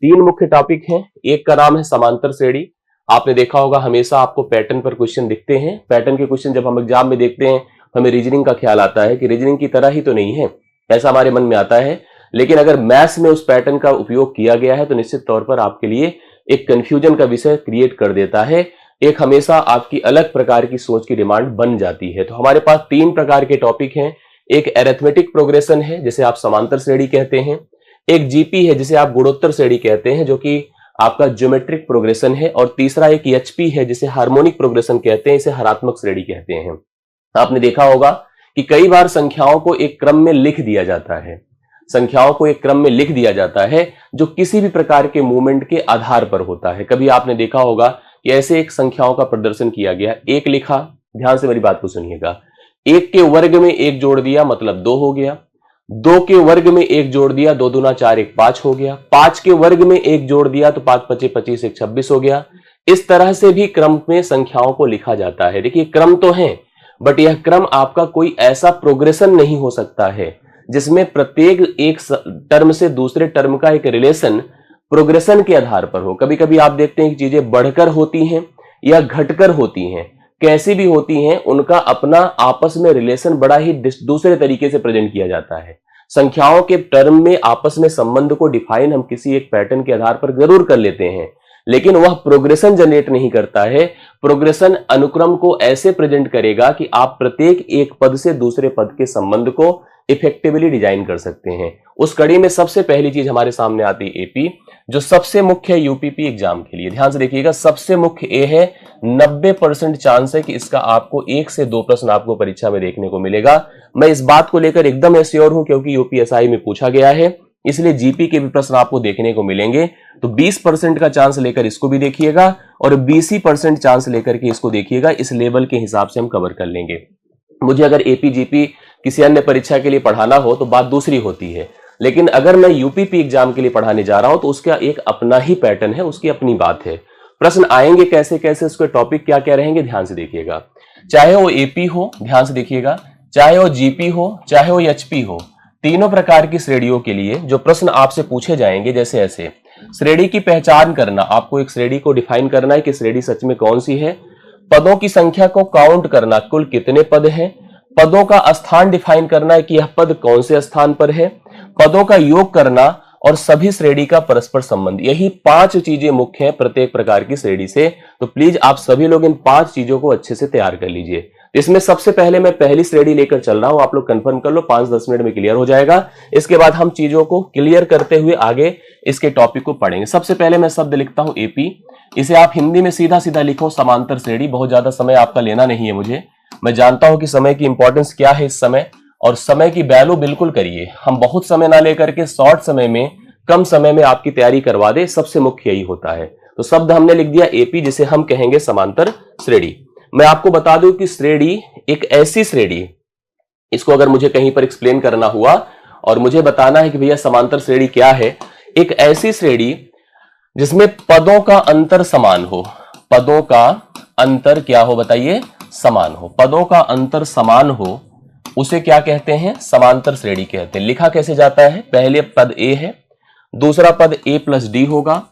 तीन मुख्य टॉपिक हैं। एक का नाम है समांतर श्रेणी। आपने देखा होगा हमेशा आपको पैटर्न पर क्वेश्चन दिखते हैं। पैटर्न के क्वेश्चन जब हम एग्जाम में देखते हैं हमें रीजनिंग का ख्याल आता है कि रीजनिंग की तरह ही तो नहीं है, ऐसा हमारे मन में आता है। लेकिन अगर मैथ्स में उस पैटर्न का उपयोग किया गया है तो निश्चित तौर पर आपके लिए एक कंफ्यूजन का विषय क्रिएट कर देता है, एक हमेशा आपकी अलग प्रकार की सोच की डिमांड बन जाती है। तो हमारे पास तीन प्रकार के टॉपिक हैं। एक एरिथमेटिक प्रोग्रेशन है जिसे आप समांतर श्रेणी कहते हैं, एक जीपी है जिसे आप गुणोत्तर श्रेणी कहते हैं जो कि आपका ज्योमेट्रिक प्रोग्रेशन है, और तीसरा एक एचपी है जिसे हार्मोनिक प्रोग्रेशन कहते हैं, इसे हरात्मक श्रेणी कहते हैं। आपने देखा होगा कि कई बार संख्याओं को एक क्रम में लिख दिया जाता है, संख्याओं को एक क्रम में लिख दिया जाता है जो किसी भी प्रकार के मूवमेंट के आधार पर होता है। कभी आपने देखा होगा कि ऐसे एक संख्याओं का प्रदर्शन किया गया, एक लिखा, ध्यान से मेरी बात को सुनिएगा, एक के वर्ग में एक जोड़ दिया मतलब 2 हो गया, 2 के वर्ग में एक जोड़ दिया 2 दूना 4 1 5 हो गया, 5 के वर्ग में एक जोड़ दिया तो 5 5 25 1 26 हो गया। इस तरह से भी क्रम में संख्याओं को लिखा जाता है। देखिए क्रम तो है, बट यह क्रम आपका कोई ऐसा प्रोग्रेशन नहीं हो सकता है जिसमें प्रत्येक एक टर्म से दूसरे टर्म का एक रिलेशन प्रोग्रेशन के आधार पर हो। कभी कभी आप देखते हैं कि चीजें बढ़कर होती हैं या घटकर होती हैं, कैसी भी होती हैं, उनका अपना आपस में रिलेशन बड़ा ही दूसरे तरीके से प्रेजेंट किया जाता है। संख्याओं के टर्म में आपस में संबंध को डिफाइन हम किसी एक पैटर्न के आधार पर जरूर कर लेते हैं, लेकिन वह प्रोग्रेशन जनरेट नहीं करता है। प्रोग्रेशन अनुक्रम को ऐसे प्रेजेंट करेगा कि आप प्रत्येक एक पद से दूसरे पद के संबंध को इफेक्टिवली डिजाइन कर सकते हैं। उस कड़ी में सबसे पहली चीज हमारे सामने आती है एपी, जो सबसे मुख्य है यूपीपी एग्जाम के लिए। ध्यान से देखिएगा, सबसे मुख्य ए है, 90% चांस है कि इसका आपको 1 से 2 प्रश्न आपको परीक्षा में देखने को मिलेगा। मैं इस बात को लेकर एकदम एश्योर हूं क्योंकि यूपीएसआई में पूछा गया है, इसलिए जीपी के भी प्रश्न आपको देखने को मिलेंगे। तो 20% का चांस लेकर इसको भी देखिएगा और 20% चांस लेकर के इसको देखिएगा। इस लेवल के हिसाब से हम कवर कर लेंगे। मुझे अगर एपी जीपी किसी अन्य परीक्षा के लिए पढ़ाना हो तो बात दूसरी होती है, लेकिन अगर मैं यूपीपी एग्जाम के लिए पढ़ाने जा रहा हूं तो उसका एक अपना ही पैटर्न है, उसकी अपनी बात है। प्रश्न आएंगे कैसे कैसे, उसके टॉपिक क्या क्या रहेंगे, ध्यान से देखिएगा। चाहे वो एपी हो, ध्यान से देखिएगा, चाहे वो जीपी हो, चाहे वो एचपी हो, तीनों प्रकार की श्रेणियों के लिए जो प्रश्न आपसे पूछे जाएंगे, जैसे ऐसे श्रेणी की पहचान करना, आपको एक श्रेणी को डिफाइन करना है कि श्रेणी सच में कौन सी है। पदों की संख्या को काउंट करना, कुल कितने पद हैं। पदों का स्थान डिफाइन करना है कि यह पद कौन से स्थान पर है। पदों का योग करना और सभी श्रेणी का परस्पर संबंध। यही 5 चीजें मुख्य हैं प्रत्येक प्रकार की श्रेणी से। तो प्लीज आप सभी लोग इन 5 चीजों को अच्छे से तैयार कर लीजिए। इसमें सबसे पहले मैं पहली श्रेणी लेकर चल रहा हूं, आप लोग कंफर्म कर लो, 5-10 मिनट में क्लियर हो जाएगा। इसके बाद हम चीजों को क्लियर करते हुए आगे इसके टॉपिक को पढ़ेंगे। सबसे पहले मैं शब्द लिखता हूं एपी, इसे आप हिंदी में सीधा सीधा लिखो समांतर श्रेणी। बहुत ज्यादा समय आपका लेना नहीं है मुझे, मैं जानता हूं कि समय की इंपॉर्टेंस क्या है इस समय, और समय की वैल्यू बिल्कुल करिए। हम बहुत समय ना लेकर के शॉर्ट समय में, कम समय में आपकी तैयारी करवा दे, सबसे मुख्य यही होता है। तो शब्द हमने लिख दिया एपी, जिसे हम कहेंगे समांतर श्रेणी। मैं आपको बता दूं कि श्रेणी एक ऐसी श्रेणी, इसको अगर मुझे कहीं पर एक्सप्लेन करना हुआ और मुझे बताना है कि भैया समांतर श्रेणी क्या है, एक ऐसी श्रेणी जिसमें पदों का अंतर समान हो। पदों का अंतर क्या हो बताइए, समान हो। पदों का अंतर समान हो उसे क्या कहते हैं, समांतर श्रेणी कहते हैं। लिखा कैसे जाता है, पहले पद ए है, दूसरा पद a प्लस डी होगा,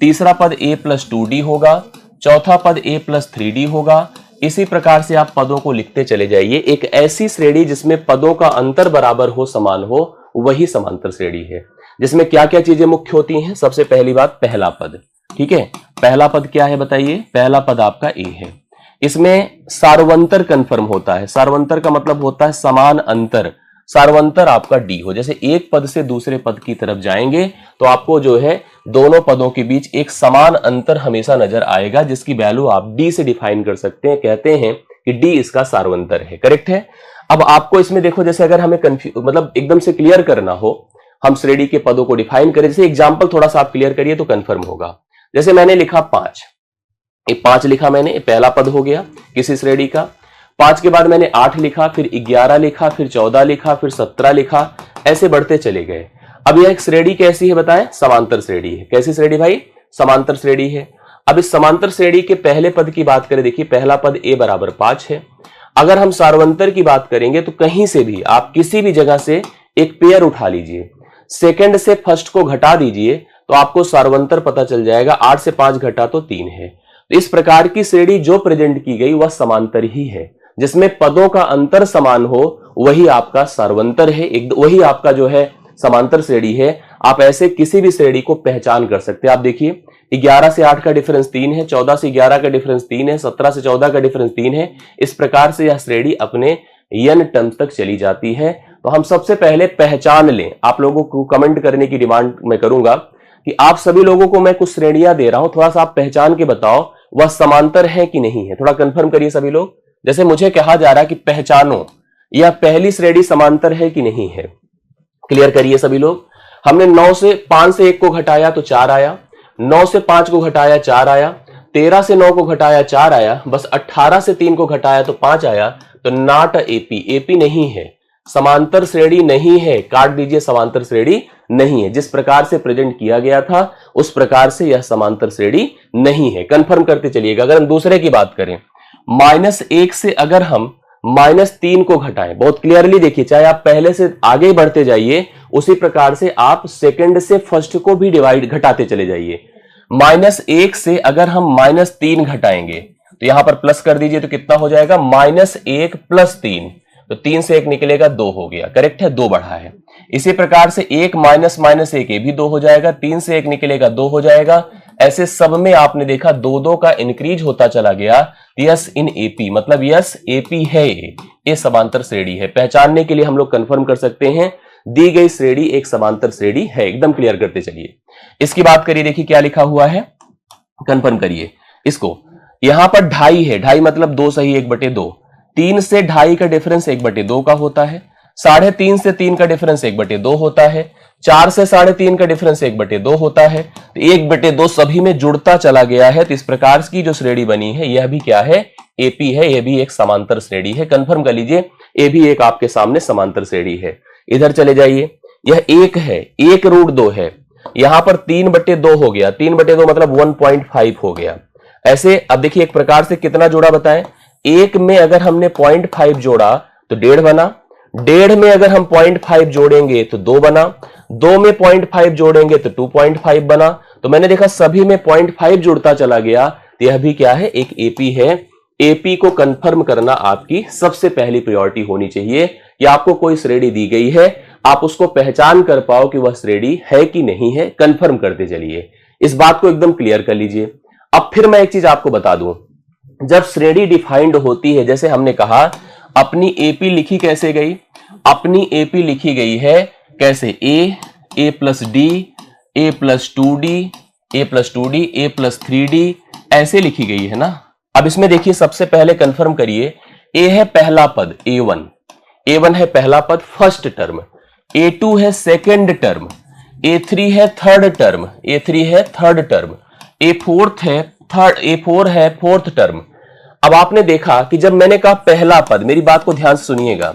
तीसरा पद a प्लस 2d होगा, चौथा पद a प्लस 3d होगा। इसी प्रकार से आप पदों को लिखते चले जाइए। एक ऐसी श्रेणी जिसमें पदों का अंतर बराबर हो, समान हो, वही समांतर श्रेणी है। जिसमें क्या क्या चीजें मुख्य होती हैं, सबसे पहली बात पहला पद। ठीक है, पहला पद क्या है बताइए, पहला पद आपका ए है। इसमें सार्वंतर कंफर्म होता है। सार्वंतर का मतलब होता है समान अंतर। सार्वंतर आपका डी हो, जैसे एक पद से दूसरे पद की तरफ जाएंगे तो आपको जो है दोनों पदों के बीच एक समान अंतर हमेशा नजर आएगा, जिसकी वैल्यू आप डी से डिफाइन कर सकते हैं। कहते हैं कि डी इसका सार्वंतर है। करेक्ट है। अब आपको इसमें देखो, जैसे अगर हमें मतलब एकदम से क्लियर करना हो, हम श्रेणी के पदों को डिफाइन करें, जैसे एग्जाम्पल थोड़ा सा आप क्लियर करिए तो कंफर्म होगा। जैसे मैंने लिखा 5, ये 5 लिखा मैंने, पहला पद हो गया किसी श्रेणी का। 5 के बाद मैंने 8 लिखा, फिर 11 लिखा, फिर 14 लिखा, फिर 17 लिखा, ऐसे बढ़ते चले गए। अब यह एक श्रेणी कैसी है बताएं, समांतर श्रेणी है। कैसी श्रेणी भाई, समांतर श्रेणी है। अब इस समांतर श्रेणी के पहले पद की बात करें, देखिए पहला पद a बराबर 5 है। अगर हम सार्वंतर की बात करेंगे तो कहीं से भी आप किसी भी जगह से एक पेयर उठा लीजिए, सेकंड से फर्स्ट को घटा दीजिए तो आपको सार्वंतर पता चल जाएगा। 8 से 5 घटा तो 3 है। तो इस प्रकार की श्रेणी जो प्रेजेंट की गई वह समांतर ही है, जिसमें पदों का अंतर समान हो वही आपका सार्वंतर है, वही आपका जो है समांतर श्रेणी है। आप ऐसे किसी भी श्रेणी को पहचान कर सकते हैं। आप देखिए 11 से 8 का डिफरेंस 3 है, 14 से 11 का डिफरेंस 3 है, 17 से 14 का डिफरेंस 3 है। इस प्रकार से यह श्रेणी अपने n टर्म्स तक चली जाती है। तो हम सबसे पहले पहचान लें। आप लोगों को कमेंट करने की डिमांड मैं करूंगा कि आप सभी लोगों को मैं कुछ श्रेणियां दे रहा हूं, थोड़ा सा आप पहचान के बताओ वह समांतर है कि नहीं है। थोड़ा कंफर्म करिए सभी लोग। जैसे मुझे कहा जा रहा है कि पहचानो यह पहली श्रेणी समांतर है कि नहीं है। क्लियर करिए सभी लोग। हमने 5 से 1 को घटाया तो 4 आया, 9 से 5 को घटाया 4 आया, 13 से 9 को घटाया 4 आया, बस 18 से 3 को घटाया तो 5 आया। तो नॉट एपी, एपी नहीं है, समांतर श्रेणी नहीं है। काट दीजिए, समांतर श्रेणी नहीं है। जिस प्रकार से प्रेजेंट किया गया था उस प्रकार से यह समांतर श्रेणी नहीं है। कंफर्म करते चलिएगा। अगर हम दूसरे की बात करें, -1 से अगर हम -3 को घटाएं, बहुत क्लियरली देखिए, चाहे आप पहले से आगे बढ़ते जाइए उसी प्रकार से आप सेकंड से फर्स्ट को भी घटाते चले जाइए। -1 से अगर हम -3 घटाएंगे तो यहां पर प्लस कर दीजिए तो कितना हो जाएगा, -1 + 3, तो 3 से 1 निकलेगा 2 हो गया। करेक्ट है, 2 बढ़ा है। इसी प्रकार से 1 - -1 ये भी 2 हो जाएगा, 3 से 1 निकलेगा 2 हो जाएगा। ऐसे सब में आपने देखा 2 का इंक्रीज होता चला गया। यस इन एपी, मतलब यस एपी है, ये समांतर श्रेणी है। पहचानने के लिए हम लोग कंफर्म कर सकते हैं दी गई श्रेणी एक समांतर श्रेणी है। एकदम क्लियर करते चलिए। इसकी बात करिए, देखिए क्या लिखा हुआ है, कंफर्म करिए इसको। यहां पर 2.5 है, 2.5 मतलब 2 सही 1/2। 3 से 2.5 का डिफरेंस 1/2 का होता है। 3.5 से 3 का डिफरेंस 1/2 होता है। 4 से 3.5 का डिफरेंस 1/2 होता है। 1/2 सभी में जुड़ता चला गया है। तो इस प्रकार की जो श्रेणी बनी है यह भी क्या है, एपी है। यह भी एक समांतर श्रेणी है। कंफर्म कर लीजिए, ये भी एक आपके सामने समांतर श्रेणी है। इधर चले जाइए, यह 1 है, 1√2 है। यहां पर 3/2 हो गया, 3/2 मतलब 1.5 हो गया। ऐसे अब देखिए एक प्रकार से कितना जोड़ा बताएं। 1 में अगर हमने 0.5 जोड़ा तो 1.5 बना। 1.5 में अगर हम 0.5 जोड़ेंगे तो 2 बना। 2 में 0.5 जोड़ेंगे तो 2.5 बना। तो मैंने देखा सभी में 0.5 जुड़ता चला गया। तो यह भी क्या है, एक एपी है। एपी को कंफर्म करना आपकी सबसे पहली प्रायोरिटी होनी चाहिए कि आपको कोई श्रेणी दी गई है, आप उसको पहचान कर पाओ कि वह श्रेणी है कि नहीं है। कंफर्म करते चलिए, इस बात को एकदम क्लियर कर लीजिए। अब फिर मैं एक चीज आपको बता दूं, जब श्रेणी डिफाइंड होती है, जैसे हमने कहा अपनी एपी लिखी कैसे गई, अपनी एपी लिखी गई है कैसे, a + d, a + 2d, a + 2d, a + 3d, ऐसे लिखी गई है ना। अब इसमें देखिए सबसे पहले कंफर्म करिए, a है पहला पद a1 है पहला पद फर्स्ट टर्म, a2 है सेकंड टर्म, a3 है थर्ड टर्म, a3 है थर्ड टर्म, a4 है फोर्थ टर्म। अब आपने देखा कि जब मैंने कहा पहला पद, मेरी बात को ध्यान से सुनिएगा,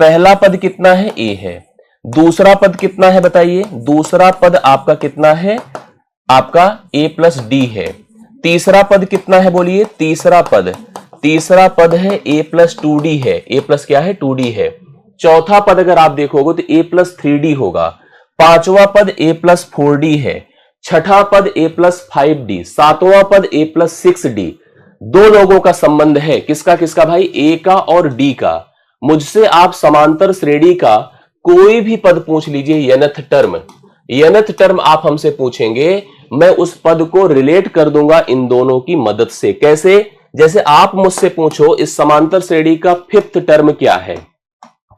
पहला पद कितना है, a है। दूसरा पद कितना है बताइए, दूसरा पद आपका कितना है, आपका a + d है। तीसरा पद कितना है बोलिए, तीसरा पद है a + 2d है। a प्लस क्या है, 2d है। चौथा पद अगर आप देखोगे तो a + 3d होगा। पांचवा पद a + 4d है। छठा पद a + 5d, सातवां पद a + 6d। दो लोगों का संबंध है, किसका किसका भाई, a का और d का। मुझसे आप समांतर श्रेणी का कोई भी पद पूछ लीजिए, nth टर्म आप हमसे पूछेंगे, मैं उस पद को रिलेट कर दूंगा इन दोनों की मदद से। कैसे, जैसे आप मुझसे पूछो इस समांतर श्रेणी का 5th टर्म क्या है,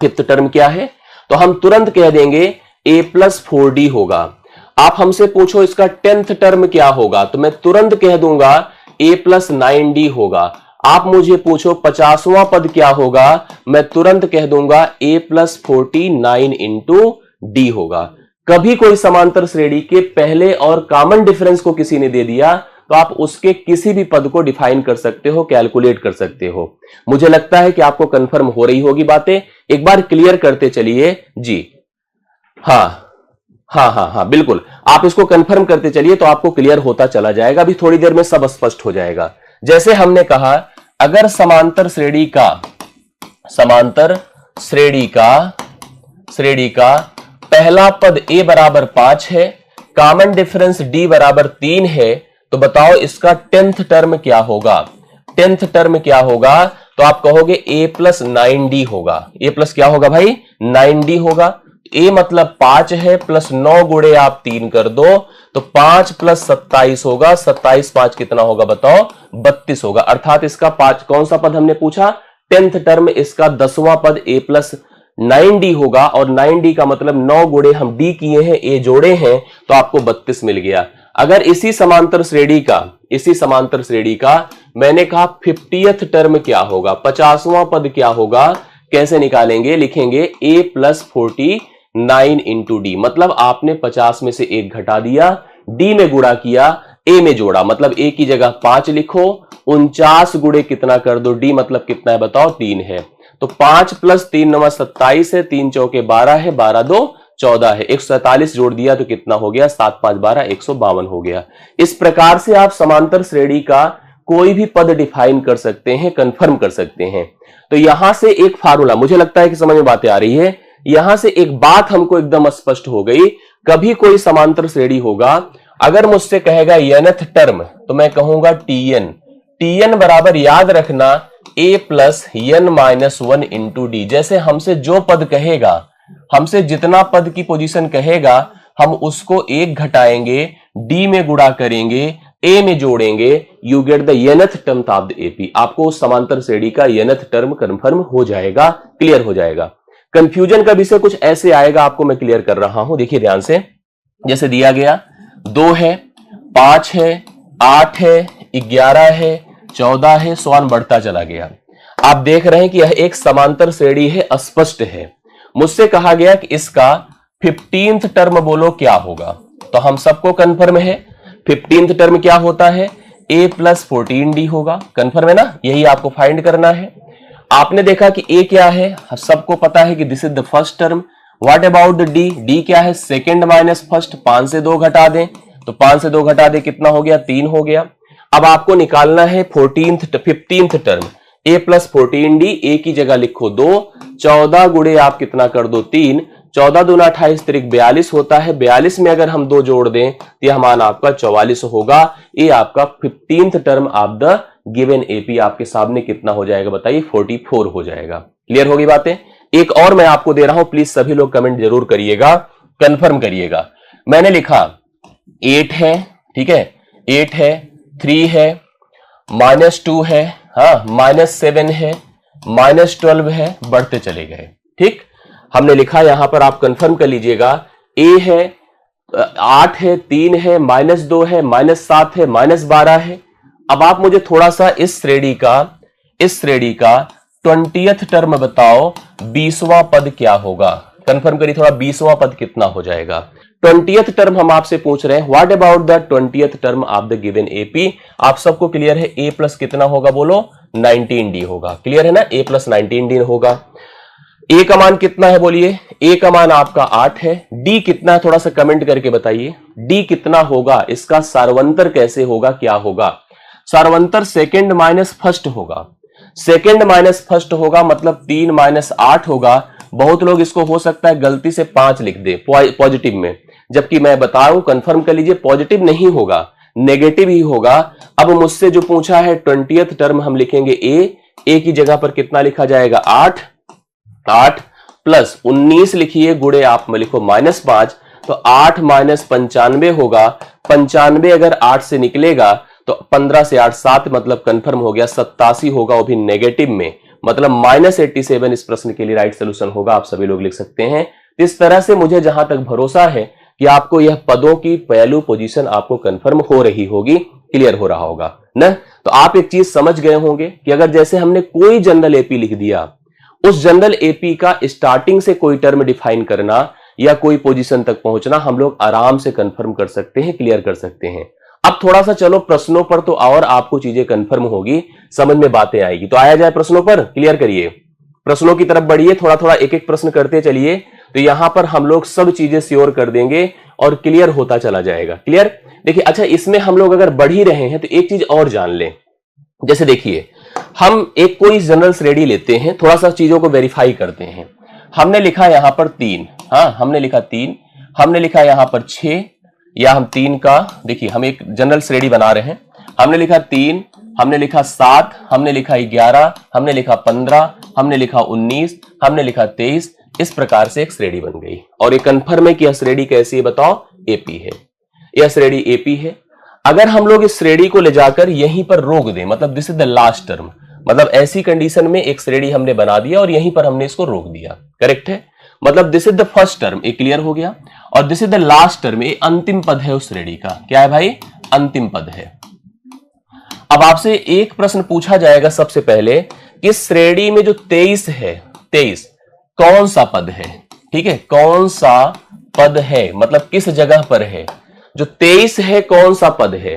5th टर्म क्या है, तो हम तुरंत कह देंगे a + 4d होगा। आप हमसे पूछो इसका 10th टर्म क्या होगा, तो मैं तुरंत कह दूंगा a + 9d होगा। आप मुझे पूछो 50वां पद क्या होगा, मैं तुरंत कह दूंगा a + 49 × d होगा। कभी कोई समांतर श्रेणी के पहले और कॉमन डिफरेंस को किसी ने दे दिया तो आप उसके किसी भी पद को डिफाइन कर सकते हो, कैलकुलेट कर सकते हो। मुझे लगता है कि आपको कंफर्म हो रही होगी बातें। एक बार क्लियर करते चलिए जी। हाँ, बिल्कुल, आप इसको कंफर्म करते चलिए तो आपको क्लियर होता चला जाएगा। अभी थोड़ी देर में सब स्पष्ट हो जाएगा। जैसे हमने कहा, अगर समांतर श्रेणी का पहला पद a = 5 है, कॉमन डिफरेंस d बराबर 3 है, तो बताओ इसका 10th टर्म क्या होगा? 10th टर्म क्या होगा? तो आप कहोगे a प्लस 9d होगा। a प्लस क्या होगा भाई? 9d होगा। a मतलब 5 है, प्लस 9 गुणे आप 3 कर दो तो 5 प्लस 27 होगा। 27 5 कितना होगा बताओ? 32 होगा। अर्थात इसका 5 कौन सा पद हमने पूछा? 10th टर्म, इसका 10वां पद a प्लस 9d होगा। और 9d का मतलब 9 गुणे हम d किए हैं, a जोड़े हैं, तो आपको 32 मिल गया। अगर इसी समांतर श्रेणी का मैंने कहा 50th टर्म क्या होगा, 50वां पद क्या होगा, कैसे निकालेंगे? लिखेंगे a प्लस 49 इंटू डी। मतलब आपने 50 में से 1 घटा दिया, d में गुणा किया, a में जोड़ा, मतलब a की जगह 5 लिखो, 49 गुणे कितना कर दो, d मतलब कितना है बताओ? 3 है। तो 5 प्लस 3 9 27 है, 3 चौके 12 है, 12 2 14 है, 147 जोड़ दिया तो कितना हो गया? 7 5 12 152 हो गया। इस प्रकार से आप समांतर श्रेणी का कोई भी पद डिफाइन कर सकते हैं, कंफर्म कर सकते हैं। तो यहां से एक फार्मूला, मुझे लगता है कि समझ में बातें आ रही है। यहां से एक बात हमको एकदम स्पष्ट हो गई। कभी कोई समांतर श्रेणी होगा, अगर मुझसे कहेगा nth टर्म, तो मैं कहूंगा tn बराबर याद रखना a plus n minus 1 into D. जैसे हमसे जो पद कहेगा, हमसे जितना पद की पोजीशन कहेगा, हम उसको 1 घटाएंगे, d में गुणा करेंगे, a में जोड़ेंगे, you get the nth term of the AP. आपको उस समांतर श्रेणी का nth टर्म कंफर्म हो जाएगा, क्लियर हो जाएगा। कंफ्यूजन का विषय कुछ ऐसे आएगा, आपको मैं क्लियर कर रहा हूं, देखिए ध्यान से। जैसे दिया गया 2 है, 5 है, 8 है, 11 है, 14 है, सवाल बढ़ता चला गया। आप देख रहे हैं कि यह एक समांतर श्रेणी है, अस्पष्ट है। मुझसे कहा गया कि इसका 15th टर्म बोलो क्या होगा, तो हम सबको कंफर्म है 15th टर्म क्या होता है? a प्लस 14d होगा। कंफर्म है ना? यही आपको फाइंड करना है। आपने देखा कि a क्या है, सबको पता है कि this is the first term. What about the d? d क्या है? Second minus first. 5 से 2 घटा दें, तो 5 से 2 घटा दें कितना हो गया? 3 हो गया। अब आपको निकालना है 15th term, a plus 14d। a की जगह लिखो 2, 14 गुणे आप कितना कर दो? 3, 14 दूना 28 त्रिक 42 होता है। 42 में अगर हम 2 जोड़ दें तो यह मान आपका 44 होगा। ये आपका 15th term of the given AP आपके सामने कितना हो जाएगा बताइए? 44 हो जाएगा। क्लियर होगी बातें? एक और मैं आपको दे रहा हूं, प्लीज सभी लोग कमेंट जरूर करिएगा, कंफर्म करिएगा। मैंने लिखा 8 है, ठीक है, 8 है, 3 है, -2 है, हाँ, -7 है, -12 है, बढ़ते चले गए। ठीक, हमने लिखा, यहां पर आप कंफर्म कर लीजिएगा। a है, 8 है, 3 है, -2 है, -7 है, -12 है। अब आप मुझे थोड़ा सा इस श्रेणी का 20th टर्म बताओ, 20वां पद क्या होगा? कंफर्म करिए थोड़ा, 20वां पद कितना हो जाएगा? 20th टर्म हम आपसे पूछ रहे हैं। What about the 20th term of the given AP? आप सबको क्लियर है, a प्लस कितना होगा बोलो? 19d होगा। क्लियर है ना? a प्लस 19d होगा। a का मान कितना है बोलिए? a का मान आपका 8 है। d कितना है थोड़ा सा कमेंट करके बताइए। d कितना होगा? इसका सार्वंतर कैसे होगा, क्या होगा? सार्वंतर सेकंड माइनस फर्स्ट होगा। सेकंड माइनस फर्स्ट होगा, मतलब 3 माइनस 8 होगा। बहुत लोग इसको हो सकता है गलती से 5 लिख दे पॉजिटिव में, जबकि मैं बताऊं, कंफर्म कर लीजिए, पॉजिटिव नहीं होगा, नेगेटिव ही होगा। अब मुझसे जो पूछा है 20th टर्म, हम लिखेंगे a की जगह पर कितना लिखा जाएगा? 8 प्लस 19 लिखिए, गुणे आप में लिखो -5, तो 8 माइनस 95 होगा। 95 अगर 8 से निकलेगा तो 15 से 8 7, मतलब कंफर्म हो गया 87 होगा, वो भी नेगेटिव में, मतलब -87 इस प्रश्न के लिए राइट सोल्यूशन होगा। आप सभी लोग लिख सकते हैं। इस तरह से मुझे जहां तक भरोसा है कि आपको यह पदों की पहलू पोजीशन आपको कंफर्म हो रही होगी, क्लियर हो रहा होगा ना? तो आप एक चीज समझ गए होंगे कि अगर जैसे हमने कोई जनरल एपी लिख दिया, उस जनरल एपी का स्टार्टिंग से कोई टर्म डिफाइन करना या कोई पोजीशन तक पहुंचना हम लोग आराम से कंफर्म कर सकते हैं, क्लियर कर सकते हैं। अब थोड़ा सा चलो प्रश्नों पर, तो और आपको चीजें कंफर्म होगी, समझ में बातें आएगी। तो आया जाए प्रश्नों पर, क्लियर करिए, प्रश्नों की तरफ बढ़िए, थोड़ा थोड़ा एक एक प्रश्न करते चलिए। तो यहां पर हम लोग सब चीजें श्योर कर देंगे और क्लियर होता चला जाएगा। क्लियर? देखिए, अच्छा, इसमें हम लोग अगर बढ़ ही रहे हैं तो एक चीज और जान लें। जैसे देखिए, हम एक कोई जनरल श्रेणी लेते हैं, थोड़ा सा चीजों को वेरीफाई करते हैं। हमने लिखा यहां पर 3, हाँ, हमने लिखा 3, हमने लिखा यहां पर 6, या हम 3 का, देखिए हम एक जनरल श्रेणी बना रहे हैं, हमने लिखा 3, हमने लिखा 7, हमने लिखा 11, हमने लिखा 15, हमने लिखा 19, हमने लिखा 23, इस प्रकार से एक श्रेणी बन गई। और ये कंफर्म है कि यह श्रेणी कैसी है बताओ, एपी है, यह श्रेणी एपी है। अगर हम लोग इस श्रेणी को ले जाकर यहीं पर रोक दें, मतलब this is the last term, मतलब ऐसी कंडीशन में एक श्रेणी हमने बना दिया और यहीं पर हमने इसको रोक दिया, करेक्ट है। मतलब this is the first term, ये क्लियर हो गया, और this is the last term, ये अंतिम पद है उस श्रेणी का। क्या है भाई, अंतिम पद है। अब आपसे एक प्रश्न पूछा जाएगा सबसे पहले कि श्रेणी में जो 23 है, 23 कौन सा पद है, ठीक है, कौन सा पद है, मतलब किस जगह पर है, जो 23 है कौन सा पद है,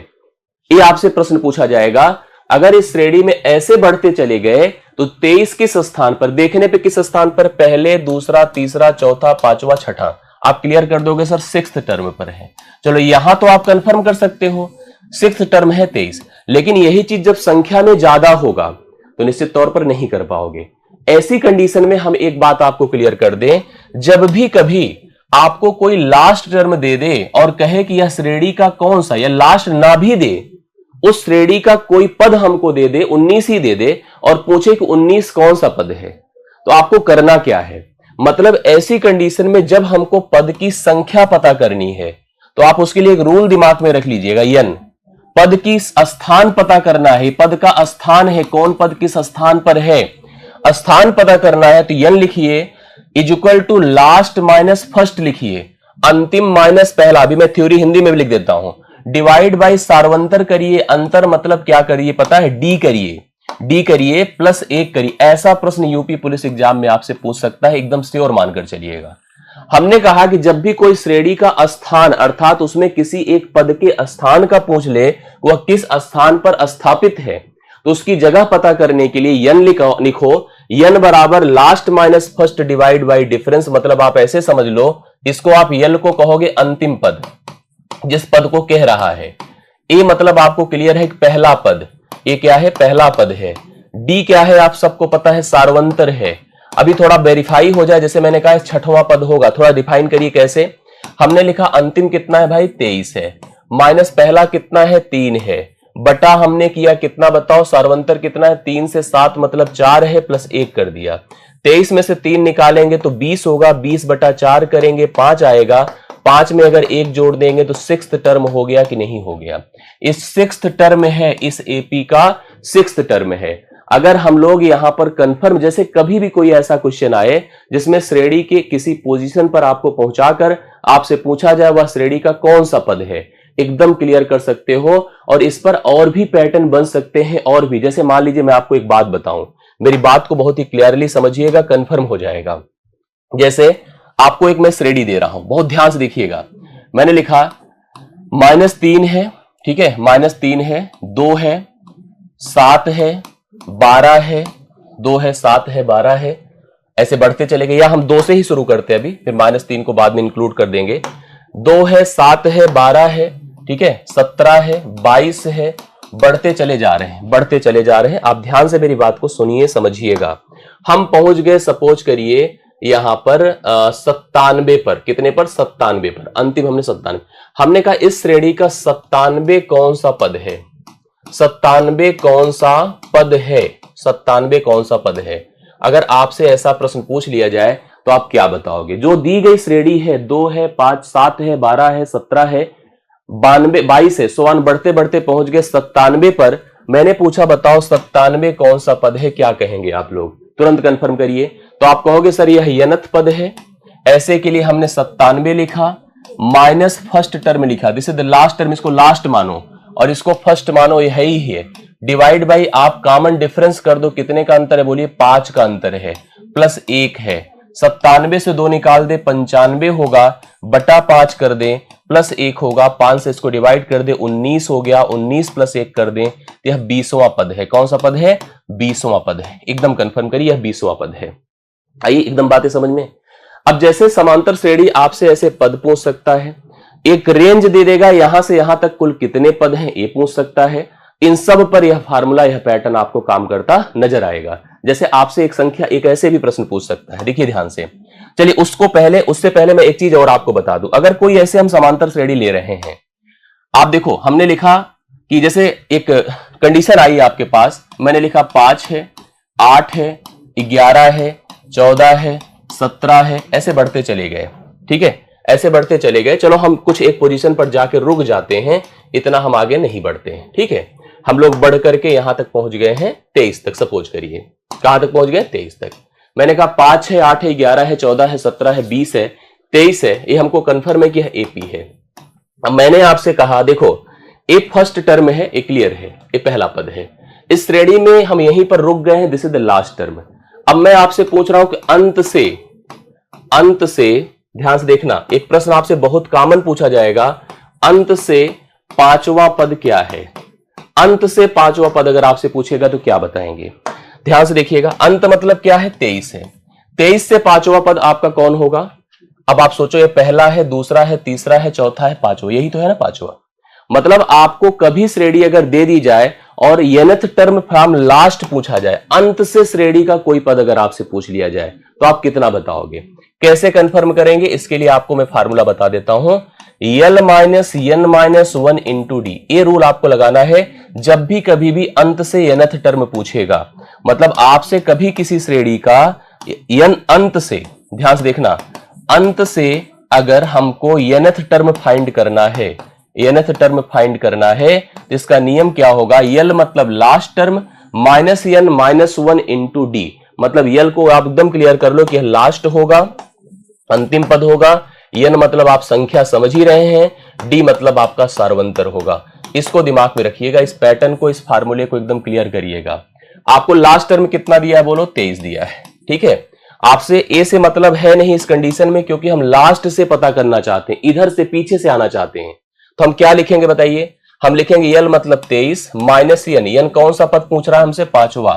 ये आपसे प्रश्न पूछा जाएगा। अगर इस श्रेणी में ऐसे बढ़ते चले गए तो 23 किस स्थान पर, देखने पे किस स्थान पर, पहले, दूसरा, तीसरा, चौथा, पांचवा, छठा, आप क्लियर कर दोगे सर 6th टर्म पर है। चलो यहां तो आप कंफर्म कर सकते हो 6th टर्म है 23, लेकिन यही चीज जब संख्या में ज्यादा होगा तो निश्चित तौर पर नहीं कर पाओगे। ऐसी कंडीशन में हम एक बात आपको क्लियर कर दें, जब भी कभी आपको कोई लास्ट टर्म दे दे और कहे कि यह श्रेणी का कौन सा, या लास्ट ना भी दे, उस श्रेणी का कोई पद हमको दे दे, 19 ही दे दे और पूछे कि 19 कौन सा पद है, तो आपको करना क्या है, मतलब ऐसी कंडीशन में जब हमको पद की संख्या पता करनी है तो आप उसके लिए एक रूल दिमाग में रख लीजिएगा, यन, पद की स्थान पता करना है, पद का स्थान है, कौन पद किस स्थान पर है, स्थान पता करना है, तो यन लिखिए is equal to last minus first लिखिए, अंतिम माइनस पहला, अभी मैं थ्योरी हिंदी में भी लिख देता हूं, डिवाइड बाय सार्वंतर करिए, अंतर मतलब क्या करिए पता है, डी करिए, डी करिए प्लस 1 करिए। ऐसा प्रश्न यूपी पुलिस एग्जाम में आपसे पूछ सकता है, एकदम श्योर मानकर चलिएगा। हमने कहा कि जब भी कोई श्रेणी का स्थान अर्थात उसमें किसी एक पद के स्थान का पूछ ले, वह किस स्थान पर स्थापित है, तो उसकी जगह पता करने के लिए यन लिखो, यन बराबर last minus first divide by difference, मतलब आप ऐसे समझ लो, इसको आप यल को कहोगे अंतिम पद, जिस पद को कह रहा है। ए मतलब आपको क्लियर है कि पहला पद, ये क्या है, पहला पद है। डी क्या है, आप सबको पता है, सार्वंतर है। अभी थोड़ा वेरीफाई हो जाए, जैसे मैंने कहा छठवां पद होगा, थोड़ा डिफाइन करिए कैसे। हमने लिखा अंतिम कितना है भाई, 23 है, माइनस पहला कितना है, 3 है, बटा हमने किया कितना बताओ, सार्वंतर कितना है, 3 से 7 मतलब 4 है, प्लस 1 कर दिया। 23 में से 3 निकालेंगे तो 20 होगा, 20 बटा 4 करेंगे 5 आएगा, 5 में अगर 1 जोड़ देंगे तो 6th टर्म हो गया कि नहीं हो गया। इस 6th टर्म है, इस एपी का 6th टर्म है। अगर हम लोग यहां पर कंफर्म, जैसे कभी भी कोई ऐसा क्वेश्चन आए जिसमें श्रेणी के किसी पोजीशन पर आपको पहुंचाकर आपसे पूछा जाए वह श्रेणी का कौन सा पद है, एकदम क्लियर कर सकते हो। और इस पर और भी पैटर्न बन सकते हैं, और भी, जैसे मान लीजिए मैं आपको एक बात बताऊं, मेरी बात को बहुत ही क्लियरली समझिएगा, कंफर्म हो जाएगा। जैसे आपको एक मैं श्रेणी दे रहा हूं, बहुत ध्यान से देखिएगा, मैंने लिखा -3 है, ठीक है, -3 है, 2 है, 7 है, 12 है, 2 है, 7 है, 12 है, ऐसे बढ़ते चले गए, या हम 2 से ही शुरू करते हैं अभी, फिर -3 को बाद में इंक्लूड कर देंगे। 2 है, 7 है, 12 है, ठीक है, 17 है, 22 है, बढ़ते चले जा रहे हैं, बढ़ते चले जा रहे हैं। आप ध्यान से मेरी बात को सुनिए, समझिएगा। हम पहुंच गए सपोज करिए यहां पर 97 पर, कितने पर, 97 पर, अंतिम हमने 97, हमने कहा इस श्रेणी का 97 कौन सा पद है, 97 कौन सा पद है, 97 कौन सा पद है। अगर आपसे ऐसा प्रश्न पूछ लिया जाए तो आप क्या बताओगे। जो दी गई श्रेणी है 2 है, 5, 7 है, 12 है, 17 है, 92, 22 है, सोवान बढ़ते बढ़ते पहुंच गए 97 पर। मैंने पूछा बताओ 97 कौन सा पद है, क्या कहेंगे आप लोग, तुरंत कंफर्म करिए। तो आप कहोगे सर यह यनत पद है, ऐसे के लिए हमने 97 लिखा, माइनस फर्स्ट टर्म लिखा, this is the last term, इसको लास्ट मानो और इसको फर्स्ट मानो, यह ही है, डिवाइड बाई आप कॉमन डिफरेंस कर दो, कितने का अंतर है बोलिए, 5 का अंतर है, प्लस 1 है, 97 से 2 निकाल दे 95 होगा, बटा 5 कर दे, प्लस 1 होगा, 5 से इसको डिवाइड कर दे 19 हो गया, 19 प्लस 1 कर दे, यह 20वां पद है। कौन सा पद है, 20वां पद है, एकदम कंफर्म करिए यह 20वां पद है। आइए एकदम बातें समझ में। अब जैसे समांतर श्रेणी आपसे ऐसे पद पूछ सकता है, एक रेंज दे देगा, यहां से यहां तक कुल कितने पद हैं ये पूछ सकता है। इन सब पर यह फार्मूला, यह पैटर्न आपको काम करता नजर आएगा। जैसे आपसे एक संख्या, एक ऐसे भी प्रश्न पूछ सकता है, देखिए ध्यान से, चलिए उससे पहले मैं एक चीज और आपको बता दूं। अगर कोई ऐसे हम समांतर श्रेणी ले रहे हैं, आप देखो हमने लिखा कि जैसे एक कंडीशन आई आपके पास, मैंने लिखा 5 है, 8 है, 11 है, 14 है, 17 है, ऐसे बढ़ते चले गए। ठीक है, ऐसे बढ़ते चले गए। चलो हम कुछ एक पोजीशन पर जाके रुक जाते हैं, इतना हम आगे नहीं बढ़ते हैं। ठीक है, हम लोग बढ़ करके यहां तक पहुंच गए हैं 23 तक। सपोज करिए कहां तक पहुंच गए? 23 तक। मैंने कहा 5 है, 8 है, 11 है, 14 है, 17 है, 20 है, 23 है। ये हमको कंफर्म है कि यह एपी है। अब मैंने आपसे कहा देखो, एक फर्स्ट टर्म है, एक क्लियर है, ये पहला पद है। इस श्रेणी में हम यहीं पर रुक गए हैं, this is the last term. अब मैं आपसे पूछ रहा हूं कि अंत से ध्यान से देखना, एक प्रश्न आपसे बहुत कॉमन पूछा जाएगा, अंत से पांचवा पद क्या है? अंत से पांचवा पद अगर आपसे पूछेगा तो क्या बताएंगे? ध्यान से देखिएगा, अंत मतलब क्या है? 23 है। 23 से पांचवा पद आपका कौन होगा? अब आप सोचो, ये पहला है, दूसरा है, तीसरा है, चौथा है, पांचवा, यही तो है ना पांचवा। मतलब आपको कभी श्रेणी अगर दे दी जाए और nth टर्म फ्रॉम लास्ट पूछा जाए, अंत से श्रेणी का कोई पद अगर आपसे पूछ लिया जाए, तो आप कितना बताओगे? कैसे कंफर्म करेंगे? इसके लिए आपको मैं फार्मूला बता देता हूं, L minus n minus 1 into d. ये रूल आपको लगाना है जब भी कभी भी अंत से nth टर्म पूछेगा। मतलब आपसे कभी किसी श्रेणी का अंत से, ध्यान से देखना, अंत से अगर हमको nth टर्म फाइंड करना है, nth टर्म फाइंड करना है, तो इसका नियम क्या होगा? L मतलब last term minus n minus 1 into D. मतलब L को आप एकदम क्लियर कर लो कि यह लास्ट होगा, अंतिम पद होगा। n मतलब आप संख्या समझ ही रहे हैं, d मतलब आपका सार्वंतर होगा। इसको दिमाग में रखिएगा, इस पैटर्न को, इस फार्मूले को एकदम क्लियर करिएगा। आपको लास्ट टर्म कितना दिया है? बोलो 23 दिया है। ठीक है, आपसे ए से मतलब है नहीं इस कंडीशन में, क्योंकि हम लास्ट से पता करना चाहते हैं, इधर से पीछे से आना चाहते हैं। तो हम क्या लिखेंगे बताइए? हम लिखेंगे L मतलब 23 माइनस n कौन सा पद पूछ रहा है हमसे? पांचवा।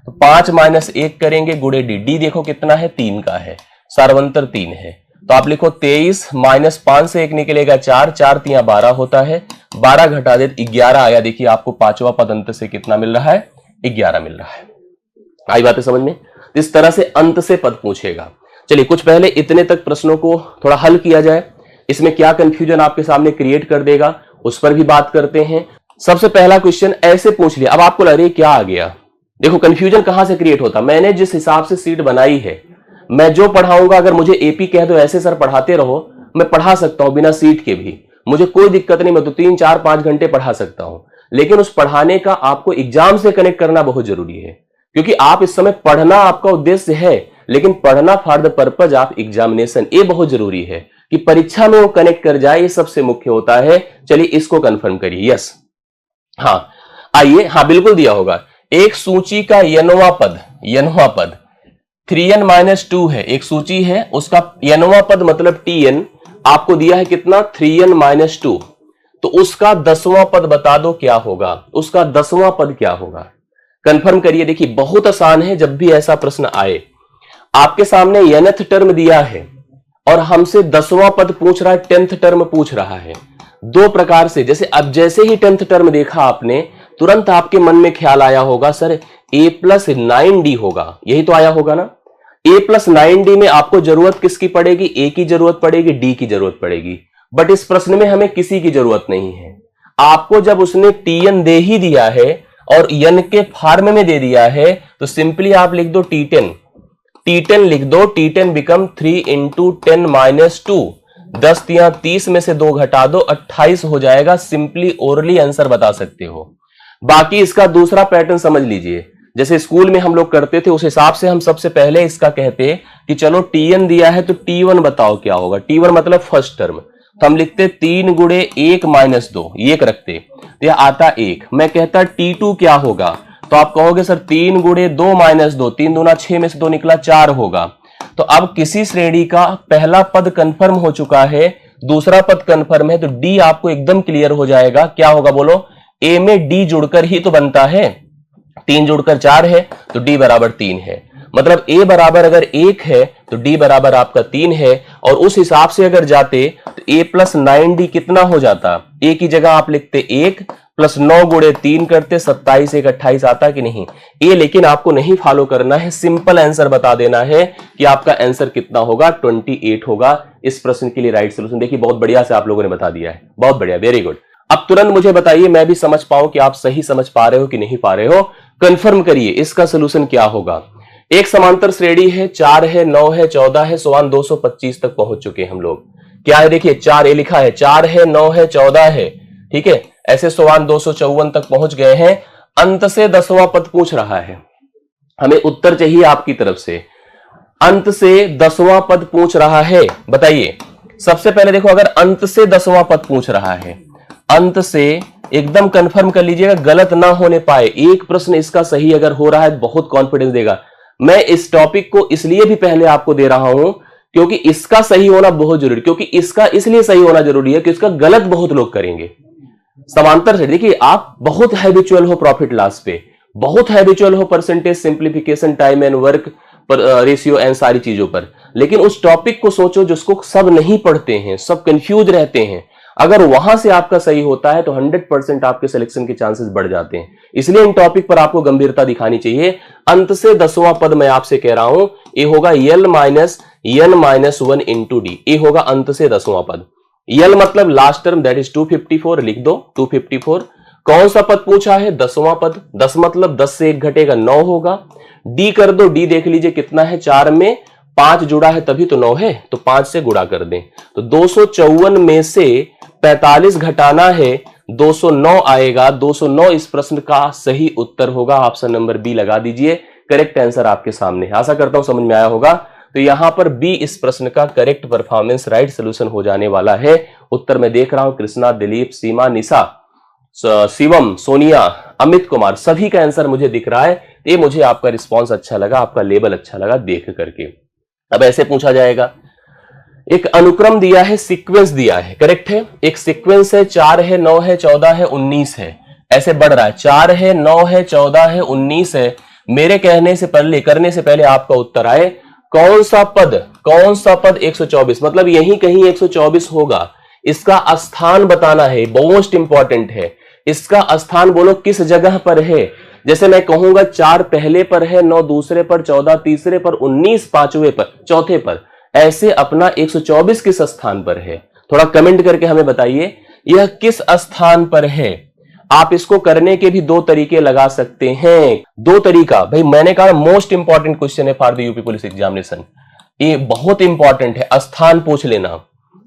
तो 5 माइनस 1 करेंगे गुणे डी। डी देखो कितना है? 3 का है, सार्वंतर 3 है। तो आप लिखो 23 माइनस 5 से 1 निकलेगा 4, 4 3 12 होता है, 12 घटा दे 11 आया। देखिए आपको पांचवा पद अंत से कितना मिल रहा है? 11 मिल रहा है। आई बातें समझ में? इस तरह से अंत से पद पूछेगा। चलिए कुछ पहले इतने तक प्रश्नों को थोड़ा हल किया जाए, इसमें क्या कंफ्यूजन आपके सामने क्रिएट कर देगा उस पर भी बात करते हैं। सबसे पहला क्वेश्चन ऐसे पूछ लिया, अब आपको लग रही क्या आ गया? देखो कंफ्यूजन कहां से क्रिएट होता, मैंने जिस हिसाब से सीट बनाई है, मैं जो पढ़ाऊंगा, अगर मुझे एपी कह दो ऐसे सर पढ़ाते रहो, मैं पढ़ा सकता हूं बिना सीट के भी, मुझे कोई दिक्कत नहीं, मैं तो 3 4 5 घंटे पढ़ा सकता हूं। लेकिन उस पढ़ाने का आपको एग्जाम से कनेक्ट करना बहुत जरूरी है, क्योंकि आप इस समय पढ़ना आपका उद्देश्य है, लेकिन पढ़ना for the purpose of examination, ये बहुत जरूरी है कि परीक्षा में वो कनेक्ट कर जाए, ये सबसे मुख्य होता है। चलिए इसको कंफर्म करिए। यस, हाँ आइए, हाँ बिल्कुल दिया होगा। एक सूची का यनवा पद 3n माइनस 2 है, एक सूची है, उसका यनवा पद मतलब tn आपको दिया है कितना? 3n minus 2। तो उसका 10वां पद बता दो क्या होगा? उसका 10वां पद क्या होगा? कंफर्म करिए। देखिए बहुत आसान है, जब भी ऐसा प्रश्न आए, आपके सामने nth टर्म दिया है और हमसे 10वां पद पूछ रहा है, 10th टर्म पूछ रहा है। दो प्रकार से, जैसे अब जैसे ही 10th टर्म देखा आपने, तुरंत आपके मन में ख्याल आया होगा सर a प्लस 9d होगा, यही तो आया होगा ना। a प्लस 9d में आपको जरूरत किसकी पड़ेगी? a की जरूरत पड़ेगी, d की जरूरत पड़ेगी। बट इस प्रश्न में हमें किसी की जरूरत नहीं है। आपको जब उसने tn दे ही दिया है और n के फॉर्म में दे दिया है, तो सिंपली आप लिख दो t10 लिख दो। t10 बिकम 3 इंटू 10 माइनस 2, 10 या 30 में से 2 घटा दो, 28 हो जाएगा। सिंपली ओरली आंसर बता सकते हो। बाकी इसका दूसरा पैटर्न समझ लीजिए, जैसे स्कूल में हम लोग करते थे, उस हिसाब से हम सबसे पहले इसका कहते कि चलो tn दिया है तो t1 बताओ क्या होगा। t1 मतलब फर्स्ट टर्म, तो हम लिखते 3 गुणे 1 माइनस 2, 1 रखते तो यह आता 1। मैं कहता t2 क्या होगा, तो आप कहोगे सर 3 गुणे 2 माइनस 2, 3 दूना 6 में से 2 निकला 4 होगा। तो अब किसी श्रेणी का पहला पद कंफर्म हो चुका है, दूसरा पद कंफर्म है, तो डी आपको एकदम क्लियर हो जाएगा। क्या होगा बोलो? ए में डी जुड़कर ही तो बनता है, 3 जुड़कर 4 है, तो डी बराबर 3 है। मतलब a बराबर अगर 1 है तो d बराबर आपका 3 है, और उस हिसाब से अगर जाते तो a प्लस 9d कितना हो जाता, a की जगह आप लिखते 1 प्लस 9 गुणे 3 करते 27 1 28 आता कि नहीं। ए लेकिन आपको नहीं फॉलो करना है, सिंपल आंसर बता देना है कि आपका आंसर कितना होगा, 28 होगा। इस प्रश्न के लिए राइट सॉल्यूशन देखिए बहुत बढ़िया से आप लोगों ने बता दिया है, बहुत बढ़िया, वेरी गुड। अब तुरंत मुझे बताइए, मैं भी समझ पाऊं कि आप सही समझ पा रहे हो कि नहीं पा रहे हो, कंफर्म करिए इसका सोल्यूशन क्या होगा। एक समांतर श्रेणी है, 4 है, 9 है, 14 है, समान 225 तक पहुंच चुके हैं हम लोग। क्या है देखिए, 4 ए लिखा है, 4 है, 9 है, 14 है, ठीक है, ऐसे समान 254 तक पहुंच गए हैं। अंत से 10वां पद पूछ रहा है, हमें उत्तर चाहिए आपकी तरफ से। अंत से 10वां पद पूछ रहा है, बताइए। सबसे पहले देखो, अगर अंत से 10वां पद पूछ रहा है, अंत से एकदम कंफर्म कर लीजिएगा, गलत ना होने पाए। एक प्रश्न इसका सही अगर हो रहा है बहुत कॉन्फिडेंस देगा। मैं इस टॉपिक को इसलिए भी पहले आपको दे रहा हूं क्योंकि इसका सही होना बहुत जरूरी, क्योंकि इसका इसलिए सही होना जरूरी है कि इसका गलत बहुत लोग करेंगे। समांतर से देखिए, आप बहुत हैबिचुअल हो प्रॉफिट लॉस पे, बहुत हैबिचुअल हो percentage, simplification, time and work पर, रेशियो एंड सारी चीजों पर, लेकिन उस टॉपिक को सोचो जिसको सब नहीं पढ़ते हैं, सब कंफ्यूज रहते हैं। अगर वहां से आपका सही होता है तो 100% आपके सिलेक्शन के चांसेस बढ़ जाते हैं। इसलिए इन टॉपिक पर आपको गंभीरता दिखानी चाहिए। अंत से 10वां पद मैं आपसे कह रहा हूं, ये होगा l minus n minus 1 into d, ये होगा अंत से 10वां पद। यल मतलब लास्ट टर्म, दैट इज 254, लिख दो 254। कौन सा पद पूछा है, 10वां पद। 10 मतलब 10 से 1 घटेगा 9 होगा। डी कर दो, डी देख लीजिए कितना है, 4 में 5 जुड़ा है तभी तो 9 है, तो 5 से गुणा कर दें तो 254 में से 45 घटाना है, 209 आएगा। 209 इस प्रश्न का सही उत्तर होगा। ऑप्शन नंबर बी लगा दीजिए, करेक्ट आंसर आपके सामने है। आशा करता हूं समझ में आया होगा। तो यहां पर बी इस प्रश्न का करेक्ट परफॉर्मेंस राइट सोल्यूशन हो जाने वाला है। उत्तर मैं देख रहा हूं, कृष्णा, दिलीप, सीमा, निशा, शिवम, सोनिया, अमित कुमार, सभी का आंसर मुझे दिख रहा है। ये मुझे आपका रिस्पॉन्स अच्छा लगा, आपका लेवल अच्छा लगा देख करके। अब ऐसे पूछा जाएगा, एक अनुक्रम दिया है, सीक्वेंस दिया है, करेक्ट है, एक सीक्वेंस है, 4 है, 9 है, 14 है, 19 है, ऐसे बढ़ रहा है, 4 है, 9 है, 14 है, 19 है। मेरे कहने से पहले, करने से पहले आपका उत्तर आए, कौन सा पद 124, मतलब यही कहीं 124 होगा। इसका स्थान बताना है, मोस्ट इंपॉर्टेंट है। इसका स्थान बोलो किस जगह पर है। जैसे मैं कहूंगा 4 पहले पर है, 9 दूसरे पर, 14 तीसरे पर, 19 पांचवें पर, चौथे पर, ऐसे अपना 124 किस स्थान पर है। थोड़ा कमेंट करके हमें बताइए यह किस स्थान पर है। आप इसको करने के भी 2 तरीके लगा सकते हैं। 2 तरीका, भाई मैंने कहा मोस्ट इंपॉर्टेंट क्वेश्चन है for the UP police examination, ये बहुत इंपॉर्टेंट है, स्थान पूछ लेना।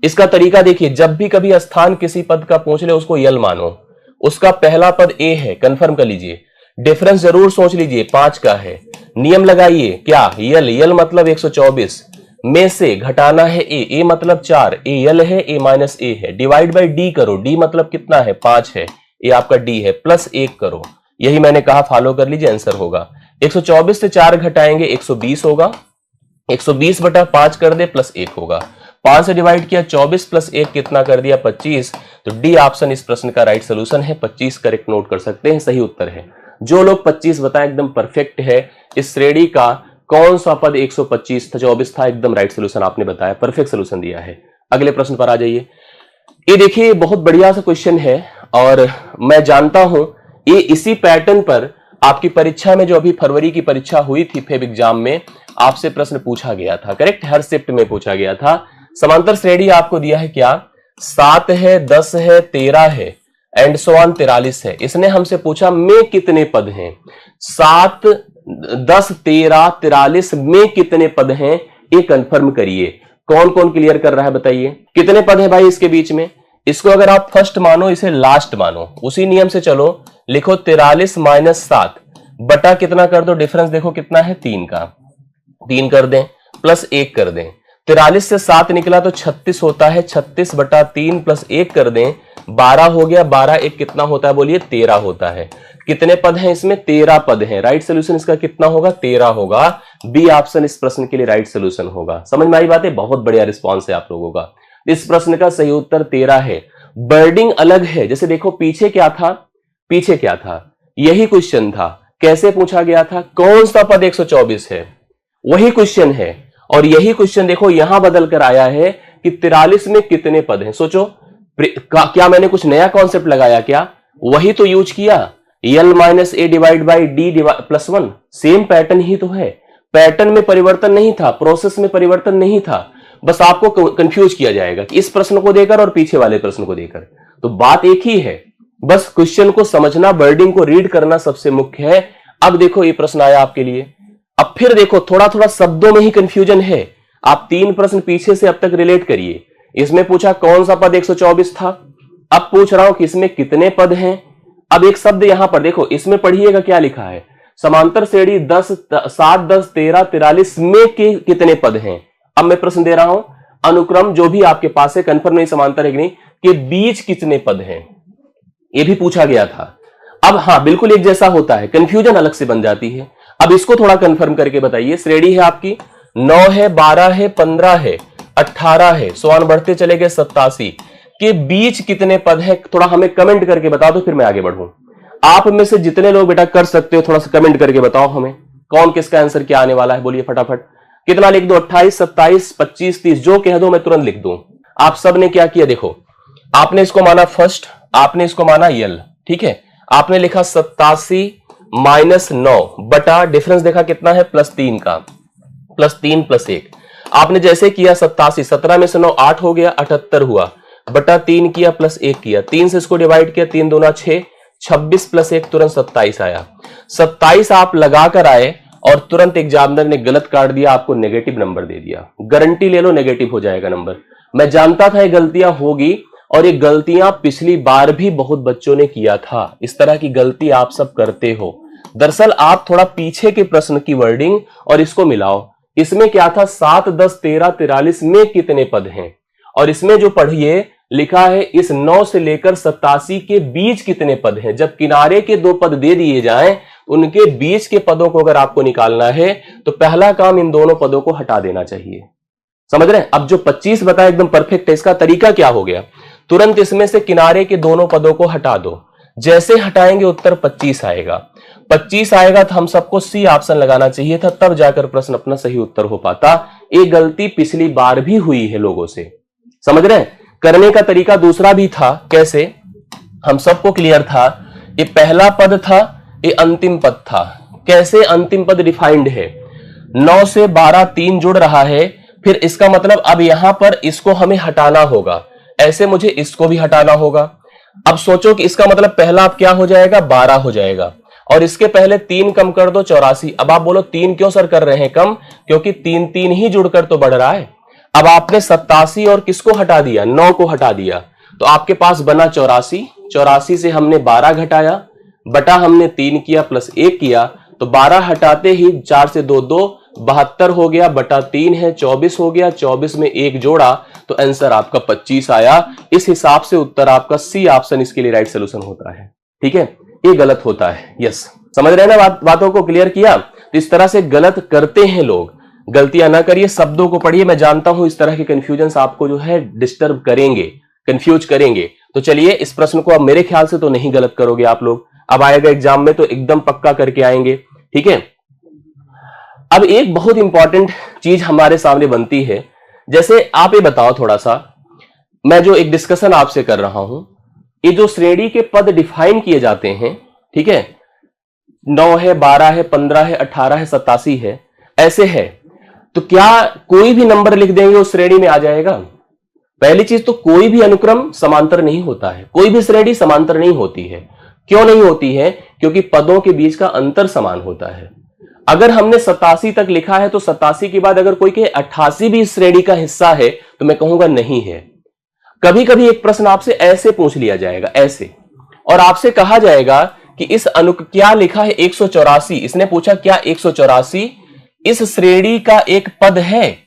इसका तरीका देखिए, जब भी कभी स्थान किसी पद का पूछ ले उसको यल मानो। उसका पहला पद ए है, कंफर्म कर लीजिए। डिफरेंस जरूर सोच लीजिए, 5 का है। नियम लगाइए, क्या, यल मतलब 124 में से घटाना है ए मतलब 4, ए यल है, ए माइनस ए है, डिवाइड बाई डी करो, डी मतलब कितना है, 5 है, ये आपका डी है, प्लस 1 करो। यही मैंने कहा, फॉलो कर लीजिए, आंसर होगा 124 से 4 घटाएंगे 120 होगा, 120 बटा 5 कर दे प्लस 1 होगा। 5 से डिवाइड किया, 24 प्लस 1 कितना कर दिया, 25। तो डी ऑप्शन इस प्रश्न का राइट सोल्यूशन है। 25 करेक्ट नोट कर सकते हैं, सही उत्तर है। जो लोग 25 बताएं एकदम परफेक्ट है। इस श्रेणी का कौन सा पद 125 था, 24 था, एकदम राइट सोल्यूशन आपने बताया, परफेक्ट सोल्यूशन दिया है। अगले प्रश्न पर आ जाइए। ये देखिए बहुत बढ़िया सा क्वेश्चन है, और मैं जानता हूं ये इसी पैटर्न पर आपकी परीक्षा में, जो अभी फरवरी की परीक्षा हुई थी फेब एग्जाम में, आपसे प्रश्न पूछा गया था, करेक्ट, हर शिफ्ट में पूछा गया था। समांतर श्रेणी आपको दिया है क्या, 7 है, 10 है, 13 है एंड सो ऑन 43 है। इसने हमसे पूछा में कितने पद हैं, 7, 10, 13, 43 में कितने पद हैं, ये कंफर्म करिए। कौन कौन क्लियर कर रहा है बताइए, कितने पद हैं भाई इसके बीच में। इसको अगर आप फर्स्ट मानो, इसे लास्ट मानो, उसी नियम से चलो। लिखो 43 माइनस 7 बटा कितना कर दो, डिफरेंस देखो कितना है, 3 का, 3 कर दें प्लस 1 कर दें। 43 से 7 निकला तो 36 होता है, 36 बटा 3 प्लस 1 कर दें, 12 हो गया, 12 1 कितना होता है बोलिए, 13 होता है। कितने पद हैं इसमें, 13 पद हैं। राइट सोल्यूशन इसका कितना होगा, 13 होगा। बी ऑप्शन इस प्रश्न के लिए राइट सोल्यूशन होगा। समझ में आई बात है, बहुत बढ़िया रिस्पॉन्स है आप लोगों का। इस प्रश्न का सही उत्तर 13 है। बर्डिंग अलग है, जैसे देखो पीछे क्या था, पीछे क्या था, यही क्वेश्चन था, कैसे पूछा गया था, कौन सा पद 124 है, वही क्वेश्चन है। और यही क्वेश्चन देखो यहां बदल कर आया है कि 43 में कितने पद हैं। सोचो क्या मैंने कुछ नया कॉन्सेप्ट लगाया क्या? वही तो यूज किया, l minus a divide by d plus 1। Same pattern ही तो है, पैटर्न में परिवर्तन नहीं था, प्रोसेस में परिवर्तन नहीं था। बस आपको कंफ्यूज किया जाएगा कि इस प्रश्न को देकर और पीछे वाले प्रश्न को देकर, तो बात एक ही है। बस क्वेश्चन को समझना, वर्डिंग को रीड करना सबसे मुख्य है। अब देखो ये प्रश्न आया आपके लिए। अब फिर देखो थोड़ा थोड़ा शब्दों में ही कंफ्यूजन है। आप 3 प्रश्न पीछे से अब तक रिलेट करिए। इसमें पूछा कौन सा पद 124 था, अब पूछ रहा हूं कि इसमें कितने पद हैं। अब एक शब्द यहां पर देखो, इसमें पढ़िएगा क्या लिखा है, समांतर श्रेणी 10 7 10 13 43 में कितने पद हैं। अब मैं प्रश्न दे रहा हूं, अनुक्रम जो भी आपके पास है, कंफर्म नहीं समांतर है कि नहीं, के बीच कितने पद हैं, ये भी पूछा गया था। अब हाँ बिल्कुल एक जैसा होता है, कंफ्यूजन अलग से बन जाती है। अब इसको थोड़ा कंफर्म करके बताइए। श्रेणी है आपकी 9 है, 12 है, 15 है, 18 है, सोआन बढ़ते चले गए 87 के बीच कितने पद है। थोड़ा हमें कमेंट करके बता दो, फिर मैं आगे बढ़ूं। आप में से जितने लोग बेटा कर सकते हो थोड़ा सा कमेंट करके बताओ हमें, कौन किसका आंसर क्या आने वाला है, बोलिए फटाफट। कितना लिख दो, 28 27 25 30, जो कह दो मैं तुरंत लिख दूं। आप सब ने क्या किया देखो, आपने इसको माना फर्स्ट, आपने इसको माना यल, ठीक है। आपने लिखा 87 माइनस 9 बटा डिफरेंस देखा कितना है, +3 का, +3 +1। आपने जैसे किया 87, 17 में से 9 8 हो गया, 78 हुआ, बटा 3 किया +1 किया, 3 से इसको डिवाइड किया, 3 दूना 6, 26 +1 तुरंत 27 आया। 27 आप लगा कर आए और तुरंत एग्जामिनर ने गलत काट दिया, आपको नेगेटिव नंबर दे दिया। गारंटी ले लो नेगेटिव हो जाएगा नंबर। मैं जानता था ये गलतियां होगी, और ये गलतियां पिछली बार भी बहुत बच्चों ने किया था। इस तरह की गलती आप सब करते हो। दरअसल आप थोड़ा पीछे के प्रश्न की वर्डिंग और इसको मिलाओ। इसमें क्या था, 7 10 13 43 में कितने पद हैं, और इसमें जो पढ़िए लिखा है इस 9 से लेकर 87 के बीच कितने पद हैं। जब किनारे के 2 पद दे दिए जाएं, उनके बीच के पदों को अगर आपको निकालना है तो पहला काम इन दोनों पदों को हटा देना चाहिए। समझ रहे हैं? अब जो 25 बताया एकदम परफेक्ट है। इसका तरीका क्या हो गया, तुरंत इसमें से किनारे के दोनों पदों को हटा दो। जैसे हटाएंगे उत्तर 25 आएगा। 25 आएगा तो हम सबको सी ऑप्शन लगाना चाहिए था, तब जाकर प्रश्न अपना सही उत्तर हो पाता। एक गलती पिछली बार भी हुई है लोगों से, समझ रहे हैं? करने का तरीका दूसरा भी था, कैसे, हम सबको क्लियर था। ये पहला पद था, ये अंतिम पद था। कैसे अंतिम पद डिफाइंड है, 9 से 12 3 जुड़ रहा है, फिर इसका मतलब अब यहां पर इसको हमें हटाना होगा, ऐसे मुझे इसको भी हटाना होगा। अब सोचो कि इसका मतलब पहला अब क्या हो जाएगा, 12 हो जाएगा, और इसके पहले 3 कम कर दो 84। अब आप बोलो 3 क्यों सर कर रहे हैं कम, क्योंकि 3 3 ही जुड़कर तो बढ़ रहा है। अब आपने 87 और किसको हटा दिया, 9 को हटा दिया, तो आपके पास बना 84। 84 से हमने 12 घटाया, बटा हमने 3 किया +1 किया, तो 12 हटाते ही 4 से 2 2 72 हो गया, बटा 3 है 24 हो गया, 24 में 1 जोड़ा तो आंसर आपका 25 आया। इस हिसाब से उत्तर आपका सी ऑप्शन इसके लिए राइट सोल्यूशन होता है। ठीक है, ये गलत होता है। यस, समझ रहे हैं ना, बातों को क्लियर किया। तो इस तरह से गलत करते हैं लोग, गलतियां ना करिए, शब्दों को पढ़िए। मैं जानता हूं इस तरह के कंफ्यूजन आपको जो है डिस्टर्ब करेंगे, कंफ्यूज करेंगे। तो चलिए इस प्रश्न को अब मेरे ख्याल से तो नहीं गलत करोगे आप लोग, अब आएगा एग्जाम में तो एकदम पक्का करके आएंगे। ठीक है, अब एक बहुत इंपॉर्टेंट चीज हमारे सामने बनती है, जैसे आप ये बताओ थोड़ा सा, मैं जो एक डिस्कशन आपसे कर रहा हूं, ये जो श्रेणी के पद डिफाइन किए जाते हैं, ठीक है, 9 है, 12 है, 15 है, 18 है, 87 है, ऐसे है, तो क्या कोई भी नंबर लिख देंगे उस श्रेणी में आ जाएगा? पहली चीज तो कोई भी अनुक्रम समांतर नहीं होता है, कोई भी श्रेणी समांतर नहीं होती है। क्यों नहीं होती है? क्योंकि पदों के बीच का अंतर समान होता है। अगर हमने 87 तक लिखा है तो 87 के बाद अगर कोई कहे 88 भी इस श्रेणी का हिस्सा है तो मैं कहूंगा नहीं है। कभी कभी एक प्रश्न आपसे ऐसे पूछ लिया जाएगा, ऐसे, और आपसे कहा जाएगा कि इस क्या लिखा है 184, इसने पूछा क्या 184 इस श्रेणी का एक पद है?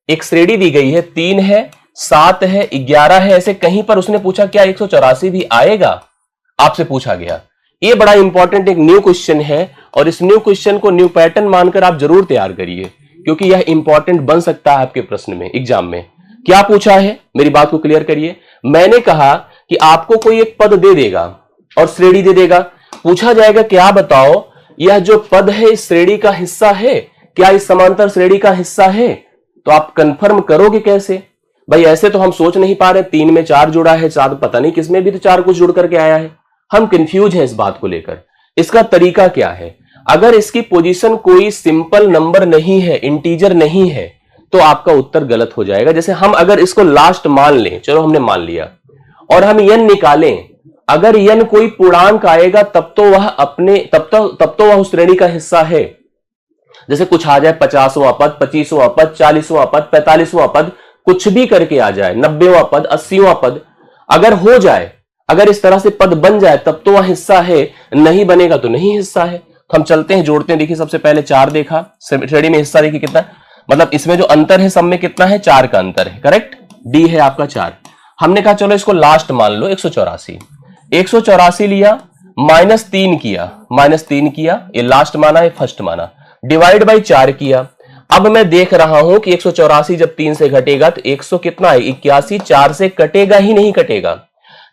एक श्रेणी दी गई है, 3 है, 7 है, 11 है, ऐसे कहीं पर उसने पूछा क्या 184 भी आएगा? आपसे पूछा गया। ये बड़ा इंपॉर्टेंट एक न्यू क्वेश्चन है, और इस न्यू क्वेश्चन को न्यू पैटर्न मानकर आप जरूर तैयार करिए, क्योंकि यह इंपॉर्टेंट बन सकता है आपके प्रश्न में, एग्जाम में। क्या पूछा है, मेरी बात को क्लियर करिए। मैंने कहा कि आपको कोई एक पद दे देगा और श्रेणी दे देगा, पूछा जाएगा क्या बताओ यह जो पद है इस श्रेणी का हिस्सा है क्या इस समांतर श्रेणी का हिस्सा है? तो आप कंफर्म करोगे कैसे भाई? ऐसे तो हम सोच नहीं पा रहे, 3 में 4 जुड़ा है, 4 पता नहीं किसमें भी तो 4 कुछ जुड़ करके आया है। हम कंफ्यूज हैं इस बात को लेकर। इसका तरीका क्या है? अगर इसकी पोजीशन कोई सिंपल नंबर नहीं है, इंटीजर नहीं है, तो आपका उत्तर गलत हो जाएगा। जैसे हम अगर इसको लास्ट मान लें, चलो हमने मान लिया, और हम n निकालें, अगर n कोई पूर्णांक आएगा तब तो वह उस श्रेणी का हिस्सा है। जैसे कुछ आ जाए 50वां पद, 25वां पद, 40वां पद, 45वां पद, कुछ भी करके आ जाए, 90वां पद, 80वां पद अगर हो जाए, अगर इस तरह से पद बन जाए तब तो वह हिस्सा है, नहीं बनेगा तो नहीं हिस्सा है। तो हम चलते हैं, जोड़ते हैं। देखिए सबसे पहले 4 देखा, श्रेणी में हिस्सा देखिए कितना, मतलब इसमें जो अंतर है सब में कितना है? 4 का अंतर है, करेक्ट। डी है आपका 4। हमने कहा चलो इसको लास्ट मान लो, 184। 184 लिया, -3 किया, -3 किया, ये लास्ट माना, ये फर्स्ट माना, डिवाइड बाई 4 किया। अब मैं देख रहा हूं कि 184 जब 3 से घटेगा तो 100 कितना है? 81। 4 से कटेगा ही नहीं कटेगा।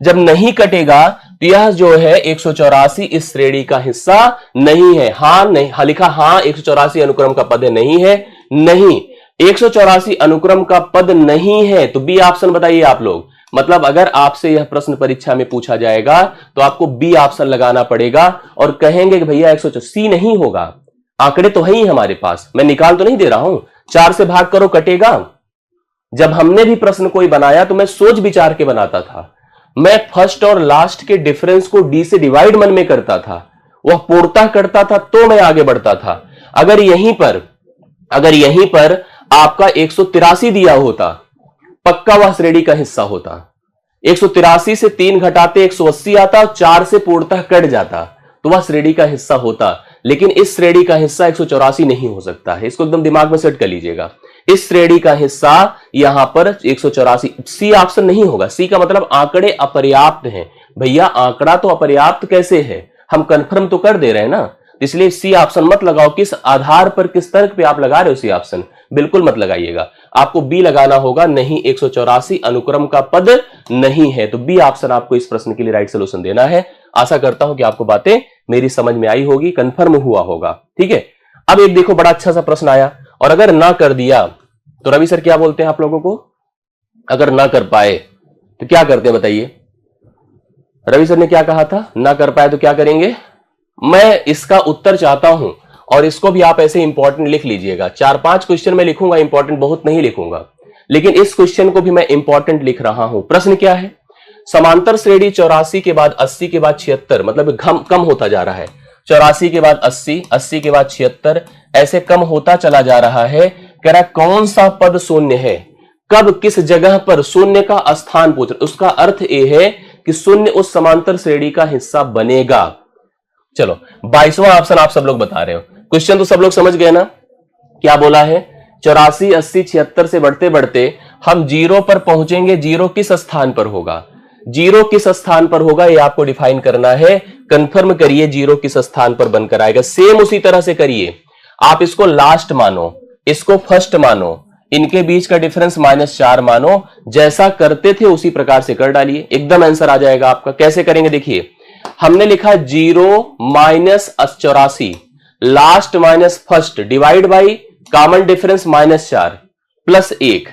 जब नहीं कटेगा तो यह जो है 184 इस श्रेणी का हिस्सा नहीं है। हाँ नहीं, हाँ लिखा, हाँ 184 अनुक्रम का पद है, नहीं है, नहीं 184 अनुक्रम का पद नहीं है। तो बी ऑप्शन बताइए आप लोग। मतलब अगर आपसे यह प्रश्न परीक्षा में पूछा जाएगा तो आपको बी ऑप्शन लगाना पड़ेगा और कहेंगे कि भैया 184 नहीं होगा। आंकड़े तो है ही हमारे पास, मैं निकाल तो नहीं दे रहा हूं। 4 से भाग करो, कटेगा। जब हमने भी प्रश्न कोई बनाया तो मैं सोच विचार के बनाता था। मैं फर्स्ट और लास्ट के डिफरेंस को डी से डिवाइड मन में करता था, वह पूर्णतः करता था तो मैं आगे बढ़ता था। अगर यहीं पर आपका 183 दिया होता, पक्का वह श्रेणी का हिस्सा होता। 183 से 3 घटाते 180 आता, 4 से पूर्णतः कट जाता तो वह श्रेणी का हिस्सा होता। लेकिन इस श्रेणी का हिस्सा 184 नहीं हो सकता है, इसको एकदम दिमाग में सेट कर लीजिएगा। इस श्रेणी का हिस्सा यहां पर 184, सी ऑप्शन नहीं होगा। सी का मतलब आंकड़े अपर्याप्त हैं। भैया आंकड़ा तो अपर्याप्त कैसे है? हम कंफर्म तो कर दे रहे हैं ना, इसलिए सी ऑप्शन मत लगाओ। किस आधार पर, किस तर्क पे आप लगा रहे हो सी ऑप्शन? बिल्कुल मत लगाइएगा। आपको बी लगाना होगा, नहीं 184 अनुक्रम का पद नहीं है। तो बी ऑप्शन आपको इस प्रश्न के लिए राइट सोल्यूशन देना है। आशा करता हूं कि आपको बातें मेरी समझ में आई होगी, कंफर्म हुआ होगा। ठीक है, अब एक देखो बड़ा अच्छा सा प्रश्न आया, और अगर ना कर दिया तो रवि सर क्या बोलते हैं आप लोगों को? अगर ना कर पाए तो क्या करते हैं बताइए? रवि सर ने क्या कहा था? ना कर पाए तो क्या करेंगे? मैं इसका उत्तर चाहता हूं और इसको भी आप ऐसे इंपॉर्टेंट लिख लीजिएगा। 4-5 क्वेश्चन में लिखूंगा, इंपॉर्टेंट बहुत नहीं लिखूंगा, लेकिन इस क्वेश्चन को भी मैं इंपॉर्टेंट लिख रहा हूं। प्रश्न क्या है? समांतर श्रेणी 84 के बाद 80 के बाद 76, मतलब कम होता जा रहा है। 84 के बाद 80, 80 के बाद 76, ऐसे कम होता चला जा रहा है। कह रहा कौन सा पद शून्य है, कब किस जगह पर शून्य का स्थान पूछ रहे। उसका अर्थ यह है कि शून्य उस समांतर श्रेणी का हिस्सा बनेगा। चलो 22वां ऑप्शन आप सब लोग बता रहे हो। क्वेश्चन तो सब लोग समझ गए ना? क्या बोला है? 84, 80, 76 से बढ़ते बढ़ते हम 0 पर पहुंचेंगे। 0 किस स्थान पर होगा? 0 किस स्थान पर होगा ये आपको डिफाइन करना है। कंफर्म करिए 0 किस स्थान पर बनकर आएगा। सेम उसी तरह से करिए। आप इसको लास्ट मानो, इसको फर्स्ट मानो, इनके बीच का डिफरेंस -4 मानो। जैसा करते थे उसी प्रकार से कर डालिए, एकदम आंसर आ जाएगा आपका। कैसे करेंगे देखिए, हमने लिखा 0 - 84 last minus first divide by common difference -4 plus 1,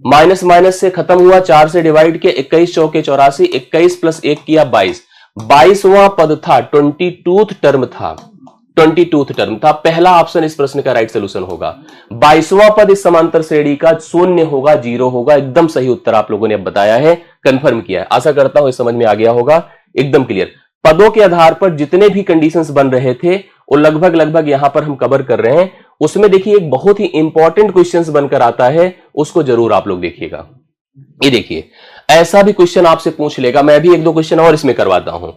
minus minus से खत्म हुआ, 4 से डिवाइड किया, 21 चौके 84, 21 प्लस 1 किया 22, 22वां पद था, 22th टर्म था, 22th टर्म था। पहला ऑप्शन इस प्रश्न का राइट सोल्यूशन होगा। 22वां पद इस समांतर श्रेणी का शून्य होगा, 0 होगा। एकदम सही उत्तर आप लोगों ने अब बताया है, कंफर्म किया है। आशा करता हूं इस समझ में आ गया होगा, एकदम क्लियर। पदों के आधार पर जितने भी कंडीशंस बन रहे थे वो लगभग यहां पर हम कवर कर रहे हैं। उसमें देखिए एक बहुत ही इंपॉर्टेंट क्वेश्चन बनकर आता है, उसको जरूर आप लोग देखिएगा। ये देखिए ऐसा भी क्वेश्चन आपसे पूछ लेगा। मैं भी 1-2 क्वेश्चन और इसमें करवाता हूं।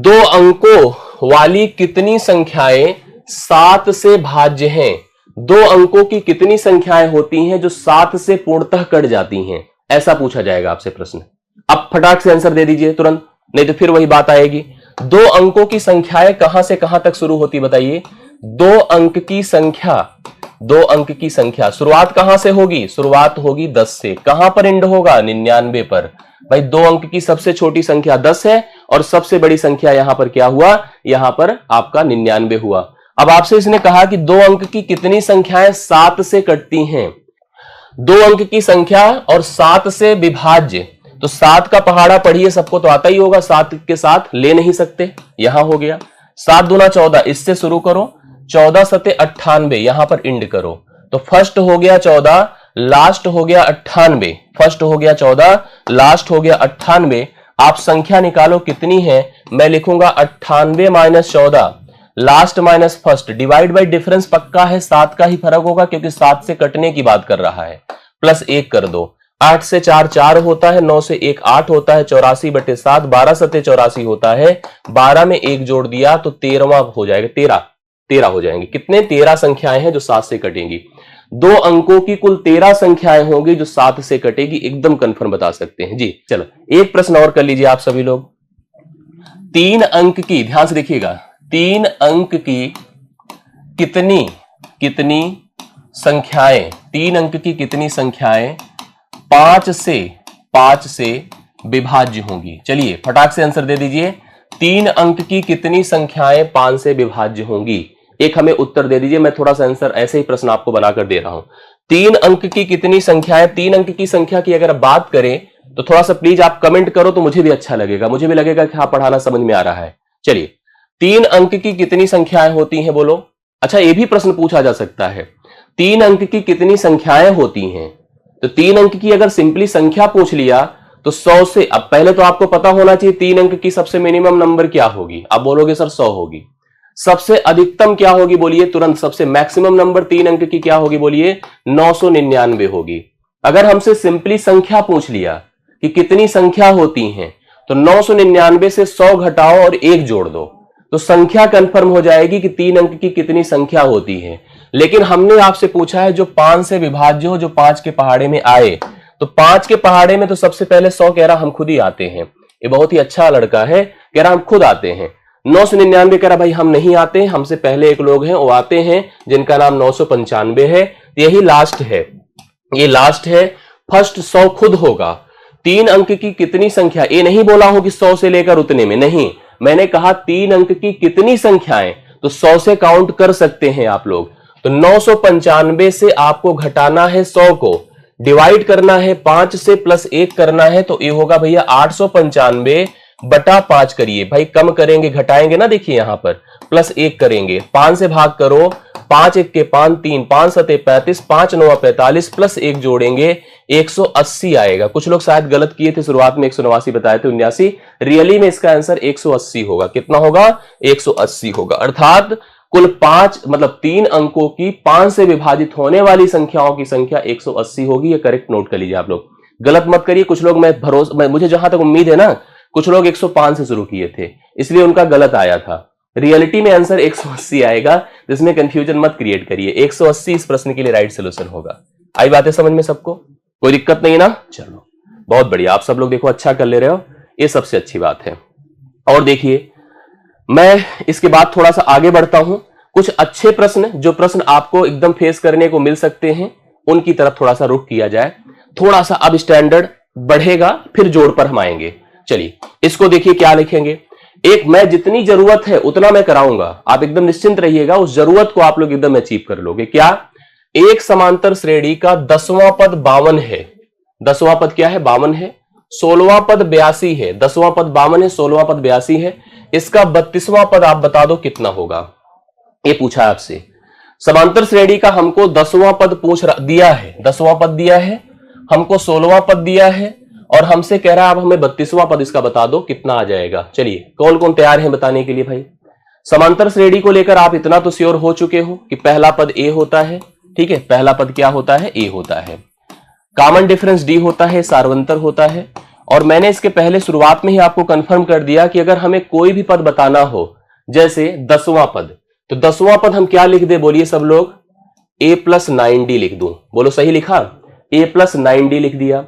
2 अंकों वाली कितनी संख्याएं 7 से भाज्य हैं? 2 अंकों की कितनी संख्याएं होती हैं जो 7 से पूर्णतः कट जाती हैं? ऐसा पूछा जाएगा आपसे प्रश्न। अब फटाक से आंसर दे दीजिए तुरंत, नहीं तो फिर वही बात आएगी। 2 अंकों की संख्याएं कहां से कहां तक शुरू होती बताइए? 2 अंक की संख्या, 2 अंक की संख्या शुरुआत कहां से होगी? शुरुआत होगी 10 से। कहां पर एंड होगा? 99 पर। भाई 2 अंक की सबसे छोटी संख्या 10 है और सबसे बड़ी संख्या यहां पर क्या हुआ? यहां पर आपका 99 हुआ। अब आपसे इसने कहा कि 2 अंक की कितनी संख्याएं 7 से कटती हैं। 2 अंक की संख्या और 7 से विभाज्य, तो 7 का पहाड़ा पढ़िए, सबको तो आता ही होगा, 7 के साथ ले नहीं सकते, यहां हो गया 7 दूना 14, इससे शुरू करो, 14 सते 98, यहां पर इंड करो, तो फर्स्ट हो गया 14, लास्ट हो गया 98, फर्स्ट हो गया 14, लास्ट हो गया 98। आप संख्या निकालो कितनी है, मैं लिखूंगा 98 minus 14, last minus first, divide by difference पक्का है, 7 का ही फर्क होगा क्योंकि 7 से कटने की बात कर रहा है, प्लस 1 कर दो, 8 से 4 4 होता है, 9 से 1 8 होता है, 84/7, 12 सते 84 होता है, 12 में 1 जोड़ दिया तो 13वां हो जाएगा, 13 हो जाएंगे। कितने? 13 संख्याएं हैं जो 7 से कटेंगी। 2 अंकों की कुल 13 संख्याएं होंगी जो 7 से कटेगी, एकदम कंफर्म बता सकते हैं जी। चलो एक प्रश्न और कर लीजिए आप सभी लोग। 3 अंक की, ध्यान से देखिएगा, 3 अंक की कितनी संख्याएं, 3 अंक की कितनी संख्याएं 5 से विभाज्य होंगी? चलिए फटाक से आंसर दे दीजिए। 3 अंक की कितनी संख्याएं 5 से विभाज्य होंगी? एक हमें उत्तर दे दीजिए, मैं थोड़ा सा आंसर ऐसे ही प्रश्न आपको बनाकर दे रहा हूं। 3 अंक की कितनी संख्याएं, 3 अंक की संख्या की अगर बात करें तो थोड़ा सा प्लीज आप कमेंट करो तो मुझे भी अच्छा लगेगा, मुझे भी लगेगा कि हाँ पढ़ाना समझ में आ रहा है। चलिए 3 अंक की कितनी संख्याएं होती हैं बोलो? अच्छा ये भी प्रश्न पूछा जा सकता है, 3 अंक की कितनी संख्याएं होती हैं? तो 3 अंक की अगर सिंपली संख्या पूछ लिया तो 100 से, अब पहले तो आपको पता होना चाहिए 3 अंक की सबसे मिनिमम नंबर क्या होगी। आप बोलोगे सर 100 होगी। सबसे अधिकतम क्या होगी बोलिए तुरंत? सबसे मैक्सिमम नंबर 3 अंक की क्या होगी बोलिए? 999 होगी। अगर हमसे सिंपली संख्या पूछ लिया कि कितनी संख्या होती हैं, तो 999 से 100 घटाओ और 1 जोड़ दो, तो संख्या कंफर्म हो जाएगी कि 3 अंक की कितनी संख्या होती है। लेकिन हमने आपसे पूछा है जो 5 से विभाज्य हो, जो 5 के पहाड़े में आए, तो 5 के पहाड़े में तो सबसे पहले 100 कह रहा हम खुद ही आते हैं, ये बहुत ही अच्छा लड़का है, कह रहा हम खुद आते हैं। 999 कह रहा भाई हम नहीं आते, हमसे पहले एक लोग हैं वो आते हैं जिनका नाम 995 है, यही लास्ट है, ये लास्ट है, फर्स्ट 100 खुद होगा। 3 अंक की कितनी संख्या, ये नहीं बोला हो कि 100 से लेकर उतने में, नहीं, मैंने कहा 3 अंक की कितनी संख्याएं, तो 100 से काउंट कर सकते हैं आप लोग। तो 995 से आपको घटाना है 100 को, डिवाइड करना है 5 से, प्लस 1 करना है, तो ये होगा भैया 895 बटा 5 करिए भाई, कम करेंगे घटाएंगे ना, देखिए यहां पर प्लस 1 करेंगे, 5 से भाग करो, 5 1 के 5 3, 5 सते 35, 5 9 45, प्लस 1 जोड़ेंगे 180 आएगा। कुछ लोग शायद गलत किए थे, शुरुआत में 189 बताए थे, 79, रियली में इसका आंसर 180 होगा। कितना होगा? 180 होगा। अर्थात कुल 5 मतलब 3 अंकों की 5 से विभाजित होने वाली संख्याओं की संख्या 180 होगी। ये करेक्ट नोट कर लीजिए आप लोग, गलत मत करिए। कुछ लोग मुझे जहां तक उम्मीद है ना, कुछ लोग 105 से शुरू किए थे इसलिए उनका गलत आया था। रियलिटी में आंसर 180 आएगा, जिसमें कंफ्यूजन मत क्रिएट करिए। 180 इस प्रश्न के लिए राइट सोल्यूशन होगा। आई बातें समझ में सबको? कोई दिक्कत नहीं ना? चलो बहुत बढ़िया, आप सब लोग देखो अच्छा कर ले रहे हो, ये सबसे अच्छी बात है। और देखिए मैं इसके बाद थोड़ा सा आगे बढ़ता हूं, कुछ अच्छे प्रश्न, जो प्रश्न आपको एकदम फेस करने को मिल सकते हैं, उनकी तरफ थोड़ा सा रुख किया जाए। थोड़ा सा अब स्टैंडर्ड बढ़ेगा, फिर जोड़ पर हम आएंगे। चलिए इसको देखिए क्या लिखेंगे। एक, मैं जितनी जरूरत है उतना मैं कराऊंगा, आप एकदम निश्चिंत रहिएगा, उस जरूरत को आप लोग एकदम अचीव कर लोगे। क्या? एक समांतर श्रेणी का 10वां पद 52 है। 10वां पद क्या है? 52 है। 16वां पद 82 है। 10वां पद 52 है, 16वां पद 82 है। इसका 32वां पद आप बता दो कितना होगा, ये पूछा आपसे। समांतर श्रेणी का हमको 10वां पद दिया है, 10वां पद दिया है, हमको 16वां पद दिया है, और हमसे कह रहा है अब हमें 32वां पद इसका बता दो कितना आ जाएगा। चलिए कौन कौन तैयार है बताने के लिए भाई? समांतर श्रेणी को लेकर आप इतना तो श्योर हो चुके हो कि पहला पद ए होता है, ठीक है, पहला पद क्या होता है? ए होता है। कॉमन डिफरेंस डी होता है, सार्वंतर होता है। और मैंने इसके पहले शुरुआत में ही आपको कंफर्म कर दिया कि अगर हमें कोई भी पद बताना हो, जैसे 10वां पद, तो 10वां पद हम क्या लिख दे बोलिए सब लोग? a + 9d लिख दूं, बोलो सही लिखा? a + 9d लिख दिया।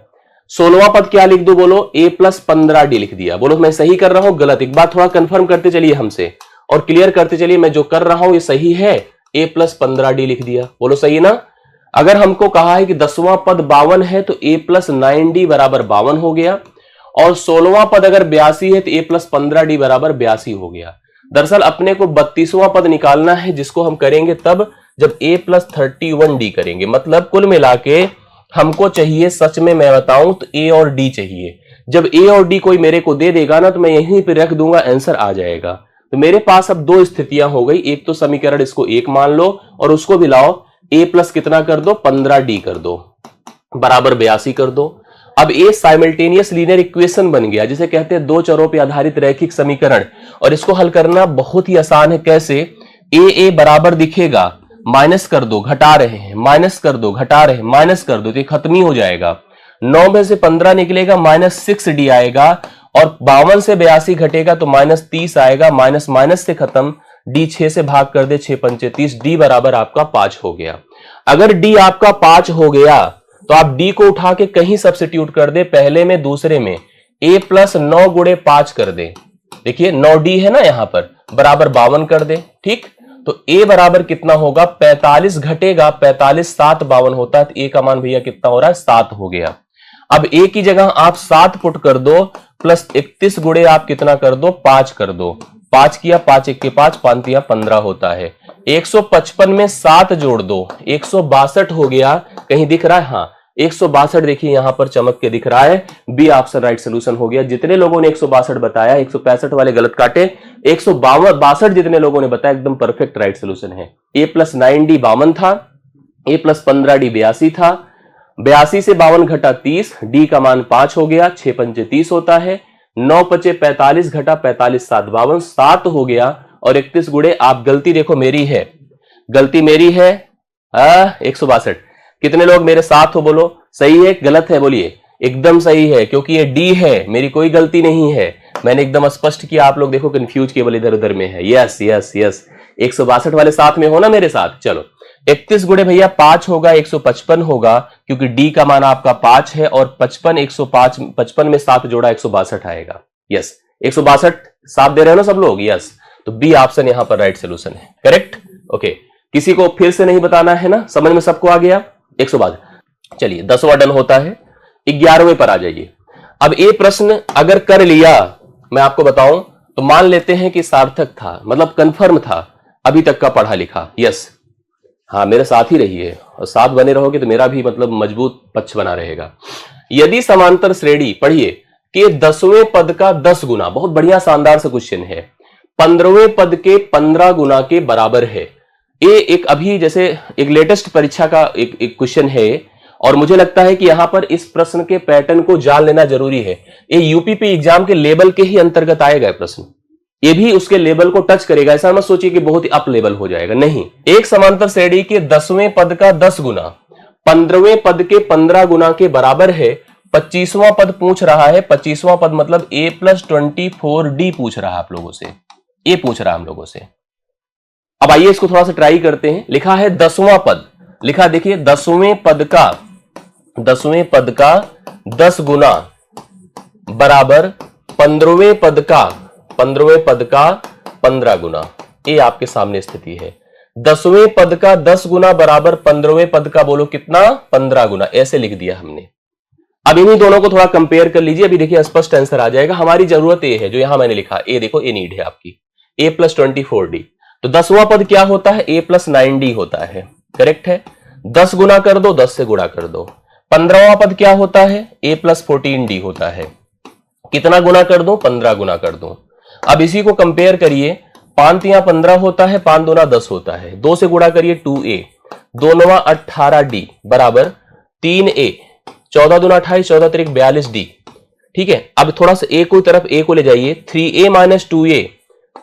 16वां पद क्या लिख दो बोलो? a + 15d लिख दिया। बोलो मैं सही कर रहा हूं गलत? एक बार थोड़ा कंफर्म करते चलिए हमसे और क्लियर करते चलिए, मैं जो कर रहा हूं ये सही है? a + 15d लिख दिया, बोलो सही है ना? अगर हमको कहा है कि 10वां पद 52 है तो a + 9d बराबर 52 हो गया, और 16वां पद अगर 82 है तो a + 15d बराबर 82 हो गया। दरअसल अपने को 32वां पद निकालना है, जिसको हम करेंगे तब जब a + 31d करेंगे। मतलब कुल मिला के हमको चाहिए, सच में मैं बताऊं तो a और d चाहिए। जब a और d कोई मेरे को दे देगा ना, तो मैं यहीं पे रख दूंगा, आंसर आ जाएगा। तो मेरे पास अब दो स्थितियां हो गई। एक तो समीकरण इसको 1 मान लो और उसको भी लाओ, a प्लस कितना कर दो, 15d कर दो, बराबर 82 कर दो। अब ये साइमल्टेनियस लीनियर इक्वेशन बन गया, जिसे कहते हैं दो चरों पर आधारित रैखिक समीकरण। और इसको हल करना बहुत ही आसान है। कैसे? a बराबर दिखेगा, माइनस कर दो, घटा रहे हैं, माइनस कर दो, घटा रहे हैं, माइनस कर दो, तो ये खत्म ही हो जाएगा। 9 में से 15 निकलेगा, -6d आएगा। और 52 से 82 घटेगा तो -30 आएगा। माइनस माइनस से खत्म, d 6 से भाग कर दे, 6 पंचे 30, d बराबर आपका 5 हो गया। अगर d आपका 5 हो गया तो आप d को उठा के कहीं सब्स्टिट्यूट कर दे, पहले में दूसरे में। a + 9 × 5 कर दे, देखिए 9d है ना यहां पर, बराबर 52 कर दे। ठीक, तो a बराबर कितना होगा, 45 घटेगा, 45 7 52 होता है, तो a का मान भैया कितना हो रहा है, 7 हो गया। अब a की जगह आप 7 पुट कर दो, प्लस 31 गुणे आप कितना कर दो, 5 कर दो। 5 किया, 5 1 के 5, 5 तिया 15 होता है। 155 में 7 जोड़ दो, 162 हो गया। कहीं दिख रहा है? हाँ, 162 देखिए यहां पर चमक के दिख रहा है। बी ऑप्शन राइट सोल्यूशन हो गया। जितने लोगों ने 162 बताया, 165 वाले गलत काटे, 162 जितने लोगों ने बताया एकदम परफेक्ट राइट सोल्यूशन है। a + 9d 52 था, a + 15d 82 था। 82 से 52 घटा 30, d का मान 5 हो गया, 6 पंचे 30 होता है। 9 पचे 45 घटा 45 7 52, 7 हो गया। और 31 गुणे, आप गलती देखो मेरी है, गलती मेरी है। 162 कितने लोग मेरे साथ हो, बोलो सही है गलत है? बोलिए एकदम सही है, क्योंकि ये डी है, मेरी कोई गलती नहीं है। मैंने एकदम स्पष्ट किया, आप लोग देखो कंफ्यूज केवल इधर उधर में है। यस यस यस, 162 वाले साथ में हो ना मेरे साथ। चलो 31 गुणे भैया 5 होगा, 155 होगा, क्योंकि डी का मान आपका 5 है। और 55 105, 55 में 7 जोड़ा 162 आएगा। यस, 162 साथ दे रहे हो ना सब लोग? यस, तो बी ऑप्शन यहां पर राइट सोल्यूशन है। करेक्ट? ओके, किसी को फिर से नहीं बताना है ना, समझ में सबको आ गया? 162। चलिए 10वां डन होता है, 11वें पर आ जाइए। अब ये प्रश्न अगर कर लिया, मैं आपको बताऊं तो मान लेते हैं कि सार्थक था, मतलब कंफर्म था अभी तक का पढ़ा लिखा। यस, हाँ मेरे साथ ही रहिए और साथ बने रहोगे तो मेरा भी मतलब मजबूत पक्ष बना रहेगा। यदि समांतर श्रेणी, पढ़िए, कि 10वें पद का 10 गुना, बहुत बढ़िया शानदार सा क्वेश्चन है, 15वें पद के 15 गुना के बराबर है। ये एक अभी जैसे एक लेटेस्ट परीक्षा का एक क्वेश्चन है, और मुझे लगता है कि यहां पर इस प्रश्न के पैटर्न को जान लेना जरूरी है। ये यूपीपी एग्जाम के लेवल के ही अंतर्गत आएगा प्रश्न, ये भी उसके लेवल को टच करेगा। ऐसा मत सोचिए कि बहुत ही अप लेवल हो जाएगा, नहीं। एक समांतर श्रेणी के 10वें पद का 10 गुना 15वें पद के 15 गुना के बराबर है। 25वां पद पूछ रहा है, 25वां पद मतलब a + 24d पूछ रहा है आप लोगों से, ये पूछ रहा है हम लोगों से। अब आइए इसको थोड़ा सा ट्राई करते हैं। लिखा है 10वां पद, लिखा देखिए 10वें पद का 10 गुना बराबर 15वें पद का 15 गुना। ये आपके सामने स्थिति है। 10वें पद का 10 गुना बराबर 15वें पद का, बोलो कितना, 15 गुना। ऐसे लिख दिया हमने। अब इन्हीं दोनों को थोड़ा कंपेयर कर लीजिए, अभी देखिए स्पष्ट आंसर आ जाएगा। हमारी जरूरत ये है जो यहां मैंने लिखा, ये देखो, ये नीड है आपकी, a + 24d। तो 10वां पद क्या होता है, a + 9d होता है। करेक्ट है? 10 गुना कर दो, 10 से गुणा कर दो। 15वां पद क्या होता है, a + 14d होता है। कितना गुना कर दो, 15 गुना कर दो। अब इसी को कंपेयर करिए, 5 तिया 15 होता है, 5 दूना 10 होता है। 2 से गुणा करिए, 2a, 2 9 18d बराबर 3a, 14 दूना 28, 14 त्रिक 42d। ठीक है, अब थोड़ा सा a को तरफ, a को ले जाइए, 3a - 2a,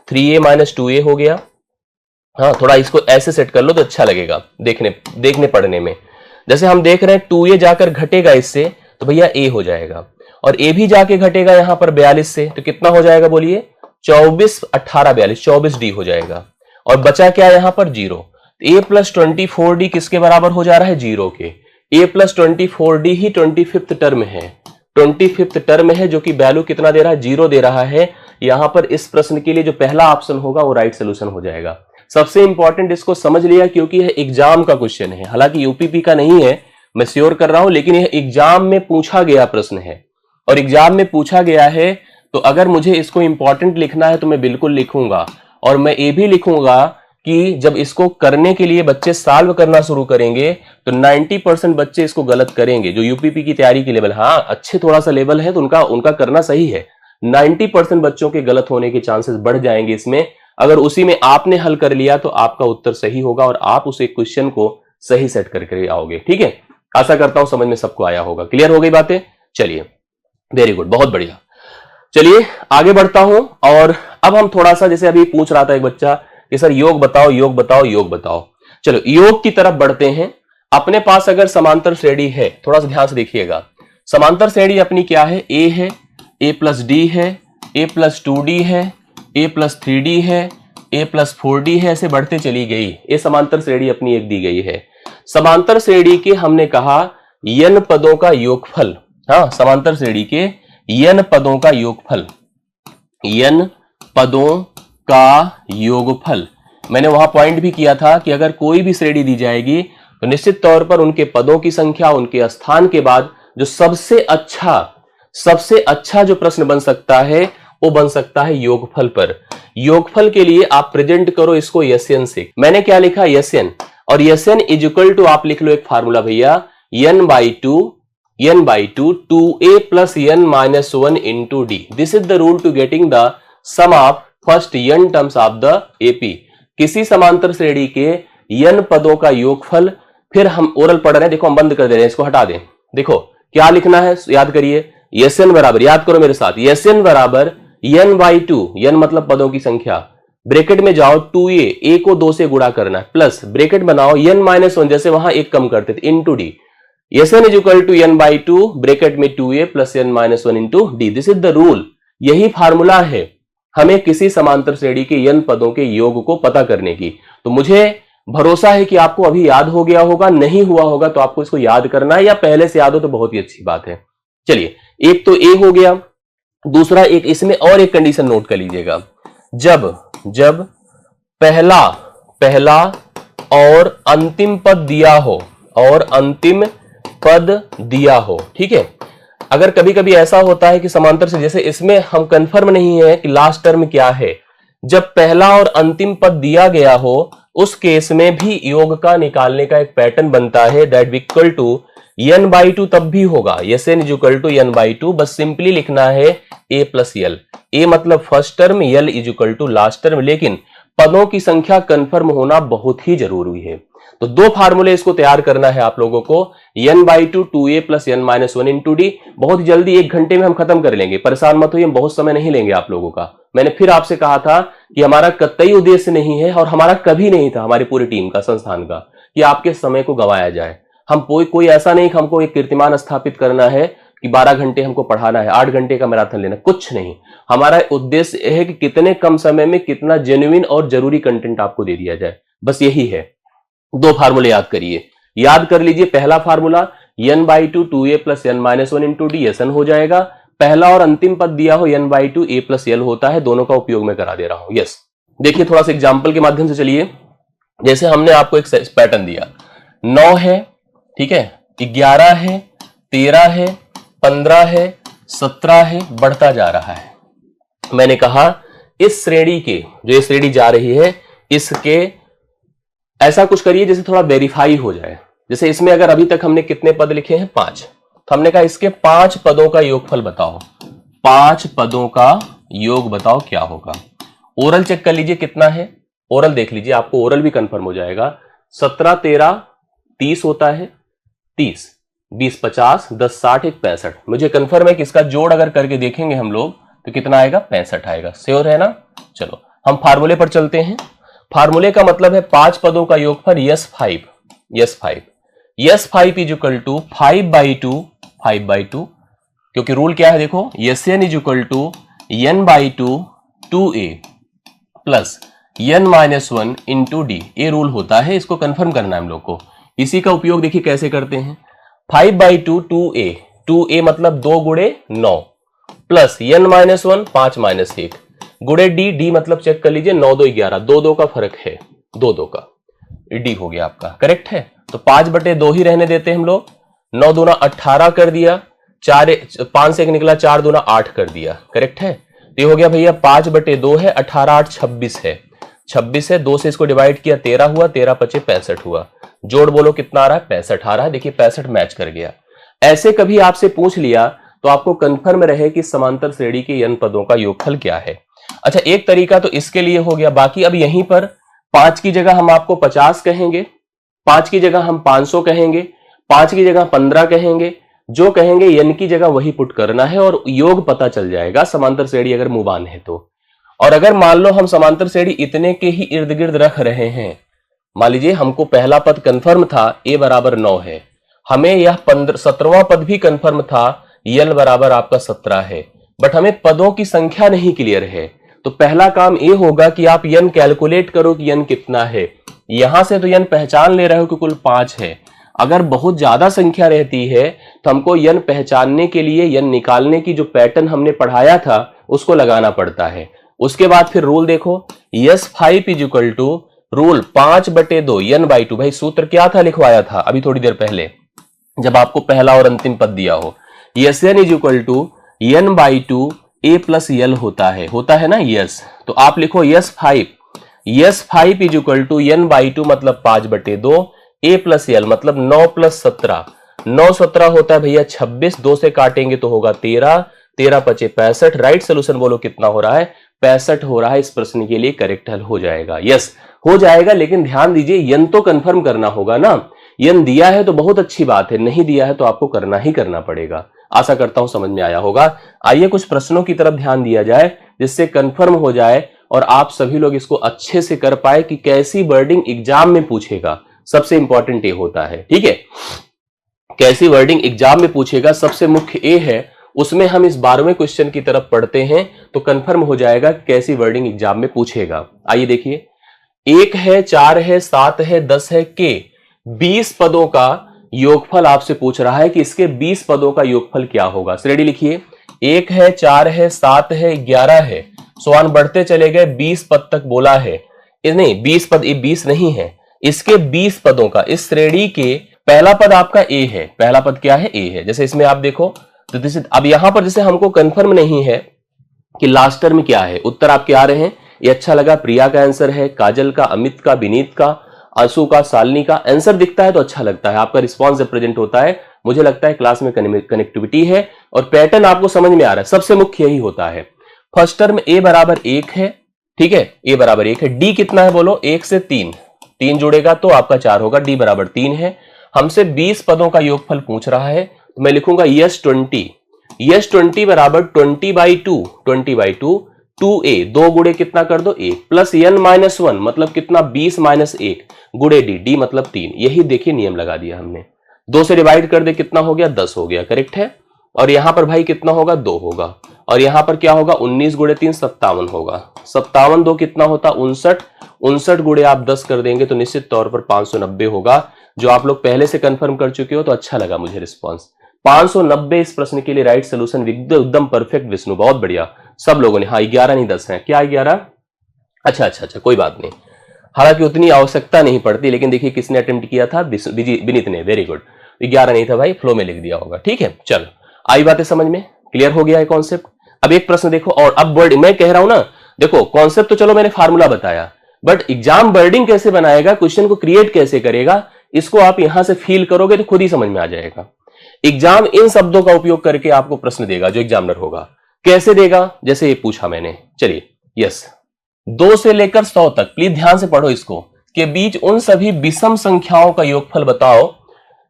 3a - 2a हो गया। हाँ, थोड़ा इसको ऐसे सेट कर लो तो अच्छा लगेगा देखने पढ़ने में। जैसे हम देख रहे हैं 2a जाकर घटेगा इससे, तो भैया a हो जाएगा, और a भी जाके घटेगा यहां पर 42 से, तो कितना हो जाएगा बोलिए, 24 18 42, 24d हो जाएगा। और बचा क्या यहां पर, 0। a + 24d किसके बराबर हो जा रहा है, 0 के। a + 24d he 25th term है, 25th टर्म है, जो कि वैल्यू कितना दे रहा है, 0 दे रहा है। यहां पर इस प्रश्न के लिए जो पहला ऑप्शन होगा वो राइट सोल्यूशन हो जाएगा। सबसे इंपॉर्टेंट इसको समझ लिया, क्योंकि यह एग्जाम का क्वेश्चन है, हालांकि यूपीपी का नहीं है, मैं श्योर कर रहा हूं, लेकिन यह एग्जाम में पूछा गया प्रश्न है। और एग्जाम में पूछा गया है, तो अगर मुझे इसको इंपॉर्टेंट लिखना है तो मैं बिल्कुल लिखूंगा। और मैं ये भी लिखूंगा कि जब इसको करने के लिए बच्चे सॉल्व करना शुरू करेंगे तो 90% बच्चे इसको गलत करेंगे। जो यूपीपी की तैयारी के लेवल, हाँ अच्छे थोड़ा सा लेवल है तो उनका करना सही है, 90% बच्चों के गलत होने के चांसेस बढ़ जाएंगे इसमें। अगर उसी में आपने हल कर लिया तो आपका उत्तर सही होगा और आप उस एक क्वेश्चन को सही सेट करके आओगे। ठीक है, आशा करता हूं समझ में सबको आया होगा। क्लियर हो गई बातें? चलिए, वेरी गुड, बहुत बढ़िया। चलिए आगे बढ़ता हूं और अब हम थोड़ा सा, जैसे अभी पूछ रहा था एक बच्चा कि सर योग बताओ, योग बताओ, योग बताओ। चलो योग की तरफ बढ़ते हैं। अपने पास अगर समांतर श्रेणी है, थोड़ा सा ध्यान से देखिएगा, समांतर श्रेणी अपनी क्या है? ए है, ए प्लस डी है, ए प्लस 2d है, ए प्लस 3d है, ए प्लस 4d है, ऐसे बढ़ते चली गई। ये समांतर श्रेणी अपनी एक दी गई है। समांतर श्रेणी के हमने कहा n पदों का योगफल, हाँ समांतर श्रेणी के n पदों का योगफल, n पदों का योगफल। मैंने वहां पॉइंट भी किया था कि अगर कोई भी श्रेणी दी जाएगी तो निश्चित तौर पर उनके पदों की संख्या, उनके स्थान के बाद जो सबसे अच्छा जो प्रश्न बन सकता है वो बन सकता है योगफल पर। योगफल के लिए आप प्रेजेंट करो इसको Sn से। मैंने क्या लिखा? Sn, और Sn इज इक्वल टू, आप लिख लो एक फार्मूला भैया, n by 2 2a plus n minus 1 into d. This is the rule to getting the sum of first n terms of the AP. किसी समांतर श्रेणी के n पदों का योगफल। फिर हम ओरल पढ़ रहे हैं, देखो हम बंद कर दे रहे हैं, इसको हटा दें। देखो क्या लिखना है, याद करिए, Sn बराबर, याद करो मेरे साथ, Sn बराबर n by 2, n मतलब पदों की संख्या, ब्रैकेट में जाओ 2a, a को 2 से गुणा करना है, प्लस ब्रैकेट बनाओ n माइनस 1, जैसे वहां एक कम करते थे, into d. Sn is equal to n by 2, bracket में 2a plus n minus 1 into d. This is the rule, यही फार्मूला है हमें किसी समांतर श्रेणी के n पदों के योग को पता करने की। तो मुझे भरोसा है कि आपको अभी याद हो गया होगा, नहीं हुआ होगा तो आपको इसको याद करना है, या पहले से याद हो तो बहुत ही अच्छी बात है। चलिए, एक तो ए हो गया। दूसरा, एक इसमें और एक कंडीशन नोट कर लीजिएगा, जब पहला और अंतिम पद दिया हो, ठीक है। अगर कभी कभी ऐसा होता है कि समांतर से, जैसे इसमें हम कंफर्म नहीं है कि लास्ट टर्म क्या है, जब पहला और अंतिम पद दिया गया हो उस केस में भी योग का निकालने का एक पैटर्न बनता है, that equal to n by 2 तब भी होगा, Sn is equal to n by 2, बस सिंपली लिखना है a प्लस l। a मतलब first term, l is equal to last term, लेकिन पदों की संख्या कंफर्म होना बहुत ही जरूरी है। तो दो फार्मूले इसको तैयार करना है आप लोगों को, n by 2 2a plus n minus 1 into D. बहुत जल्दी 1 घंटे में हम खत्म कर लेंगे, परेशान मत होइए, हम बहुत समय नहीं लेंगे आप लोगों का। मैंने फिर आपसे कहा था कि हमारा कतई उद्देश्य नहीं है, और हमारा कभी नहीं था, हमारी पूरी टीम का, संस्थान का, कि आपके समय को गंवाया जाए। हम कोई ऐसा नहीं कि हमको एक कीर्तिमान स्थापित करना है कि 12 घंटे हमको पढ़ाना है, 8 घंटे का मैराथन लेना, कुछ नहीं। हमारा उद्देश्य है कि कितने कम समय में कितना जेन्युइन और जरूरी कंटेंट आपको दे दिया जाए, बस यही है। दो फार्मूले याद करिए, याद कर लीजिए। पहला formula n by 2 2a plus n minus 1 into d, Sn हो जाएगा। पहला और अंतिम पद दिया हो n by 2 a plus l होता है, दोनों का उपयोग मैं करा दे रहा हूं। यस, देखिए थोड़ा सा एग्जाम्पल के माध्यम से चलिए। जैसे हमने आपको एक पैटर्न दिया, 9 है, ठीक है, 11 है, 13 है, 15 है, 17 है, बढ़ता जा रहा है। मैंने कहा इस श्रेणी के, जो ये श्रेणी जा रही है, इसके ऐसा कुछ करिए जैसे थोड़ा वेरीफाई हो जाए। जैसे इसमें अगर अभी तक हमने कितने पद लिखे हैं, 5, तो हमने कहा इसके 5 पदों का योगफल बताओ, 5 पदों का योग बताओ क्या होगा। ओरल चेक कर लीजिए कितना है, ओरल देख लीजिए, आपको ओरल भी कंफर्म हो जाएगा। 17 13 30 होता है, 30 20 50 10 60 1 65। मुझे कंफर्म है कि इसका जोड़ अगर करके देखेंगे हम लोग तो कितना आएगा, 65 आएगा। श्योर है ना? चलो हम फार्मूले पर चलते हैं। फार्मूले का मतलब है 5 पदों का योगफल S 5 is equal to 5 by 2, क्योंकि रूल क्या है देखो, Sn is equal to n by 2 2a plus n minus 1 into d. ये रूल होता है, इसको कंफर्म करना है हम लोग को। इसी का उपयोग देखिए कैसे करते हैं, 5 by 2 2a मतलब 2 गुणे 9 प्लस n माइनस 1 5 माइनस 1 गुणे डी मतलब चेक कर लीजिए, 9 2 11, 2 का फर्क है, 2 का डी हो गया आपका, करेक्ट है। तो 5/2 ही रहने देते हैं हम लोग। 9 दूना 18 कर दिया, 5 से 1 निकला, 4 दूना 8 कर दिया, करेक्ट है। तो ये हो गया भैया 5/2 है, 18 8 26 है। 26 है, 2 से इसको डिवाइड किया 13 हुआ, 13 पचे 65 हुआ। जोड़ बोलो कितना आ रहा है, 65 आ रहा है। देखिए 65 मैच कर गया। ऐसे कभी आपसे पूछ लिया तो आपको कंफर्म रहे कि समांतर श्रेणी के n पदों का योगफल क्या है। अच्छा, एक तरीका तो इसके लिए हो गया। बाकी अब यहीं पर 5 की जगह हम आपको 50 कहेंगे, 5 की जगह हम 500 कहेंगे, 5 की जगह 15 कहेंगे। जो कहेंगे n की जगह वही पुट करना है और योग पता चल जाएगा समांतर श्रेणी अगर मुबान है तो। और अगर मान लो हम समांतर श्रेणी इतने के ही इर्द गिर्द रख रहे हैं, मान लीजिए हमको पहला पद कंफर्म था a बराबर 9 है, हमें यह 17वां पद भी कंफर्म था l बराबर आपका 17 है, बट हमें पदों की संख्या नहीं क्लियर है। तो पहला काम ये होगा कि आप n कैलकुलेट करो कि n कितना है। यहां से तो n पहचान ले रहे हो कि कुल 5 है। अगर बहुत ज्यादा संख्या रहती है तो हमको n पहचानने के लिए n निकालने की जो पैटर्न हमने पढ़ाया था उसको लगाना पड़ता है। उसके बाद फिर रूल देखो, S5 is equal to rule 5/2 n/2। भाई सूत्र क्या था, लिखवाया था अभी थोड़ी देर पहले जब आपको पहला और अंतिम पद दिया हो। Sn is equal to n/2 a plus l होता है ना यस। तो आप लिखो S5 is equal to n/2 मतलब 5/2 a प्लस l मतलब 9 प्लस 17, 9 17 होता है भैया 26, 2 से काटेंगे तो होगा 13, 13 पचे 65। राइट सोल्यूशन बोलो कितना हो रहा है, 65 हो रहा है। इस प्रश्न के लिए करेक्ट हल हो जाएगा, यस हो जाएगा। लेकिन ध्यान दीजिए n तो कंफर्म करना होगा ना। n दिया है तो बहुत अच्छी बात है, नहीं दिया है तो आपको करना ही करना पड़ेगा। आशा करता हूं समझ में आया होगा। आइए कुछ प्रश्नों की तरफ ध्यान दिया जाए जिससे कंफर्म हो जाए और आप सभी लोग इसको अच्छे से कर पाए कि कैसी वर्डिंग एग्जाम में पूछेगा। सबसे इंपॉर्टेंट ये होता है, ठीक है, कैसी वर्डिंग एग्जाम में पूछेगा सबसे मुख्य ये है। उसमें हम इस 12वें क्वेश्चन की तरफ पढ़ते हैं तो कंफर्म हो जाएगा कैसी वर्डिंग एग्जाम में पूछेगा। आइए देखिए, 1 है, 4 है, 7 है, 10 है के 20 पदों का योगफल आपसे पूछ रहा है कि इसके 20 पदों का योगफल क्या होगा। श्रेणी लिखिए, 1 है, 4 है, 7 है, 11 है, सवान बढ़ते चले गए, 20 पद तक बोला है। नहीं 20 पद, ये 20 नहीं है, इसके 20 पदों का, इस श्रेणी के पहला पद आपका ए है। पहला पद क्या है, ए है। जैसे इसमें आप देखो तो अब यहां पर जैसे हमको कंफर्म नहीं है कि लास्ट टर्म क्या है, उत्तर आपके आ रहे हैं। ये अच्छा लगा, प्रिया का आंसर है, काजल का, अमित का, विनीत का, आंसू का, शालिनी का आंसर दिखता है तो अच्छा लगता है। आपका रिस्पांस जब प्रेजेंट होता है मुझे लगता है क्लास में कनेक्टिविटी है और पैटर्न आपको समझ में आ रहा है। सबसे मुख्य यही होता है। फर्स्ट टर्म ए बराबर 1 है, ठीक है, ए बराबर 1 है। डी कितना है बोलो, 1 से 3 जुड़ेगा तो आपका 4 होगा। डी बराबर 3 है। हमसे 20 पदों का योगफल पूछ रहा है तो मैं लिखूंगा यस 20 बराबर 20/2 2a, 2 गुड़े कितना कर दो 1 प्लस n-1 मतलब कितना 20 - 1 गुड़े डी मतलब 3। यही देखिए नियम लगा दिया हमने। 2 से डिवाइड कर दे कितना हो गया, 10 हो गया, करेक्ट है। और यहां पर भाई कितना होगा, 2 होगा। और यहां पर क्या होगा, 19 गुड़े 3 57 होगा। 57 2 कितना होता 59, 59 गुड़े आप 10 कर देंगे तो निश्चित तौर पर 590 होगा, जो आप लोग पहले से कंफर्म कर चुके हो तो अच्छा लगा मुझे रिस्पॉन्स। 590 इस प्रश्न के लिए राइट सोल्यूशन, एकदम परफेक्ट विष्णु, बहुत बढ़िया सब लोगों ने। हाँ 11 नहीं 10 है, क्या 11, अच्छा कोई बात नहीं, हालांकि उतनी आवश्यकता नहीं पड़ती। लेकिन देखिए किसने अटेम्प्ट किया था, विनीत ने, वेरी गुड। 11 नहीं था भाई, फ्लो में लिख दिया होगा, ठीक है। चलो आई बातें समझ में, क्लियर हो गया है कॉन्सेप्ट। अब एक प्रश्न देखो, और अब वर्ड मैं कह रहा हूं ना, देखो कॉन्सेप्ट तो चलो मैंने फार्मूला बताया, बट एग्जाम वर्डिंग कैसे बनाएगा, क्वेश्चन को क्रिएट कैसे करेगा, इसको आप यहां से फील करोगे तो खुद ही समझ में आ जाएगा। एग्जाम इन शब्दों का उपयोग करके आपको प्रश्न देगा, जो एग्जामिनर होगा। कैसे देगा, जैसे ये पूछा मैंने, चलिए यस 2 से लेकर 100 तक, प्लीज ध्यान से पढ़ो इसको, के बीच उन सभी विषम संख्याओं का योगफल बताओ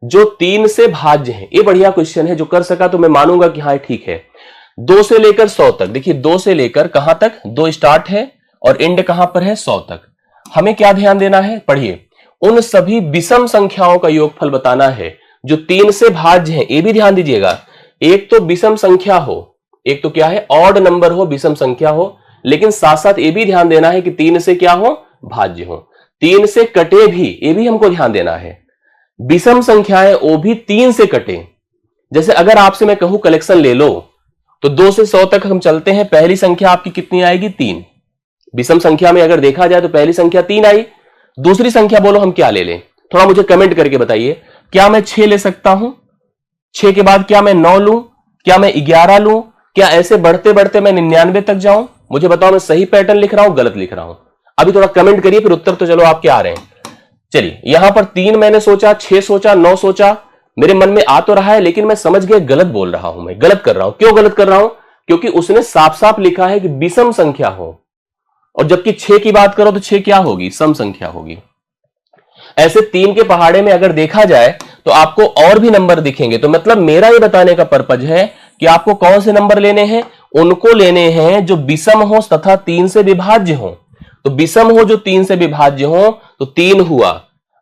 जो 3 से भाज्य है। ये बढ़िया क्वेश्चन है, जो कर सका तो मैं मानूंगा कि हाँ ठीक है। 2 से लेकर 100 तक, देखिए 2 से लेकर कहां तक, 2 स्टार्ट है और एंड कहां पर है, 100 तक। हमें क्या ध्यान देना है, पढ़िए, उन सभी विषम संख्याओं का योगफल बताना है जो 3 से भाज्य है। ये भी ध्यान दीजिएगा, एक तो विषम संख्या हो, एक तो क्या है ऑड नंबर हो, विषम संख्या हो, लेकिन साथ साथ ये भी ध्यान देना है कि 3 से क्या हो, भाज्य हो। 3 से कटे भी, ये भी हमको ध्यान देना है। विषम संख्याएं वो भी 3 से कटे। जैसे अगर आपसे मैं कहूं कलेक्शन ले लो, तो 2 से 100 तक हम चलते हैं, पहली संख्या आपकी कितनी आएगी, 3। विषम संख्या में अगर देखा जाए तो पहली संख्या 3 आई, दूसरी संख्या बोलो हम क्या ले लें, थोड़ा मुझे कमेंट करके बताइए। क्या मैं 6 ले सकता हूं, 6 के बाद क्या मैं 9 लूं, क्या मैं 11 लूं, क्या ऐसे बढ़ते बढ़ते मैं 99 तक जाऊं? मुझे बताओ मैं सही पैटर्न लिख रहा हूं, गलत लिख रहा हूं? अभी थोड़ा कमेंट करिए, फिर उत्तर तो चलो आपके आ रहे हैं। चलिए, यहां पर 3 मैंने सोचा, 6 सोचा, 9 सोचा, मेरे मन में आ तो रहा है, लेकिन मैं समझ गया गलत बोल रहा हूं, मैं गलत कर रहा हूं। क्यों गलत कर रहा हूं? क्योंकि उसने साफ साफ लिखा है कि विषम संख्या हो, और जबकि 6 की बात करो तो 6 क्या होगी? सम संख्या होगी। ऐसे 3 के पहाड़े में अगर देखा जाए तो आपको और भी नंबर दिखेंगे। तो मतलब मेरा ये बताने का पर्पज है कि आपको कौन से नंबर लेने हैं? उनको लेने हैं जो विषम हो तथा 3 से विभाज्य हो। तो विषम हो जो 3 से विभाज्य हो, तो 3 हुआ।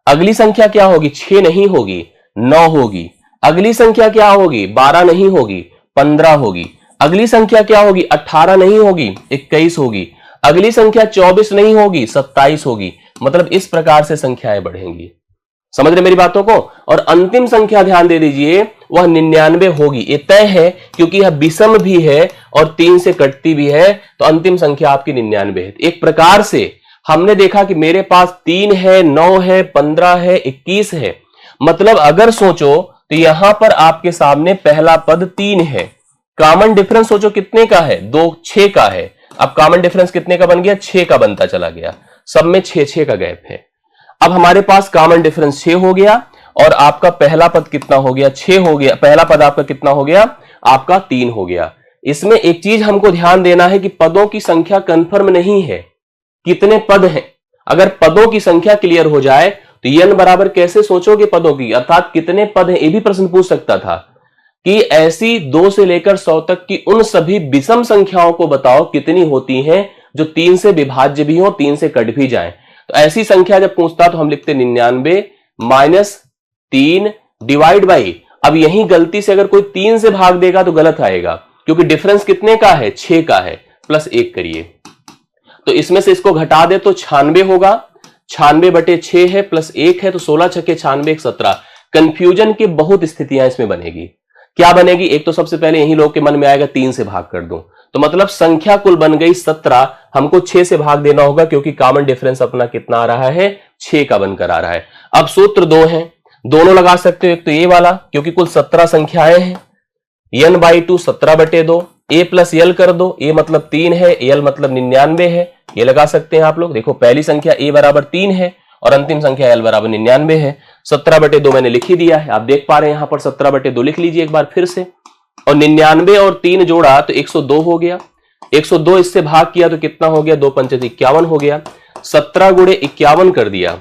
अगली संख्या क्या होगी? 6 नहीं होगी, 9 होगी। अगली संख्या क्या होगी? 12 नहीं होगी, 15 होगी। अगली संख्या क्या होगी? 18 नहीं होगी, 21 होगी। अगली संख्या 24 नहीं होगी, 27 होगी। मतलब इस प्रकार से संख्याएं बढ़ेंगी। समझ रहे मेरी बातों को? और अंतिम संख्या ध्यान दे दीजिए, वह 99 होगी। ये तय है, क्योंकि यह विषम भी है और 3 से कटती भी है, तो अंतिम संख्या आपकी 99 है। एक प्रकार से हमने देखा कि मेरे पास 3 है, 9 है, 15 है, 21 है। मतलब अगर सोचो तो यहां पर आपके सामने पहला पद 3 है। कॉमन डिफरेंस सोचो कितने का है? 2, 6 का है। अब कॉमन डिफरेंस कितने का बन गया? 6 का बनता चला गया। सब में 6-6 का गैप है। अब हमारे पास कॉमन डिफरेंस 6 हो गया, और आपका पहला पद कितना हो गया? 6 हो गया। पहला पद आपका कितना हो गया? आपका 3 हो गया। इसमें एक चीज हमको ध्यान देना है कि पदों की संख्या कंफर्म नहीं है, कितने पद हैं। अगर पदों की संख्या क्लियर हो जाए तो n बराबर कैसे सोचोगे पदों की, अर्थात कितने पद हैं, ये भी प्रश्न पूछ सकता था कि ऐसी 2 से लेकर 100 तक की उन सभी विषम संख्याओं को बताओ कितनी होती हैं जो 3 से विभाज्य भी हो, 3 से कट भी जाए। तो ऐसी संख्या जब पूछता तो हम लिखते 99 माइनस 3 डिवाइड बाई, अब यही गलती से अगर कोई 3 से भाग देगा तो गलत आएगा, क्योंकि डिफरेंस कितने का है? 6 का है। प्लस 1 करिए, तो इसमें से इसको घटा दे तो 96 होगा। 96/6 है, प्लस 1 है, तो 16 छक्के 96, 17। कंफ्यूजन की बहुत स्थितियां इसमें बनेगी। क्या बनेगी? एक तो सबसे पहले यही लोग के मन में आएगा 3 से भाग कर दूं, तो मतलब संख्या कुल बन गई 17। हमको 6 से भाग देना होगा, क्योंकि कॉमन डिफरेंस अपना कितना आ रहा है? 6 का बनकर आ रहा है। अब सूत्र 2 है, दोनों लगा सकते हो। एक तो ये वाला, क्योंकि कुल 17 संख्याएं हैं, n/2 17/2, a प्लस यल कर दो। a मतलब 3 है, यल मतलब 99 है, ये लगा सकते हैं आप लोग। देखो पहली संख्या a बराबर 3 है और अंतिम संख्या l बराबर 99 है। 17/2 मैंने लिख ही दिया है, आप देख पा रहे हैं यहां पर। 17/2 लिख लीजिए एक बार फिर से, और 99 और 3 जोड़ा तो 102 हो गया। 102 इससे भाग किया तो कितना हो गया? 2 पंचे 51 हो गया। 17 गुणे 51 कर दिया,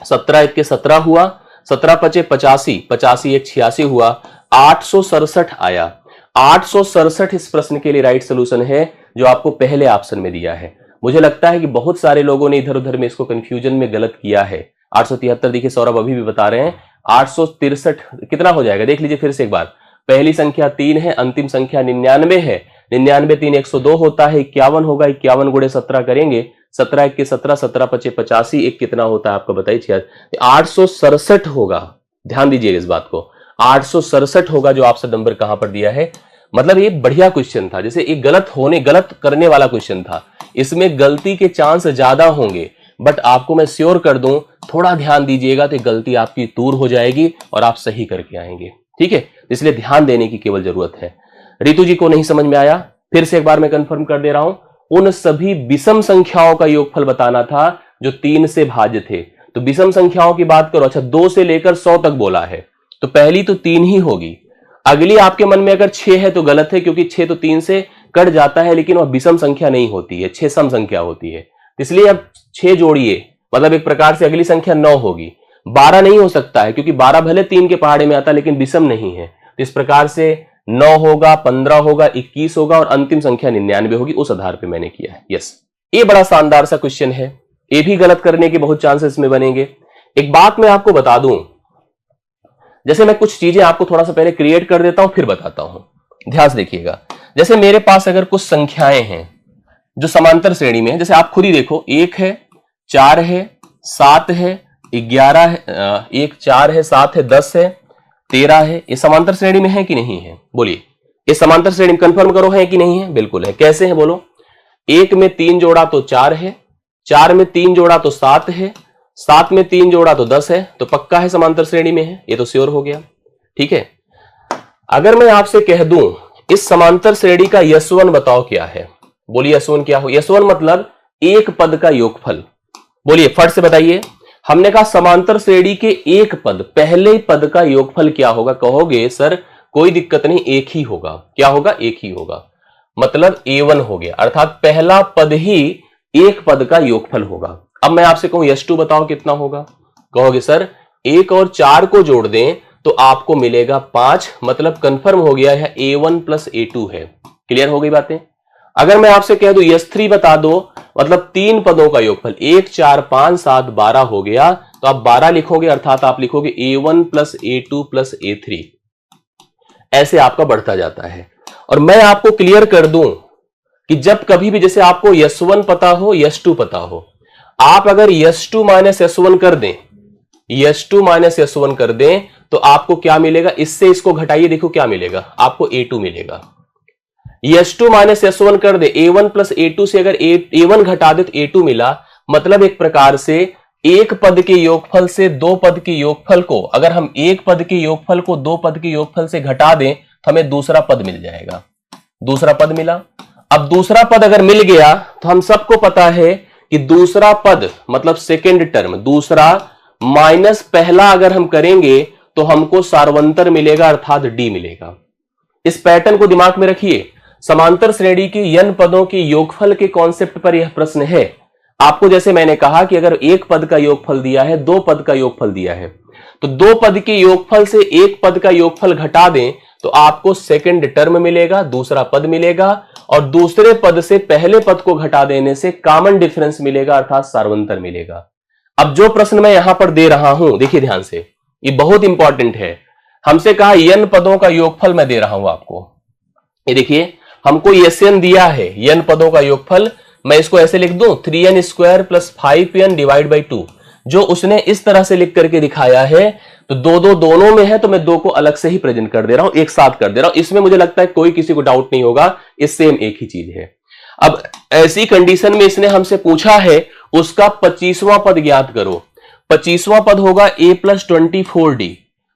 17 1 के 17 हुआ, 17 पचे 85, 85 1 86 हुआ, 867 आया। 867 इस प्रश्न के लिए राइट सोल्यूशन है, जो आपको पहले ऑप्शन में दिया है। मुझे लगता है कि बहुत सारे लोगों ने इधर उधर में इसको कंफ्यूजन में गलत किया है। 873 देखिए, सौरभ अभी भी बता रहे हैं। 863 कितना हो जाएगा? देख लीजिए फिर से एक बार। पहली संख्या 3 है, अंतिम संख्या 99 है। 99 3 102 होता है, 51 होगा। 51 गुणे 17 करेंगे, 17 1 के 17, 17 पचे 85, एक कितना होता है आपका बताइए? 867 होगा। ध्यान दीजिएगा इस बात को, 867 होगा जो ऑप्शन नंबर कहां पर दिया है। मतलब ये बढ़िया क्वेश्चन था, जैसे एक गलत करने वाला क्वेश्चन था। इसमें गलती के चांस ज्यादा होंगे, बट आपको मैं श्योर कर दूं, थोड़ा ध्यान दीजिएगा तो गलती आपकी दूर हो जाएगी और आप सही करके आएंगे। ठीक है, इसलिए ध्यान देने की केवल जरूरत है। रितु जी को नहीं समझ में आया, फिर से एक बार मैं कंफर्म कर दे रहा हूं। उन सभी विषम संख्याओं का योगफल बताना था जो 3 से भाज्य थे। तो विषम संख्याओं की बात करो, अच्छा 2 से लेकर 100 तक बोला है, तो पहली तो 3 ही होगी। अगली आपके मन में अगर 6 है तो गलत है, क्योंकि 6 तो 3 से कट जाता है, लेकिन वह विषम संख्या नहीं होती है, 6 सम संख्या होती है। इसलिए अब 6 जोड़िए, मतलब एक प्रकार से अगली संख्या 9 होगी। 12 नहीं हो सकता है, क्योंकि 12 भले 3 के पहाड़े में आता लेकिन विषम नहीं है। तो इस प्रकार से 9 होगा, 15 होगा, 21 होगा, और अंतिम संख्या 99 होगी। उस आधार पर मैंने किया है। यस, ये बड़ा शानदार सा क्वेश्चन है, ये भी गलत करने के बहुत चांसेस में बनेंगे। एक बात मैं आपको बता दूं, जैसे मैं कुछ चीजें आपको थोड़ा सा पहले क्रिएट कर देता हूं, फिर बताता हूं। ध्यान से देखिएगा, जैसे मेरे पास अगर कुछ संख्याएं हैं जो समांतर श्रेणी में है, जैसे आप खुद ही देखो, 1 है, 4 है, 7 है, 11 है, 1 4 है, 7 है, 10 है, 13 है। ये समांतर श्रेणी में है कि नहीं है? बोलिए, ये समांतर श्रेणी में कंफर्म करो है कि नहीं है? बिल्कुल है। कैसे है बोलो? 1 में 3 जोड़ा तो 4 है, 4 में 3 जोड़ा तो 7 है, 7 में 3 जोड़ा तो 10 है, तो पक्का है समांतर श्रेणी में है, ये तो श्योर हो गया। ठीक है, अगर मैं आपसे कह दूं इस समांतर श्रेणी का S1 बताओ क्या है? बोलिए S1 क्या हो? S1 मतलब एक पद का योगफल। बोलिए फट से बताइए। हमने कहा समांतर श्रेणी के एक पद, पहले पद का योगफल क्या होगा? कहोगे सर कोई दिक्कत नहीं, एक ही होगा। क्या होगा? एक ही होगा, मतलब a1 हो गया, अर्थात पहला पद ही एक पद का योगफल होगा। अब मैं आपसे कहूं s2 बताओ कितना होगा? कहोगे सर 1 और 4 को जोड़ दें तो आपको मिलेगा 5, मतलब कंफर्म हो गया है a1 प्लस a2 है। क्लियर हो गई बातें? अगर मैं आपसे कह दूं s3 बता दो, मतलब 3 पदों का योगफल, 1 4 5 7 12 हो गया, तो आप 12 लिखोगे, अर्थात आप लिखोगे a1 plus a2 plus a3। ऐसे आपका बढ़ता जाता है। और मैं आपको क्लियर कर दूं कि जब कभी भी जैसे आपको s1 पता हो, s2 पता हो, आप अगर s2 माइनस s1 कर दें, s2 माइनस s1 कर दें तो आपको क्या मिलेगा? इससे इसको घटाइए, देखो क्या मिलेगा? आपको a2 मिलेगा। s2 माइनस s1 कर दे, a1 प्लस a2 से अगर a1 घटा दे तो a2 मिला। मतलब एक प्रकार से एक पद के योगफल से दो पद के योगफल को, अगर हम एक पद के योगफल को दो पद के योगफल से घटा दें तो हमें दूसरा पद मिल जाएगा। दूसरा पद मिला। अब दूसरा पद अगर मिल गया तो हम सबको पता है कि दूसरा पद मतलब सेकेंड टर्म, दूसरा माइनस पहला अगर हम करेंगे तो हमको सार्वंतर मिलेगा, अर्थात डी मिलेगा। इस पैटर्न को दिमाग में रखिए। समांतर श्रेणी के n पदों के योगफल के कॉन्सेप्ट पर यह प्रश्न है। आपको जैसे मैंने कहा कि अगर एक पद का योगफल दिया है, दो पद का योगफल दिया है, तो दो पद के योगफल से एक पद का योगफल घटा दें तो आपको सेकंड टर्म मिलेगा, दूसरा पद मिलेगा, और दूसरे पद से पहले पद को घटा देने से कॉमन डिफरेंस मिलेगा, अर्थात सार्वंतर मिलेगा। अब जो प्रश्न मैं यहां पर दे रहा हूं, देखिए ध्यान से, ये बहुत इंपॉर्टेंट है। हमसे कहा n पदों का योगफल मैं दे रहा हूं आपको। ये देखिए हमको Sn दिया है, n पदों का योगफल। मैं इसको ऐसे लिख दूं 3n square plus 5n divide by 2। जो उसने इस तरह से लिख करके दिखाया है, तो दो दोनों में है, तो मैं दो को अलग से ही प्रेजेंट कर दे रहा हूं, एक साथ कर दे रहा हूं। इसमें मुझे लगता है कोई किसी को डाउट नहीं होगा, ये सेम एक ही चीज है। अब ऐसी कंडीशन में इसने हमसे पूछा है उसका 25वां पद ज्ञात करो। 25वां पद होगा a प्लस 24d।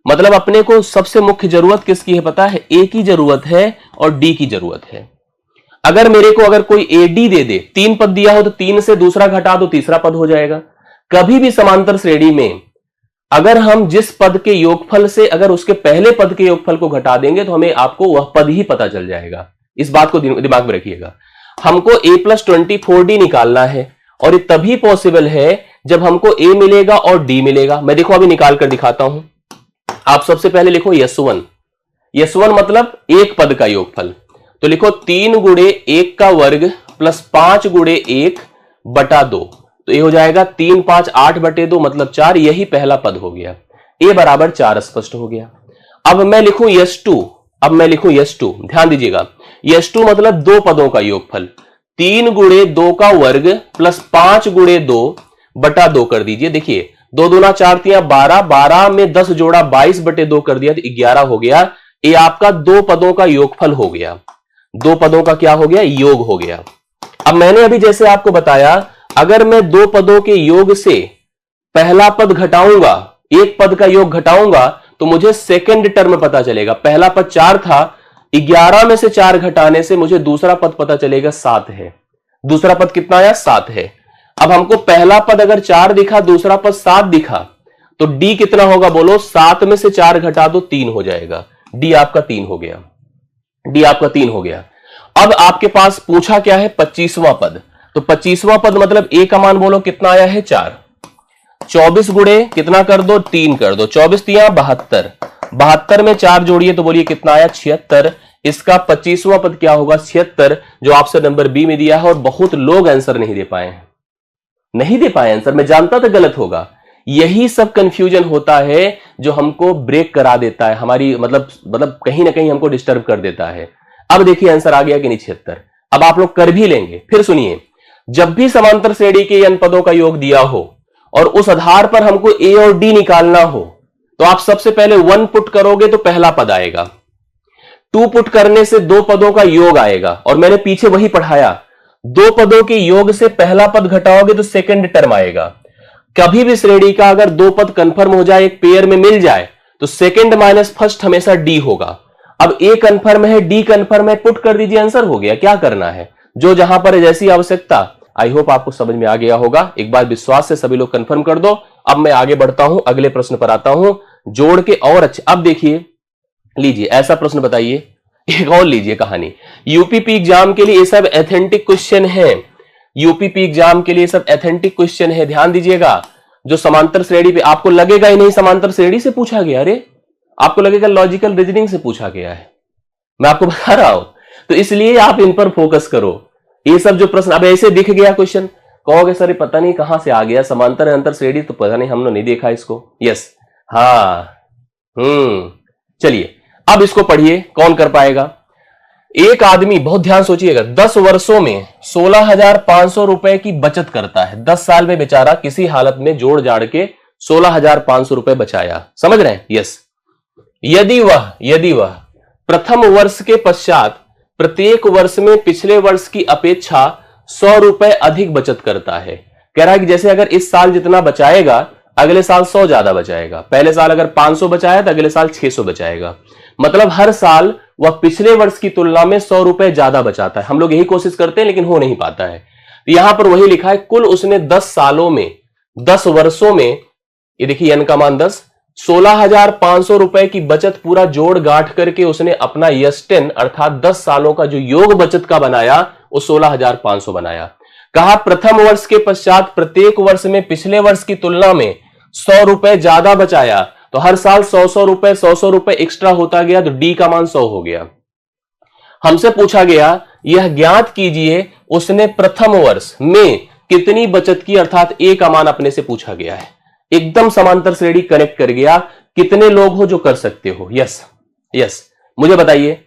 मतलब अपने को सबसे मुख्य जरूरत किसकी है पता है? a की जरूरत है और d की जरूरत है। अगर मेरे को अगर कोई ad दे दे, 3 पद दिया हो तो 3 से दूसरा घटा दो, तीसरा पद हो जाएगा। कभी भी समांतर श्रेणी में अगर हम जिस पद के योगफल से अगर उसके पहले पद के योगफल को घटा देंगे तो हमें आपको वह पद ही पता चल जाएगा। इस बात को दिमाग में रखिएगा। हमको a प्लस 24d निकालना है, और ये तभी पॉसिबल है जब हमको a मिलेगा और d मिलेगा। मैं देखो अभी निकाल कर दिखाता हूं। आप सबसे पहले लिखो s1। s1 मतलब एक पद का योगफल, तो लिखो 3 गुणे 1 का वर्ग प्लस 5 गुणे 1 बटा 2। तो ये हो जाएगा 3 5 8 बटे 2 मतलब 4। यही पहला पद हो गया, a बराबर 4 स्पष्ट हो गया। अब मैं लिखूं s2। ध्यान दीजिएगा, s2 मतलब दो पदों का योगफल, 3 गुणे 2 का वर्ग प्लस 5 गुणे 2 बटा 2 कर दीजिए। देखिए 2 दूना 4 तिया 12, 12 में 10 जोड़ा 22 बटे 2 कर दिया तो 11 हो गया। ये आपका दो पदों का योगफल हो गया। दो पदों का क्या हो गया? योग हो गया। अब मैंने अभी जैसे आपको बताया, अगर मैं दो पदों के योग से पहला पद घटाऊंगा, एक पद का योग घटाऊंगा, तो मुझे सेकंड टर्म पता चलेगा। पहला पद 4 था, 11 में से 4 घटाने से मुझे दूसरा पद पता चलेगा 7 है। दूसरा पद कितना आया? 7 है। अब हमको पहला पद अगर 4 दिखा, दूसरा पद 7 दिखा, तो डी कितना होगा बोलो? 7 में से 4 घटा दो, 3 हो जाएगा। डी आपका 3 हो गया। डी आपका 3 हो गया। अब आपके पास पूछा क्या है? 25वां पद। तो 25वां पद मतलब a का मान बोलो कितना आया है? 4। 24 गुणे कितना कर दो? 3 कर दो। 24 तिया 72, 72 में 4 जोड़िए तो बोलिए कितना आया? 76। इसका 25वां पद क्या होगा? 76, जो ऑप्शन नंबर बी में दिया है। और बहुत लोग आंसर नहीं दे पाए हैं, नहीं दे पाए आंसर। मैं जानता था गलत होगा। यही सब कंफ्यूजन होता है जो हमको ब्रेक करा देता है, हमारी मतलब कहीं ना कहीं हमको डिस्टर्ब कर देता है। अब देखिए आंसर आ गया कि नहीं? 76। अब आप लोग कर भी लेंगे। फिर सुनिए, जब भी समांतर श्रेणी के n पदों का योग दिया हो और उस आधार पर हमको a और d निकालना हो, तो आप सबसे पहले 1 पुट करोगे तो पहला पद आएगा, 2 पुट करने से दो पदों का योग आएगा। और मैंने पीछे वही पढ़ाया, दो पदों के योग से पहला पद घटाओगे तो सेकंड टर्म आएगा। कभी भी श्रेणी का अगर दो पद कंफर्म हो जाए, एक पेयर में मिल जाए, तो सेकंड माइनस फर्स्ट हमेशा डी होगा। अब ए कंफर्म है, डी कंफर्म है, पुट कर दीजिए, आंसर हो गया। क्या करना है? जो जहां पर जैसी आवश्यकता, आई होप आपको समझ में आ गया होगा। एक बार विश्वास से सभी लोग कंफर्म कर दो। अब मैं आगे बढ़ता हूं, अगले प्रश्न पर आता हूं, जोड़ के और अच्छे। अब देखिए, लीजिए ऐसा प्रश्न बताइए, एक और लीजिए कहानी। यूपीपी एग्जाम के लिए ये सब एथेंटिक क्वेश्चन है। यूपीपी एग्जाम के लिए सब एथेंटिक क्वेश्चन है, ध्यान दीजिएगा। जो समांतर श्रेणी पे आपको लगेगा ही नहीं समांतर श्रेणी से पूछा गया, अरे आपको लगेगा लॉजिकल रीजनिंग से पूछा गया है, मैं आपको बता रहा हूं। तो इसलिए आप इन पर फोकस करो। ये सब जो प्रश्न अब ऐसे दिख गया क्वेश्चन, कहोगे सर पता नहीं कहां से आ गया समांतर अंतर श्रेणी, तो पता नहीं हमने नहीं देखा इसको। यस, हाँ, चलिए अब इसको पढ़िए, कौन कर पाएगा। एक आदमी, बहुत ध्यान सोचिएगा, 10 वर्षों में 16,500 रुपए की बचत करता है। 10 साल में बेचारा किसी हालत में जोड़ जाड़ के 16,500 रुपए बचाया, समझ रहे हैं। यस, यदि वह प्रथम वर्ष के पश्चात प्रत्येक वर्ष में पिछले वर्ष की अपेक्षा 100 रुपए अधिक बचत करता है। कह रहा है कि जैसे अगर इस साल जितना बचाएगा अगले साल 100 ज्यादा बचाएगा। पहले साल अगर 500 बचाया तो अगले साल 600 बचाएगा। मतलब हर साल वह पिछले वर्ष की तुलना में 100 रुपए ज्यादा बचाता है। हम लोग यही कोशिश करते हैं लेकिन हो नहीं पाता है। तो यहां पर वही लिखा है, कुल उसने 10 सालों में, 10 वर्षों में, ये देखिए n का मान 10, 16,500 रुपए की बचत पूरा जोड़ गांठ करके उसने अपना यस 10 अर्थात 10 सालों का जो योग बचत का बनाया वो 16,500 बनाया। कहा प्रथम वर्ष के पश्चात प्रत्येक वर्ष में पिछले वर्ष की तुलना में 100 रुपए ज्यादा बचाया, तो हर साल 100 रुपए 100 रुपए एक्स्ट्रा होता गया, तो डी का मान 100 हो गया। हमसे पूछा गया यह ज्ञात कीजिए उसने प्रथम वर्ष में कितनी बचत की, अर्थात ए का मान अपने से पूछा गया है। एकदम समांतर श्रेणी कनेक्ट कर गया। कितने लोग हो जो कर सकते हो? यस, मुझे बताइए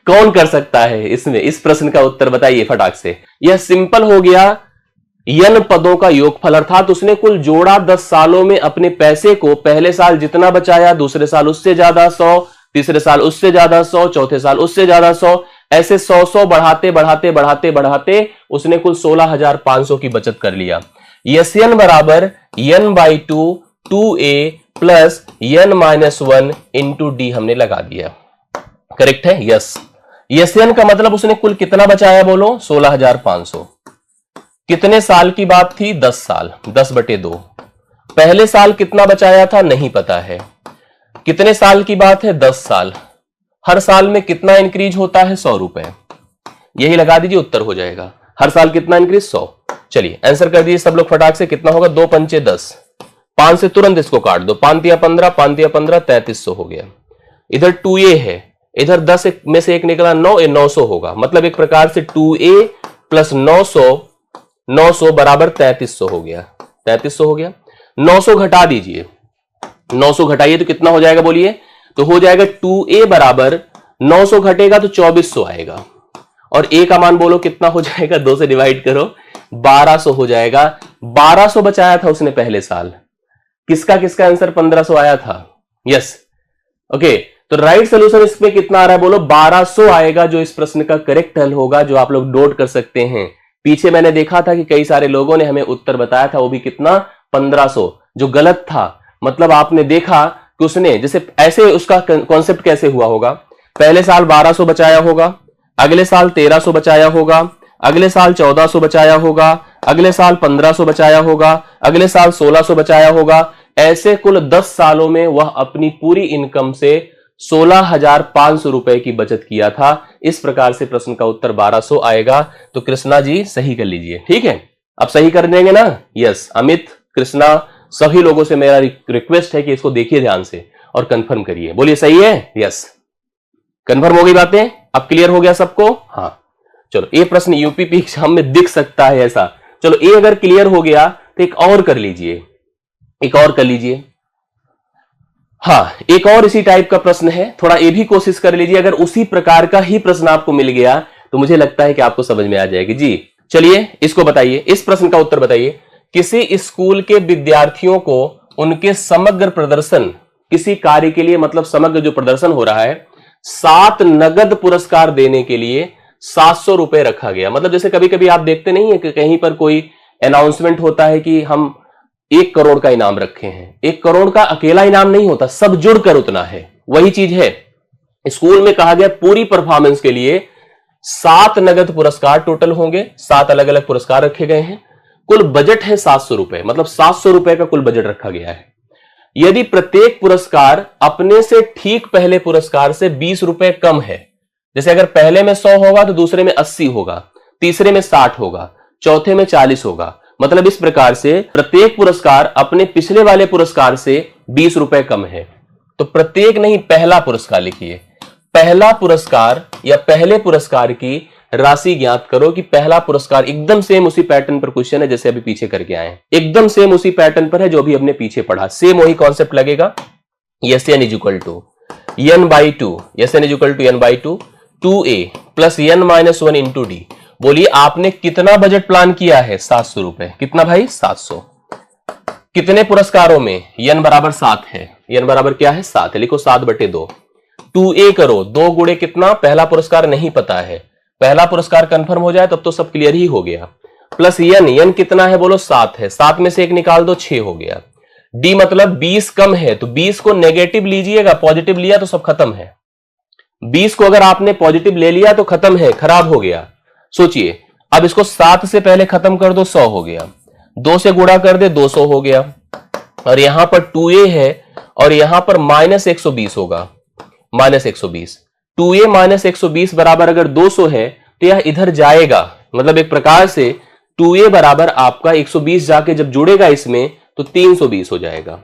कौन कर सकता है इसमें, इस प्रश्न का उत्तर बताइए फटाक से। यह सिंपल हो गया, n पदों का योगफल, अर्थात उसने कुल जोड़ा 10 सालों में अपने पैसे को। पहले साल जितना बचाया, दूसरे साल उससे ज्यादा 100, तीसरे साल उससे ज्यादा 100, चौथे साल उससे ज्यादा 100, ऐसे 100 बढ़ाते बढ़ाते बढ़ाते बढ़ाते उसने कुल 16,500 की बचत कर लिया। यन बराबर n/2 2a plus n-1 into D हमने लगा दिया। करेक्ट है? यस n का मतलब उसने कुल कितना बचाया बोलो? 16,500। कितने साल की बात थी? 10 साल, 10/2। पहले साल कितना बचाया था नहीं पता है। कितने साल की बात है? 10 साल। हर साल में कितना इंक्रीज होता है? 100 रुपए। यही लगा दीजिए, उत्तर हो जाएगा। हर साल कितना इंक्रीज? 100। चलिए आंसर कर दीजिए सब लोग फटाक से। कितना होगा? 2 पंचे 10, 5 से तुरंत इसको काट दो। 5 तिया 15, 5 तिया 15, 3300 हो गया। इधर 2a है, इधर 10 में से एक निकला 9, ये 900 होगा। मतलब एक प्रकार से 2a प्लस 900 बराबर 3300 हो गया। 3300 हो गया। 900 घटा दीजिए, 900 घटाइए तो कितना हो जाएगा बोलिए? तो हो जाएगा 2a बराबर 900 घटेगा तो 2400 आएगा। और a का मान बोलो कितना हो जाएगा? 2 से डिवाइड करो, 1200 हो जाएगा। 1200 बचाया था उसने पहले साल। किसका आंसर 1500 आया था? Yes, okay. तो राइट सोल्यूशन इसमें कितना आ रहा है बोलो? 1200 आएगा, जो इस प्रश्न का करेक्ट हल होगा, जो आप लोग नोट कर सकते हैं। पीछे मैंने देखा था कि कई सारे लोगों ने हमें उत्तर बताया था, वो भी कितना? 1500, जो गलत था। मतलब आपने देखा कि उसने जैसे ऐसे, उसका कॉन्सेप्ट कैसे हुआ होगा? पहले साल 1200 बचाया होगा, अगले साल 1300 बचाया होगा, अगले साल 1400 बचाया होगा, अगले साल 1500 बचाया होगा, अगले साल 1600 बचाया होगा। ऐसे कुल 10 सालों में वह अपनी पूरी इनकम से 16,500 रुपए की बचत किया था। इस प्रकार से प्रश्न का उत्तर 1200 आएगा। तो कृष्णा जी सही कर लीजिए, ठीक है? अब सही कर देंगे ना? यस, अमित, कृष्णा, सभी लोगों से मेरा रिक्वेस्ट है कि इसको देखिए ध्यान से और कंफर्म करिए। बोलिए सही है? यस, कंफर्म हो गई बातें? अब क्लियर हो गया सबको? हाँ, चलो। ये प्रश्न यूपीपी एग्जाम में दिख सकता है ऐसा। चलो, ये अगर क्लियर हो गया तो एक और कर लीजिए, एक और कर लीजिए। हाँ, एक और इसी टाइप का प्रश्न है, थोड़ा ये भी कोशिश कर लीजिए। अगर उसी प्रकार का ही प्रश्न आपको मिल गया तो मुझे लगता है कि आपको समझ में आ जाएगी। जी चलिए, इसको बताइए, इस प्रश्न का उत्तर बताइए। किसी स्कूल के विद्यार्थियों को उनके समग्र प्रदर्शन, किसी कार्य के लिए, मतलब समग्र जो प्रदर्शन हो रहा है, 7 नगद पुरस्कार देने के लिए 700 रुपए रखा गया। मतलब जैसे कभी कभी आप देखते नहीं है कि कहीं पर कोई अनाउंसमेंट होता है कि हम 1 करोड़ का इनाम रखे हैं। 1 करोड़ का अकेला इनाम नहीं होता, सब जुड़कर उतना है। वही चीज है, स्कूल में कहा गया पूरी परफॉर्मेंस के लिए 7 नगद पुरस्कार टोटल होंगे, 7 अलग अलग पुरस्कार रखे गए हैं। कुल बजट है 700 रुपए, मतलब 700 रुपए का कुल बजट रखा गया है। यदि प्रत्येक पुरस्कार अपने से ठीक पहले पुरस्कार से 20 रुपए कम है, जैसे अगर पहले में 100 होगा तो दूसरे में 80 होगा, तीसरे में 60 होगा, चौथे में 40 होगा, मतलब इस प्रकार से प्रत्येक पुरस्कार अपने पिछले वाले पुरस्कार से 20 रुपए कम है, तो प्रत्येक नहीं पहला पुरस्कार लिखिए। पहला पुरस्कार या पहले पुरस्कार की राशि ज्ञात करो कि पहला पुरस्कार एकदम सेम उसी पैटर्न पर क्वेश्चन है जैसे अभी पीछे करके आए हैं, एकदम सेम उसी पैटर्न पर है जो भी हमने पीछे पढ़ा, सेम वही कॉन्सेप्ट लगेगा। S n equal to n by two, S n equal to n by two 2a plus n minus 1 into d. बोलिए आपने कितना बजट प्लान किया है? 700 रुपए। कितना भाई? 700। कितने पुरस्कारों में? n बराबर 7 है, n बराबर क्या है? 7 है, लिखो 7/2। 2a करो, 2 गुणे कितना? पहला पुरस्कार नहीं पता है, पहला पुरस्कार कंफर्म हो जाए तब तो सब क्लियर ही हो गया। प्लस n कितना है? बोलो 7 है, 7 में से 1 निकाल दो, 6 हो गया। d मतलब 20 कम है, तो 20 को नेगेटिव लीजिएगा, पॉजिटिव लिया तो सब खत्म है। 20 को अगर आपने पॉजिटिव ले लिया तो खत्म है, खराब हो गया। सोचिए, अब इसको 7 से पहले खत्म कर दो, 100 हो गया। 2 से गुणा कर दे, 200 हो गया। और यहां पर 2a है और यहां पर माइनस 120 होगा, माइनस 120। 2a माइनस 120 बराबर अगर 200 है तो यह इधर जाएगा, मतलब एक प्रकार से 2a बराबर आपका 120 जाके जब जुड़ेगा इसमें तो 320 हो जाएगा।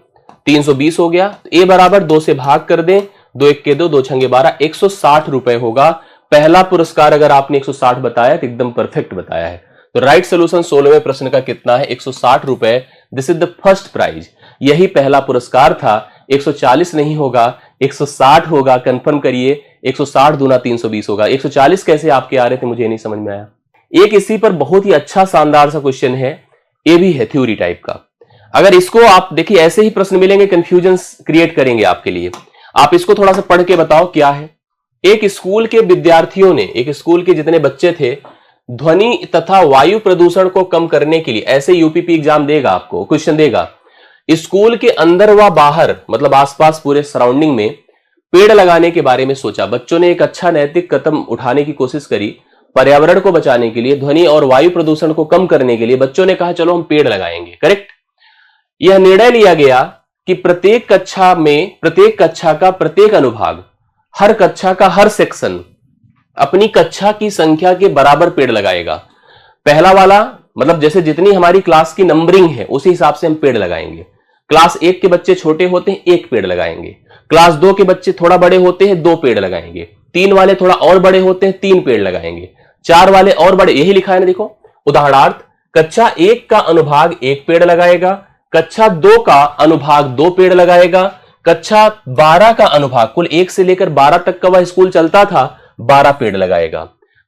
320 हो गया तो a बराबर 2 से भाग कर दें, 2 1 के 2, 2 6 12, 160 रुपए होगा। पहला पुरस्कार अगर आपने 160 बताया तो एकदम परफेक्ट बताया है। तो राइट सोल्यूशन 16वें प्रश्न का कितना है? 160 रुपए। This is the first prize, यही पहला पुरस्कार था। 140 नहीं होगा, 160 होगा, कंफर्म करिए। 160 दूना 320 होगा। 140 कैसे आपके आ रहे थे मुझे नहीं समझ में आया। एक इसी पर बहुत ही अच्छा शानदार सा क्वेश्चन है, ये भी है थ्योरी टाइप का। अगर इसको आप देखिए, ऐसे ही प्रश्न मिलेंगे, कंफ्यूजन क्रिएट करेंगे आपके लिए। आप इसको थोड़ा सा पढ़ के बताओ क्या है। एक स्कूल के विद्यार्थियों ने, एक स्कूल के जितने बच्चे थे, ध्वनि तथा वायु प्रदूषण को कम करने के लिए, ऐसे यूपीपी एग्जाम देगा आपको, क्वेश्चन देगा, स्कूल के अंदर व बाहर मतलब आसपास पूरे सराउंडिंग में पेड़ लगाने के बारे में सोचा। बच्चों ने एक अच्छा नैतिक कदम उठाने की कोशिश करी, पर्यावरण को बचाने के लिए, ध्वनि और वायु प्रदूषण को कम करने के लिए बच्चों ने कहा चलो हम पेड़ लगाएंगे। करेक्ट। यह निर्णय लिया गया कि प्रत्येक कक्षा का प्रत्येक अनुभाग, हर कक्षा का हर सेक्शन अपनी कक्षा की संख्या के बराबर पेड़ लगाएगा। पहला वाला मतलब जैसे जितनी हमारी क्लास की नंबरिंग है उसी हिसाब से हम पेड़ लगाएंगे। क्लास 1 के बच्चे छोटे होते हैं, 1 पेड़ लगाएंगे। क्लास 2 के बच्चे थोड़ा बड़े होते हैं, 2 पेड़ लगाएंगे। 3 वाले थोड़ा और बड़े होते हैं, 3 पेड़ लगाएंगे। 4 वाले और बड़े, यही लिखा है ना, देखो उदाहरणार्थ, कक्षा 1 का अनुभाग 1 पेड़ लगाएगा, कक्षा 2 का अनुभाग 2 पेड़ लगाएगा, कक्षा 12 का अनुभाग, कुल 1 से लेकर 12 तक का वह स्कूल चलता था, 12 पेड़ लगाएगा।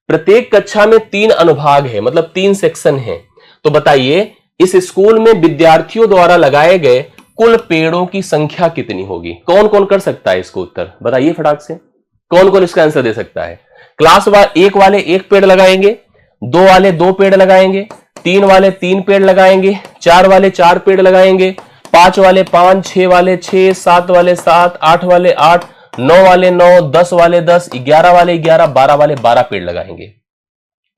प्रत्येक कक्षा में 3 अनुभाग है, मतलब 3 सेक्शन है। तो बताइए इस स्कूल में विद्यार्थियों द्वारा लगाए गए कुल पेड़ों की संख्या कितनी होगी? कौन कौन कर सकता है इसको उत्तर? बताइए फटाक से, कौन कौन इसका आंसर दे सकता है? क्लास 1 वाले 1 पेड़ लगाएंगे, 2 वाले 2 पेड़ लगाएंगे, 3 वाले 3 पेड़ लगाएंगे, 4 वाले 4 पेड़ लगाएंगे, 5 वाले 5, 6 वाले 6, 7 वाले 7, 8 वाले 8, 9 वाले 9, 10 वाले 10, 11 वाले 11, 12 वाले 12 पेड़ लगाएंगे।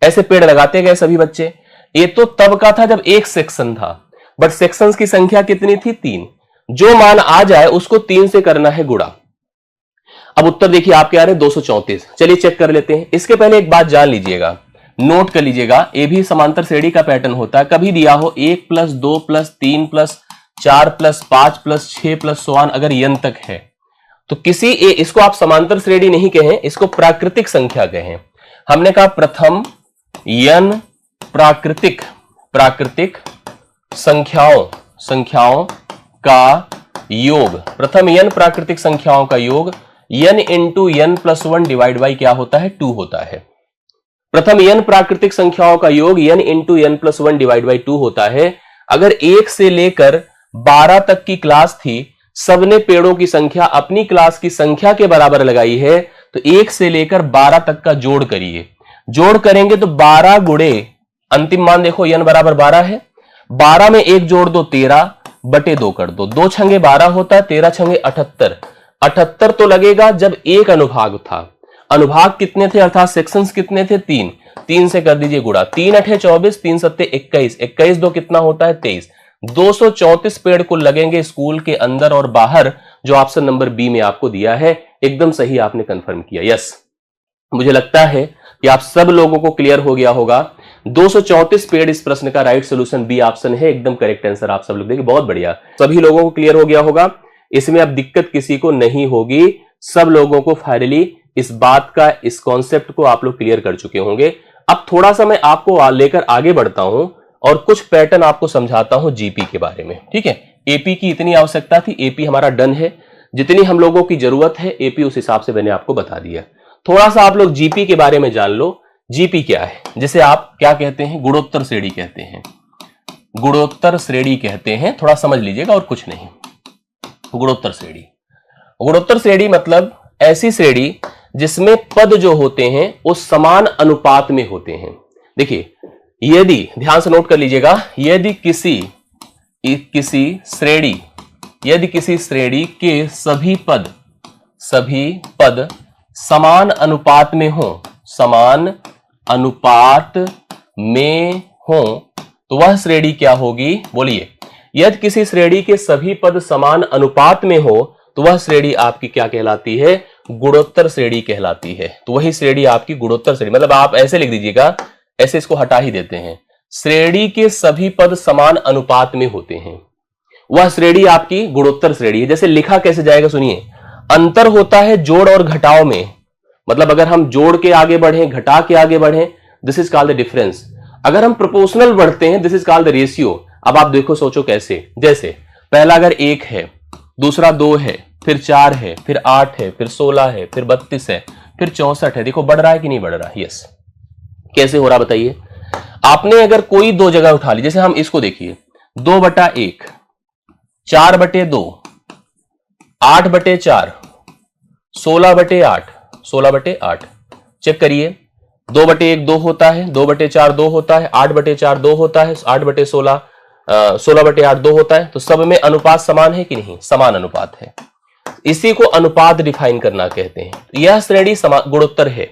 ऐसे पेड़ लगाते गए सभी बच्चे। ये तो तब का था जब एक सेक्शन था, बट सेक्शंस की संख्या कितनी थी? 3। जो मान आ जाए उसको 3 से करना है गुणा। अब उत्तर देखिए आपके आ रहे 234। चलिए चेक कर लेते हैं। इसके पहले एक बात जान लीजिएगा, नोट कर लीजिएगा, ये भी समांतर श्रेणी का पैटर्न होता है। कभी दिया हो 1 + 2 + 3 + 4 + 5 + 6 + 100 अगर n तक है तो किसी इसको आप समांतर श्रेणी नहीं कहें, इसको प्राकृतिक संख्या कहें। हमने कहा प्रथम n प्राकृतिक संख्याओं का योग, प्रथम n प्राकृतिक संख्याओं का योग n × n + 1 डिवाइड बाई क्या होता है? 2 होता है। प्रथम n प्राकृतिक संख्याओं का योग n × n + 1 डिवाइड बाई 2 होता है। अगर 1 से लेकर 12 तक की क्लास थी, सबने पेड़ों की संख्या अपनी क्लास की संख्या के बराबर लगाई है, तो 1 से लेकर 12 तक का जोड़ करिए। जोड़ करेंगे तो 12 गुणे अंतिम मान देखो n बराबर 12 है, 12 में 1 जोड़ दो 13/2 कर दो, 2 छंगे 12 होता है, 13 छंगे 78। 78 तो लगेगा जब एक अनुभाग था, अनुभाग कितने थे अर्थात सेक्शंस कितने थे? 3। 3 से कर दीजिए गुणा, 3 अठे 24, 3 सत्ते 21, 21 दो कितना होता है? 23। 234 पेड़ कुल लगेंगे स्कूल के अंदर और बाहर, जो ऑप्शन नंबर बी में आपको दिया है। एकदम सही आपने कंफर्म किया, यस। मुझे लगता है कि आप सब लोगों को क्लियर हो गया होगा। 234 पेड़ इस प्रश्न का राइट सोल्यूशन बी ऑप्शन है, एकदम करेक्ट आंसर आप सब लोग देखिए, बहुत बढ़िया। सभी लोगों को क्लियर हो गया होगा, इसमें अब दिक्कत किसी को नहीं होगी। सब लोगों को फाइनली इस बात का, इस कॉन्सेप्ट को आप लोग क्लियर कर चुके होंगे। अब थोड़ा सा मैं आपको लेकर आगे बढ़ता हूं और कुछ पैटर्न आपको समझाता हूं जीपी के बारे में, ठीक है। एपी की इतनी आवश्यकता थी, एपी हमारा डन है। जितनी हम लोगों की जरूरत है एपी उस हिसाब से मैंने आपको बता दिया। थोड़ा सा आप लोग जीपी के बारे में जान लो। जीपी क्या है, जिसे आप क्या कहते हैं? गुणोत्तर श्रेणी कहते हैं, गुणोत्तर श्रेणी कहते हैं, थोड़ा समझ लीजिएगा और कुछ नहीं। गुणोत्तर श्रेणी, गुणोत्तर श्रेणी मतलब ऐसी श्रेणी जिसमें पद जो होते हैं वो समान अनुपात में होते हैं। देखिए, यदि ध्यान से नोट कर लीजिएगा, यदि किसी श्रेणी के सभी पद समान अनुपात में हो, समान अनुपात में हो, तो वह श्रेणी क्या होगी? बोलिए। यदि किसी श्रेणी के सभी पद समान अनुपात में हो तो वह श्रेणी आपकी क्या कहलाती है? गुणोत्तर श्रेणी कहलाती है। तो वही श्रेणी आपकी गुणोत्तर श्रेणी, मतलब आप ऐसे लिख दीजिएगा, ऐसे इसको हटा ही देते हैं। श्रेणी के सभी पद समान अनुपात में होते हैं, वह श्रेणी आपकी गुणोत्तर श्रेणी है। जैसे लिखा कैसे जाएगा सुनिए, अंतर होता है जोड़ और घटाव में, मतलब अगर हम जोड़ के आगे बढ़े, घटा के आगे बढ़े, this is called the difference. अगर हम प्रोपोर्शनल बढ़ते हैं, this is called the ratio. अब आप देखो, सोचो कैसे। जैसे पहला अगर 1 है, दूसरा 2 है, फिर 4 है, फिर 8 है, फिर 16 है, फिर 32 है, फिर 64 है। देखो बढ़ रहा है कि नहीं बढ़ रहा? यस। कैसे हो रहा बताइए? आपने अगर कोई दो जगह उठा ली, जैसे हम इसको देखिए, 2/1, 4/2, 8/4, 16/8, 16/8। चेक करिए, 2/1 2 होता है, 2/4 2 होता है, 8/4 2 होता है, 8/16 16/8 2 होता है। तो सब में अनुपात समान है कि नहीं? समान अनुपात है। इसी को अनुपात डिफाइन करना कहते हैं। यह श्रेणी गुणोत्तर है।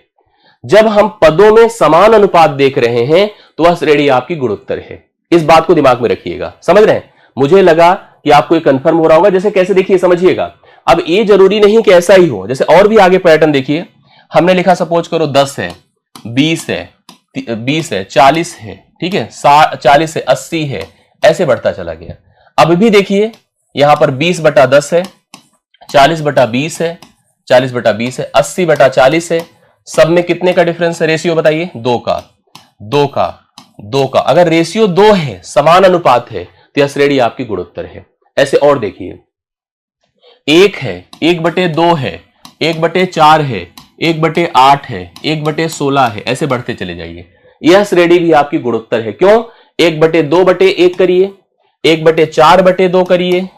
जब हम पदों में समान अनुपात देख रहे हैं तो वह श्रेणी आपकी गुणोत्तर है। इस बात को दिमाग में रखिएगा, समझ रहे हैं? मुझे लगा कि आपको ये कंफर्म हो रहा होगा। जैसे कैसे, देखिए समझिएगा। अब ये जरूरी नहीं कि ऐसा ही हो, जैसे और भी आगे पैटर्न देखिए। हमने लिखा सपोज करो 10 है, 20 है, 40 है, ठीक है, 40 है, 80 है, ऐसे बढ़ता चला गया। अब भी देखिए यहां पर 20/10 है, 40/20 है, 40/20 है, 80/40 है। सब में कितने का डिफरेंस है? रेशियो बताइए, 2 का, 2 का, 2 का। अगर रेशियो 2 है, समान अनुपात है, तो यह श्रेणी आपकी गुणोत्तर है। ऐसे और देखिए, 1 है, 1/2 है, 1/4 है, 1/8 है, 1/16 है, ऐसे बढ़ते चले जाइए। यह श्रेणी भी आपकी गुणोत्तर है। क्यों? 1/2/1 करिए, 1/4/2 करिए,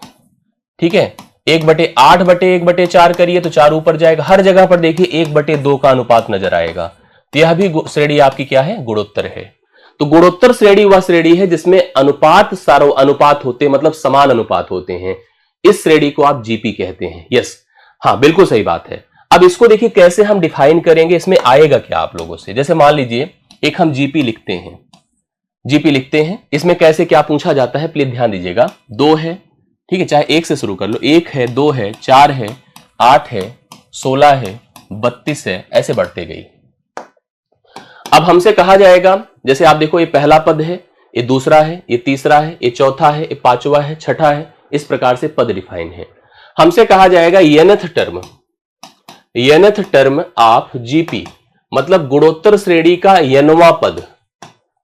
ठीक है, 1/8/1/4 करिए तो 4 ऊपर जाएगा। हर जगह पर देखिए 1/2 का अनुपात नजर आएगा। तो यह भी श्रेणी आपकी क्या है? गुणोत्तर है। तो गुणोत्तर श्रेणी वह श्रेणी है जिसमें अनुपात सारो अनुपात होते, मतलब समान अनुपात होते हैं। इस श्रेणी को आप जीपी कहते हैं। यस, हाँ बिल्कुल सही बात है। अब इसको देखिए कैसे हम डिफाइन करेंगे, इसमें आएगा क्या आप लोगों से। जैसे मान लीजिए एक हम जीपी लिखते हैं, जीपी लिखते हैं, इसमें कैसे क्या पूछा जाता है प्लीज ध्यान दीजिएगा। 2 है, ठीक है, चाहे 1 से शुरू कर लो, 1 है, 2 है, 4 है, 8 है, 16 है, 32 है, ऐसे बढ़ते गई। अब हमसे कहा जाएगा, जैसे आप देखो ये पहला पद है, ये दूसरा है, ये तीसरा है, ये चौथा है, ये पांचवा है, छठा है, इस प्रकार से पद डिफाइन है। हमसे कहा जाएगा nth term, nth term of GP, मतलब गुणोत्तर श्रेणी का nवां पद,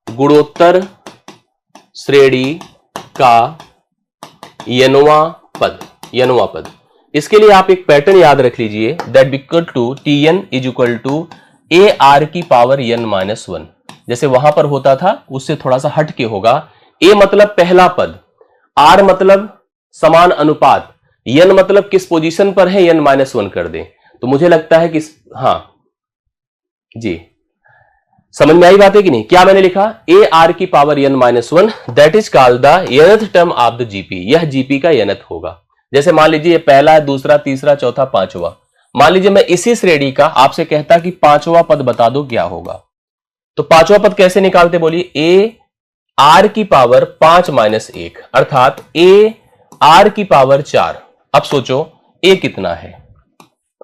गुणोत्तर श्रेणी का nवां पद, nवां पद। इसके लिए आप एक पैटर्न याद रख लीजिए, that equal to Tn is equal to AR की पावर n-1। जैसे वहां पर होता था उससे थोड़ा सा हट के होगा। A मतलब पहला पद, R मतलब समान अनुपात, n मतलब किस पोजीशन पर है, n-1 कर दें। तो मुझे लगता है कि हाँ जी, समझ में आई बात है कि नहीं? क्या मैंने लिखा? AR की power n-1, that is called the nth term of the GP. यह जीपी का nth होगा। जैसे मान लीजिए पहला, दूसरा, तीसरा, चौथा, पांचवा, मान लीजिए मैं इसी श्रेणी का आपसे कहता कि पांचवा पद बता दो क्या होगा, तो पांचवा पद कैसे निकालते बोलिए, ए आर की पावर 5 माइनस 1 अर्थात ए आर की पावर 4। अब सोचो ए कितना है,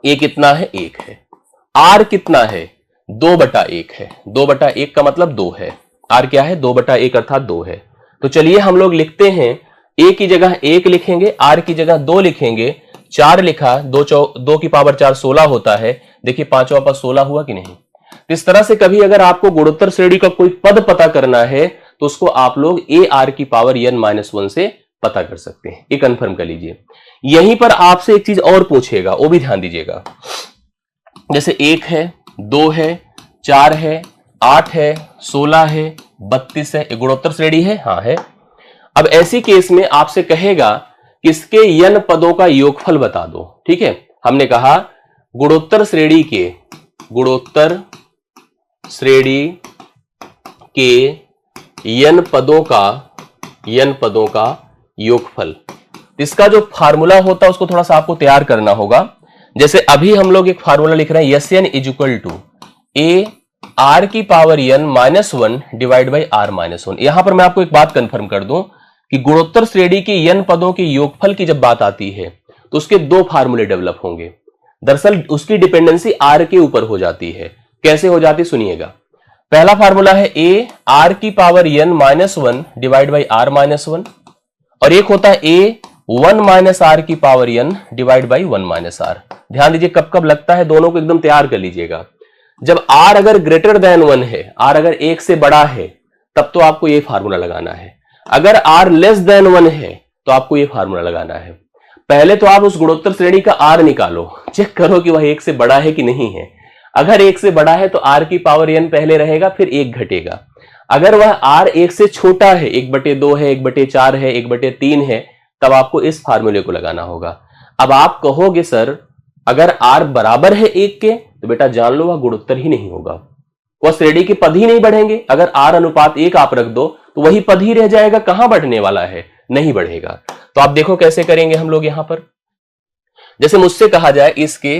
ए कितना है 1 है, आर कितना है 2/1 है, 2/1 का मतलब 2 है, आर क्या है 2/1 अर्थात 2 है। तो चलिए हम लोग लिखते हैं ए की जगह 1 लिखेंगे, आर की जगह 2 लिखेंगे, 4 लिखा, 2 की पावर 4 16 होता है। देखिए पांचवा पद 16 हुआ कि नहीं। इस तरह से कभी अगर आपको गुणोत्तर श्रेणी का कोई पद पता करना है तो उसको आप लोग ए आर की पावर n-1 से पता कर सकते हैं, ये कंफर्म कर लीजिए। यहीं पर आपसे एक चीज और पूछेगा, वो भी ध्यान दीजिएगा। जैसे 1 है, 2 है, 4 है, 8 है, 16 है, 32 है, गुणोत्तर श्रेणी है, हाँ है। अब ऐसी केस में आपसे कहेगा कि इसके n पदों का योगफल बता दो। ठीक है, हमने कहा गुणोत्तर श्रेणी के n पदों का योगफल, इसका जो फार्मूला होता है उसको थोड़ा सा आपको तैयार करना होगा। जैसे अभी हम लोग एक फार्मूला लिख रहे हैं, Sn equal to a r की power n-1 divide by r-1। यहां पर मैं आपको एक बात कंफर्म कर दूं कि गुणोत्तर श्रेणी के n पदों के योगफल की जब बात आती है तो उसके दो फार्मूले डेवलप होंगे। दरअसल उसकी डिपेंडेंसी r के ऊपर हो जाती है। कैसे हो जाती सुनिएगा। पहला फार्मूला है a आर की power n-1 divide by r-1 और एक होता है a 1 माइनस आर की power n divide by 1 minus r. ध्यान दीजिए कब कब लगता है, दोनों को एकदम तैयार कर लीजिएगा। जब r अगर ग्रेटर देन 1 है, r अगर 1 से बड़ा है, तब तो आपको ये फार्मूला लगाना है। अगर r लेस देन 1 है तो आपको ये फार्मूला लगाना है। पहले तो आप उस गुणोत्तर श्रेणी का r निकालो, चेक करो कि वह 1 से बड़ा है कि नहीं है। अगर 1 से बड़ा है तो r की पावर n पहले रहेगा, फिर 1 घटेगा। अगर वह r 1 से छोटा है, 1/2 है, 1/4 है, 1/3 है, तब आपको इस फार्मूले को लगाना होगा। अब आप कहोगे सर अगर r बराबर है 1 के, तो बेटा जान लो वह गुणोत्तर ही नहीं होगा, वह श्रेणी के पद ही नहीं बढ़ेंगे। अगर r अनुपात 1 आप रख दो तो वही पद ही रह जाएगा, कहां बढ़ने वाला है, नहीं बढ़ेगा। तो आप देखो कैसे करेंगे हम लोग यहां पर। जैसे मुझसे कहा जाए इसके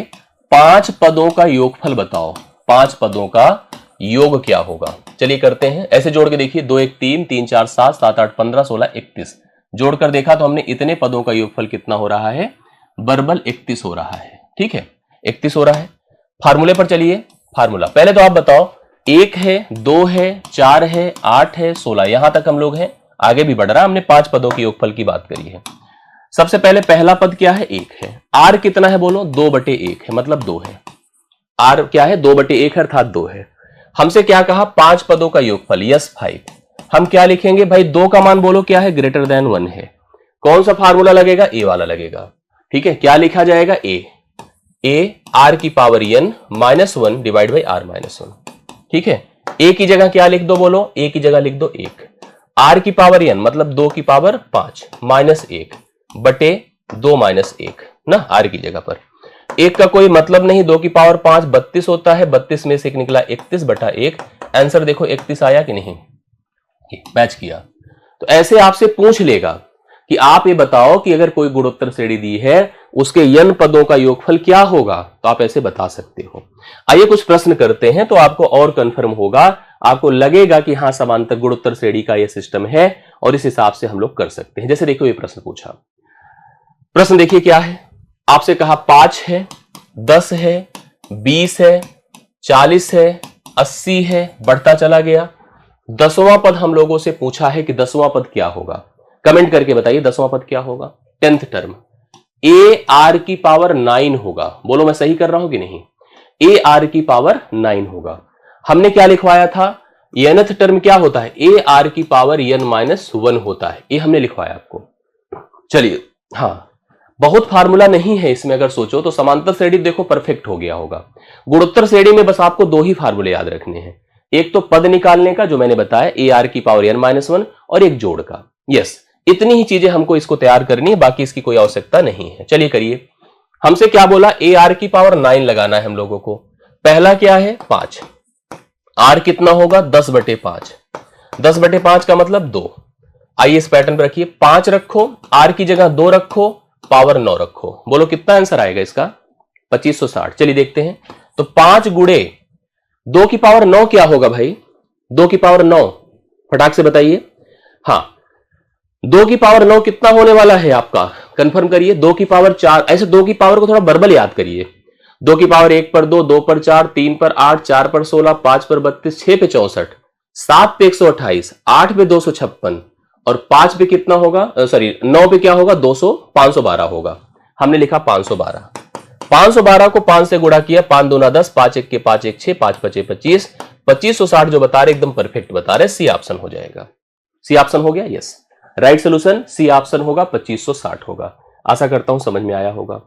5 पदों का योगफल बताओ, 5 पदों का योग क्या होगा। चलिए करते हैं, ऐसे जोड़ के देखिए, 2 1 3 3 4 7 7 8 15 16 31 जोड़कर देखा तो हमने इतने पदों का योगफल कितना हो रहा है, बरबल 31 हो रहा है। ठीक है, 31 हो रहा है। फार्मूले पर चलिए, फार्मूला पहले तो आप बताओ, 1 है, 2 है, 4 है, 8 है, 16, यहां तक हम लोग हैं, आगे भी बढ़ रहा है। हमने 5 पदों के योगफल की बात करी है। सबसे पहले पहला पद क्या है, 1 है। आर कितना है बोलो, 2/1 है, मतलब 2 है। आर क्या है, 2/1 है अर्थात 2 है। हमसे क्या कहा, 5 पदों का योगफल, यस 5। हम क्या लिखेंगे भाई, 2 का मान बोलो क्या है, ग्रेटर देन 1 है। कौन सा फार्मूला लगेगा, ए वाला लगेगा। ठीक है, क्या लिखा जाएगा, ए आर की power n-1 divide by r-1। ठीक है, ए की जगह क्या लिख दो बोलो, ए की जगह लिख दो 1, आर की पावर n मतलब 2 की पावर 5 माइनस 1 बटे 2 माइनस 1 ना, आर की जगह पर 1 का कोई मतलब नहीं, 2 की पावर 5 32 होता है, 32 में से 1 निकला 31/1। आंसर देखो 31 आया कि नहीं, मैच किया। तो ऐसे आपसे पूछ लेगा कि आप ये बताओ कि अगर कोई गुणोत्तर श्रेणी दी है उसके n पदों का योगफल क्या होगा, तो आप ऐसे बता सकते हो। आइए कुछ प्रश्न करते हैं तो आपको और कंफर्म होगा, आपको लगेगा कि हाँ समांतर गुणोत्तर श्रेणी का यह सिस्टम है और इस हिसाब से हम लोग कर सकते हैं। जैसे देखो ये प्रश्न पूछा, प्रश्न देखिए क्या है, आपसे कहा 5 है, 10 है, 20 है, 40 है, 80 है, बढ़ता चला गया। 10वां पद हम लोगों से पूछा है कि 10वां पद क्या होगा, कमेंट करके बताइए 10वां पद क्या होगा। 10th टर्म ए आर की पावर 9 होगा, बोलो मैं सही कर रहा हूं कि नहीं, ए आर की पावर 9 होगा। हमने क्या लिखवाया था, nth टर्म क्या होता है, ए आर की पावर n-1 होता है, ये हमने लिखवाया आपको। चलिए हाँ, बहुत फार्मूला नहीं है इसमें, अगर सोचो तो समांतर श्रेणी देखो परफेक्ट हो गया होगा। गुणोत्तर श्रेणी में बस आपको 2 ही फार्मूले याद रखने हैं, एक तो पद निकालने का जो मैंने बताया ए आर की पावर n-1 और एक जोड़ का। यस, इतनी ही चीजें हमको इसको तैयार करनी है, बाकी इसकी कोई आवश्यकता नहीं है। चलिए करिए, हमसे क्या बोला, ए आर की पावर 9 लगाना है हम लोगों को। पहला क्या है 5, आर कितना होगा 10/5, 10/5 का मतलब 2। आइए इस पैटर्न पर रखिए, 5 रखो, आर की जगह 2 रखो, पावर 9 रखो, बोलो कितना आंसर आएगा इसका, 2560। चलिए देखते हैं, तो 5 गुणे 2 की पावर 9 क्या होगा भाई? 2 की पावर 9 फटाक से बताइए। हाँ, 2 की पावर 9 कितना होने वाला है आपका? कंफर्म करिए। 2 की पावर 4, ऐसे 2 की पावर को थोड़ा बर्बल याद करिए। 2 की पावर 1 पर 2, 2 पर 4, 3 पर 8, 4 पर 16, 5 पर 32, 6 पे 64, 7 पे 128, 8 पे 256 और 5 पे कितना होगा? सॉरी 9 पे क्या होगा? 512 होगा। हमने लिखा 512। 512 को 5 से गुणा किया, 5 दूना 10, 5 1 के 5 1 6, 5 5 25, 2560 जो बता रहे एकदम परफेक्ट बता रहे। सी ऑप्शन हो जाएगा। सी ऑप्शन हो गया। Yes, right solution C option होगा, 2560 होगा। आशा करता हूं समझ में आया होगा।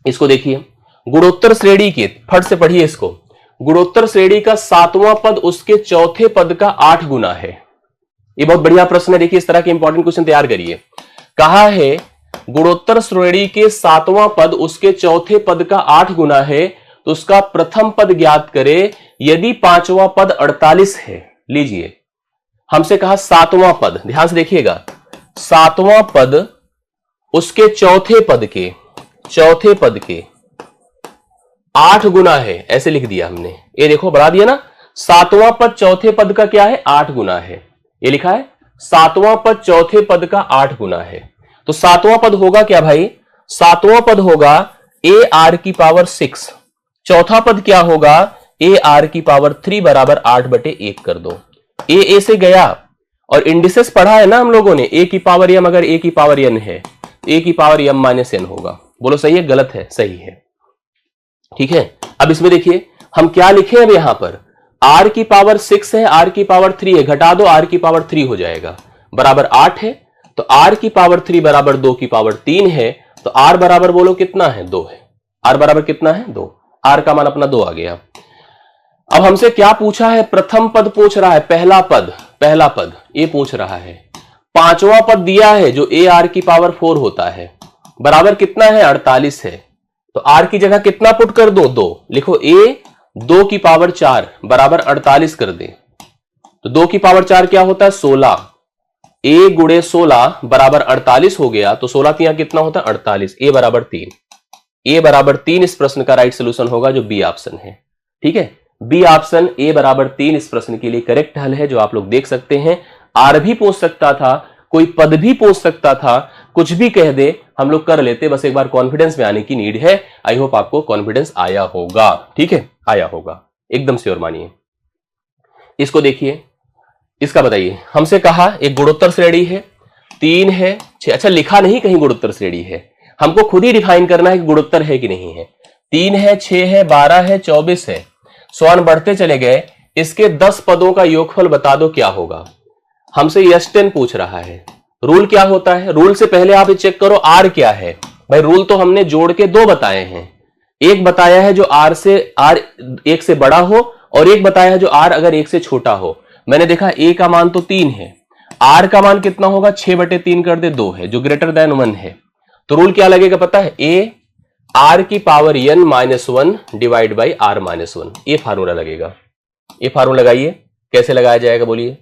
इसको देखिए, गुणोत्तर श्रेणी के, फट से पढ़िए इसको। गुणोत्तर श्रेणी का 7वां पद उसके चौथे पद का 8 गुना है। ये बहुत बढ़िया प्रश्न है। देखिए, इस तरह के इंपॉर्टेंट क्वेश्चन तैयार करिए। कहा है गुणोत्तर श्रेणी के 7वां पद उसके चौथे पद का 8 गुना है, तो उसका प्रथम पद ज्ञात करे यदि 5वां पद 48 है। लीजिए, हमसे कहा 7वां पद, ध्यान से देखिएगा, 7वां पद उसके चौथे पद के 8 गुना है, ऐसे लिख दिया हमने। ये देखो, बढ़ा दिया ना। 7वां पद चौथे पद का क्या है? 8 गुना है। ये लिखा है 7वां पद चौथे पद का 8 गुना है। तो 7वां पद होगा क्या भाई? 7वां पद होगा ए आर की पावर 6। चौथा पद क्या होगा? ए आर की पावर 3 बराबर 8/1 कर दो। ए से गया, और इंडिसेस पढ़ा है ना हम लोगों ने। ए की पावर m अगर ए की पावर n है, ए की पावर m माइनस n होगा। बोलो सही है गलत है? सही है। ठीक है, अब इसमें देखिए हम क्या लिखे अब यहां पर, r की पावर 6 है, r की पावर 3 है, घटा दो, r की पावर 3 हो जाएगा, बराबर 8 है। तो r की पावर 3 बराबर 2 की पावर 3 है, तो r बराबर बोलो कितना है? 2 है। r बराबर कितना है? 2। r का मान अपना 2 आ गया। अब हमसे क्या पूछा है? प्रथम पद पूछ रहा है, पहला पद ये पूछ रहा है। 5वां पद दिया है जो ए आर की पावर 4 होता है, बराबर कितना है? 48 है। तो आर की जगह कितना पुट कर दो? 2 लिखो। ए 2 की पावर 4 बराबर 48 कर दे, तो 2 की पावर 4 क्या होता है? 16। ए गुणे 16 बराबर 48 हो गया, तो 16 तिया कितना होता है? 48। ए बराबर 3। ए बराबर 3 इस प्रश्न का राइट सोल्यूशन होगा, जो बी ऑप्शन है। ठीक है, बी ऑप्शन ए बराबर 3 इस प्रश्न के लिए करेक्ट हल है, जो आप लोग देख सकते हैं। आर भी पूछ सकता था, कोई पद भी पूछ सकता था, कुछ भी कह दे, हम लोग कर लेते। बस एक बार कॉन्फिडेंस में आने की नीड है। आई होप आपको कॉन्फिडेंस आया होगा। ठीक है, आया होगा, एकदम श्योर मानिए। इसको देखिए, इसका बताइए। हमसे कहा एक गुणोत्तर श्रेणी है, 3 है 6। अच्छा, लिखा नहीं कहीं गुणोत्तर श्रेणी है, हमको खुद ही डिफाइन करना है कि गुणोत्तर है कि नहीं है। 3 है, 6 है, 12 है, 24 है, स्वान बढ़ते चले गए। इसके 10 पदों का योगफल बता दो क्या होगा। हमसे S10 पूछ रहा है। रूल क्या होता है? रूल से पहले आप चेक करो R क्या है। भाई रूल तो हमने जोड़ के 2 बताए हैं। एक बताया है जो R 1 से बड़ा हो, और एक बताया है जो R अगर 1 से छोटा हो। मैंने देखा A का मान तो 3 है, R का मान कितना होगा? 6/3 कर दे, 2 है, जो ग्रेटर देन 1 है। तो रूल क्या लगेगा पता है? A R की power n-1 divide by R-1, ये फार्मूला लगेगा। ये फार्मूला लगाइए, कैसे लगाया जाएगा बोलिए।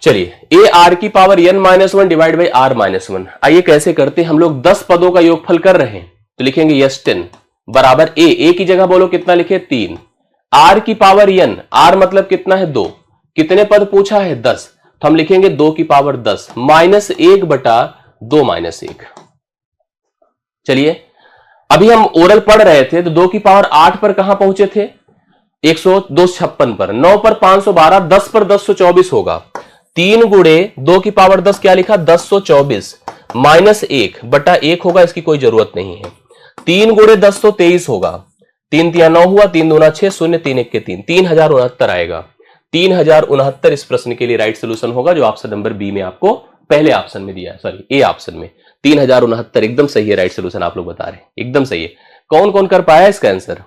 चलिए, A R की power n-1 divide by R-1। आइए कैसे करते हैं हम लोग। 10 पदों का योगफल कर रहे हैं, तो लिखेंगे S10 बराबर A की जगह बोलो कितना लिखे? 3। R की पावर n, R मतलब कितना है? 2। कितने पद पूछा है? 10, तो हम लिखेंगे 2 की पावर 10 -1/2-1। चलिए, अभी हम ओरल पढ़ रहे थे, तो 2 की पावर 8 पर कहां पहुंचे थे? 156 पर। 9 पर 512, 10 पर 1024 होगा। 3 गुणे 2 की पावर 10 क्या लिखा? 1024 -1/1 होगा, इसकी कोई जरूरत नहीं है। 3 गुणे 10 तो 23 होगा। 3 तिया 9 हुआ, 3 दूना 6, 0 3 1 के 3, 3069 आएगा। 3069 इस प्रश्न के लिए राइट सोल्यूशन होगा, जो ऑप्शन नंबर बी में आपको पहले ऑप्शन में दिया है, सॉरी ए ऑप्शन में। 3069 एकदम सही है राइट सोल्यूशन, आप लोग बता रहे हैं एकदम सही है। कौन कौन कर पाया इसका आंसर?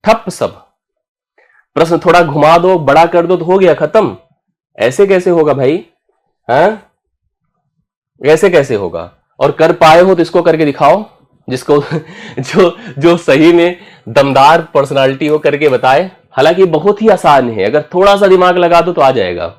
ठप सब। प्रश्न थोड़ा घुमा दो, बड़ा कर दो, तो हो गया खत्म। ऐसे कैसे होगा भाई? ऐसे कैसे होगा? और कर पाए हो तो इसको करके दिखाओ, जिसको जो सही में दमदार पर्सनालिटी हो करके बताए। हालांकि बहुत ही आसान है, अगर थोड़ा सा दिमाग लगा दो तो आ जाएगा।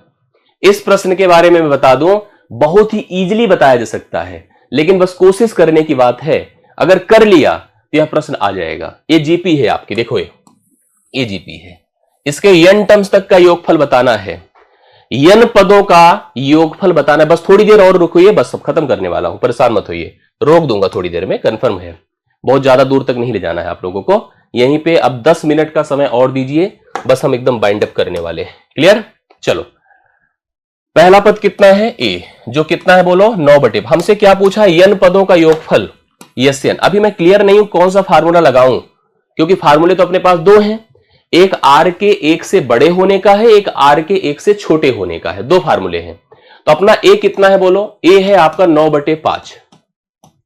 इस प्रश्न के बारे में मैं बता दूं, बहुत ही इजीली बताया जा सकता है, लेकिन बस कोशिश करने की बात है। अगर कर लिया तो यह प्रश्न आ जाएगा। ये जीपी है आपकी, देखो ये जीपी है, इसके n टर्म्स तक का योगफल बताना है, n पदों का योगफल बताना है। बस थोड़ी देर और रुकिए, बस अब खत्म करने वाला हूं, परेशान मत होइए, रोक दूंगा थोड़ी देर में, कंफर्म है। बहुत ज्यादा दूर तक नहीं ले जाना है आप लोगों को, यहीं पे अब 10 मिनट का समय और दीजिए, बस हम एकदम बाइंड अप करने वाले हैं। क्लियर? चलो, पहला पद कितना है a, जो कितना है बोलो 9/। हमसे क्या पूछा है? n पदों का योगफल, यस n। अभी मैं क्लियर नहीं हूं कौन सा फार्मूला लगाऊं, क्योंकि फार्मूले तो अपने पास दो हैं, एक r के 1 से बड़े होने का है, एक r के 1 से छोटे होने का है, दो फार्मूले हैं। तो अपना a कितना है बोलो? a है आपका 9/5,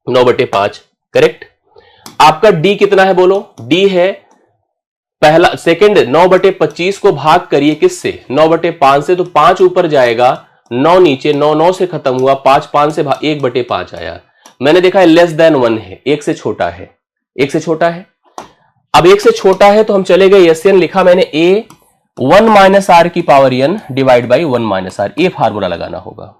9/5 करेक्ट। आपका d कितना है बोलो? d है पहला सेकंड 9/25 को भाग करिए किससे? 9/5 से, तो 5 ऊपर जाएगा, 9 नीचे, 9 9 से खत्म हुआ, 5 5 से 1/5 आया। मैंने देखा है लेस देन 1 है, 1 से छोटा है, 1 से छोटा है। अब 1 से छोटा है तो हम चले गए एस एन, लिखा मैंने a 1 - r की power n divide by 1 - r। ये फार्मूला लगाना होगा,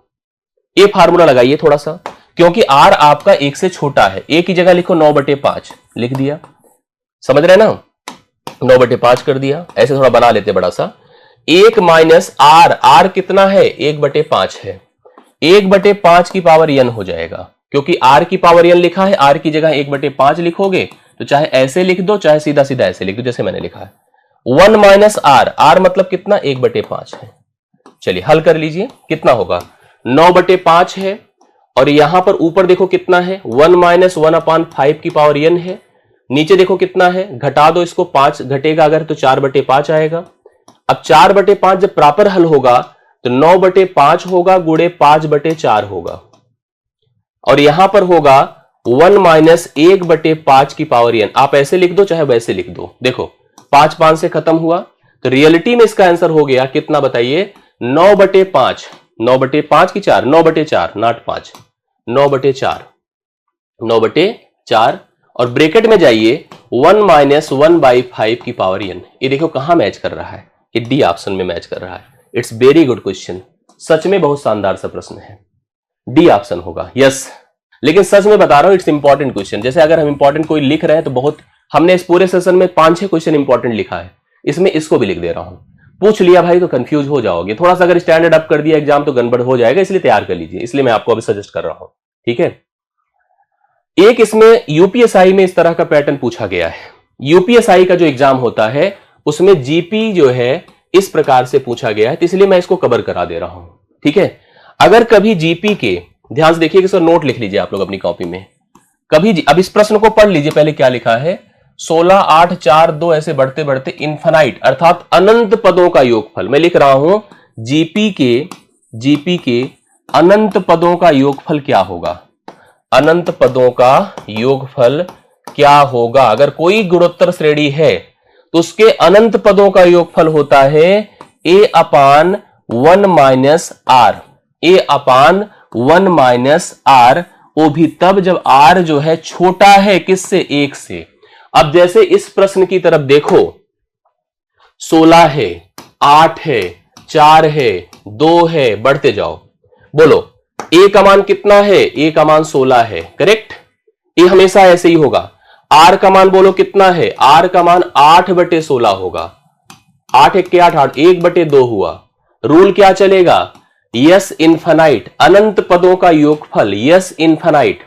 ये फार्मूला लगाइए थोड़ा सा, क्योंकि r आपका 1 से छोटा है। a की जगह लिखो 9/5, लिख दिया, समझ रहे ना? 9/5 कर दिया, ऐसे थोड़ा बना लेते बड़ा सा। 1 - r कितना है? 1/5 है, 1/5 की पावर n हो जाएगा, क्योंकि r की पावर n लिखा है, r की जगह 1/5 लिखोगे तो चाहे ऐसे लिख दो, चाहे सीधा सीधा ऐसे लिख दो जैसे मैंने लिखा है। 1 - r मतलब कितना? 1/5 है। चलिए हल कर लीजिए, कितना होगा? 9/5 है, और यहां पर ऊपर देखो कितना है? 1 - 1/5 की पावर n है। नीचे देखो कितना है, घटा दो इसको, 5 घटेगा अगर तो 4/5 आएगा। अब 4/5 जब प्रॉपर हल होगा तो 9/5 होगा गुणे 5/4 होगा, और यहां पर होगा 1 - 1/5 की पावर n। आप ऐसे लिख दो चाहे वैसे लिख दो, देखो 5 5 से खत्म हुआ, तो रियलिटी में इसका आंसर हो गया कितना बताइए? 9/5, 9/5 की 4, 9/4 नॉट 5, 9/4, 9/4, और ब्रैकेट में जाइए 1 - 1/5 की पावर n। ये देखो कहां मैच कर रहा है? ये डी ऑप्शन में मैच कर रहा है। इट्स वेरी गुड क्वेश्चन, सच में बहुत शानदार सा प्रश्न है, डी ऑप्शन होगा, यस। लेकिन सच में बता रहा हूं इट्स इंपॉर्टेंट क्वेश्चन। जैसे अगर हम इंपॉर्टेंट कोई लिख रहे हैं तो बहुत, हमने इस पूरे सेशन में 5-6 क्वेश्चन इंपॉर्टेंट लिखा है, इसमें इसको भी लिख दे रहा हूं। पूछ लिया भाई तो कंफ्यूज हो जाओगे, थोड़ा सा अगर स्टैंडर्ड अप कर दिया एग्जाम तो गड़बड़ हो जाएगा, इसलिए तैयार कर लीजिए, इसलिए मैं आपको अभी सजेस्ट कर रहा हूं, ठीक है। एक इसमें यूपीएसआई में इस तरह का पैटर्न पूछा गया है। यूपीएसआई का जो एग्जाम होता है उसमें जीपी जो है इस प्रकार से पूछा गया है, तो इसलिए मैं इसको कवर करा दे रहा हूं, ठीक है। अगर कभी जीपी के, ध्यान से देखिए कि सर नोट लिख लीजिए आप लोग अपनी कॉपी में, कभी अब इस प्रश्न को पढ़ लीजिए पहले क्या लिखा है। 16 8 4 2 ऐसे बढ़ते बढ़ते इन्फिनाइट अर्थात अनंत पदों का योगफल, मैं लिख रहा हूं जीपी के अनंत पदों का योगफल क्या होगा? अनंत पदों का योगफल क्या होगा? अगर कोई गुणोत्तर श्रेणी है तो उसके अनंत पदों का योगफल होता है a/1 - r, a/1 - r, वो भी तब जब r जो है छोटा है किससे? 1 से। अब जैसे इस प्रश्न की तरफ देखो, 16 है, 8 है, 4 है, 2 है, बढ़ते जाओ, बोलो a का मान कितना है? a का मान 16 है, करेक्ट। ये हमेशा ऐसे ही होगा। r का मान बोलो कितना है? r का मान 8/16 होगा, 8 1 के 8 8, 1/2 हुआ। रूल क्या चलेगा? यस इन्फिनाइट, अनंत पदों का योगफल, yes infinite,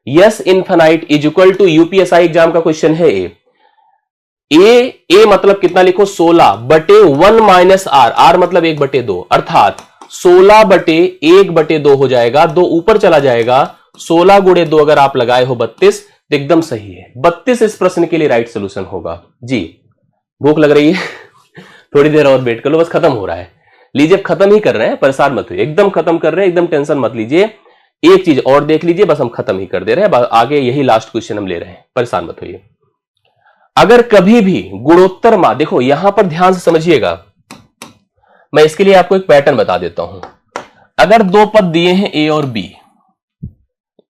yes infinite is equal to, UPSI exam का क्वेश्चन है ए मतलब कितना लिखो? 16/1 - r, r मतलब 1/2, अर्थात 16/1/2 हो जाएगा, 2 ऊपर चला जाएगा, 16 गुणे 2 अगर आप लगाए हो 32, तो एकदम सही है, 32 इस प्रश्न के लिए राइट सोल्यूशन होगा जी। भूख लग रही है थोड़ी देर और वेट कर लो, बस खत्म हो रहा है, लीजिए खत्म ही कर रहे हैं, परेशान मत होइए, एकदम खत्म कर रहे हैं, एकदम टेंशन मत लीजिए। एक चीज और देख लीजिए, बस हम खत्म ही कर दे रहे हैं, आगे यही लास्ट क्वेश्चन हम ले रहे हैं, परेशान मत होइए। अगर कभी भी गुणोत्तर मान, देखो यहां पर ध्यान से समझिएगा, मैं इसके लिए आपको एक पैटर्न बता देता हूं। अगर दो पद दिए हैं ए और बी,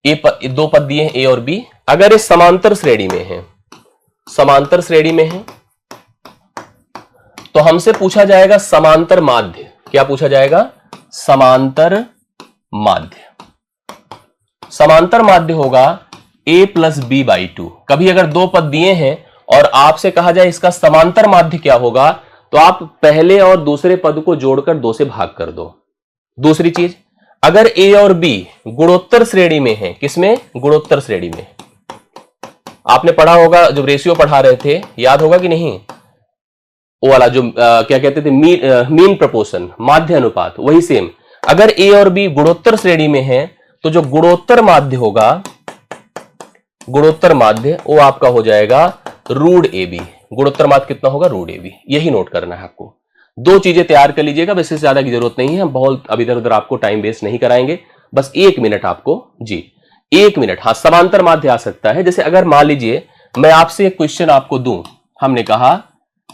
दो पद दिए हैं ए और बी, अगर ये समांतर श्रेणी में है, समांतर श्रेणी में है, तो हमसे पूछा जाएगा समांतर माध्य। क्या पूछा जाएगा? समांतर माध्य। समांतर माध्य होगा a प्लस बी बाई 2। कभी अगर दो पद दिए हैं और आपसे कहा जाए इसका समांतर माध्य क्या होगा, तो आप पहले और दूसरे पद को जोड़कर 2 से भाग कर दो। दूसरी चीज, अगर a और b गुणोत्तर श्रेणी में है, किसमें? गुणोत्तर श्रेणी में। आपने पढ़ा होगा जब रेशियो पढ़ा रहे थे, याद होगा कि नहीं? वो वाला जो क्या कहते थे, मीन प्रपोर्शन, माध्य अनुपात, वही सेम। अगर a और b गुणोत्तर श्रेणी में है तो जो गुणोत्तर माध्य होगा, गुणोत्तर माध्य वो आपका हो जाएगा रूट ए बी। गुणोत्तर माध्य कितना होगा? Root a b. यही नोट करना है आपको। दो चीजें तैयार कर लीजिएगा, बस इससे ज्यादा की जरूरत नहीं है, हम बहुत अब इधर उधर आपको टाइम वेस्ट नहीं कराएंगे। बस 1 मिनट आपको, जी 1 मिनट। हाँ, समांतर माध्य आ सकता है। जैसे अगर मान लीजिए मैं आपसे एक क्वेश्चन आपको दूं, हमने कहा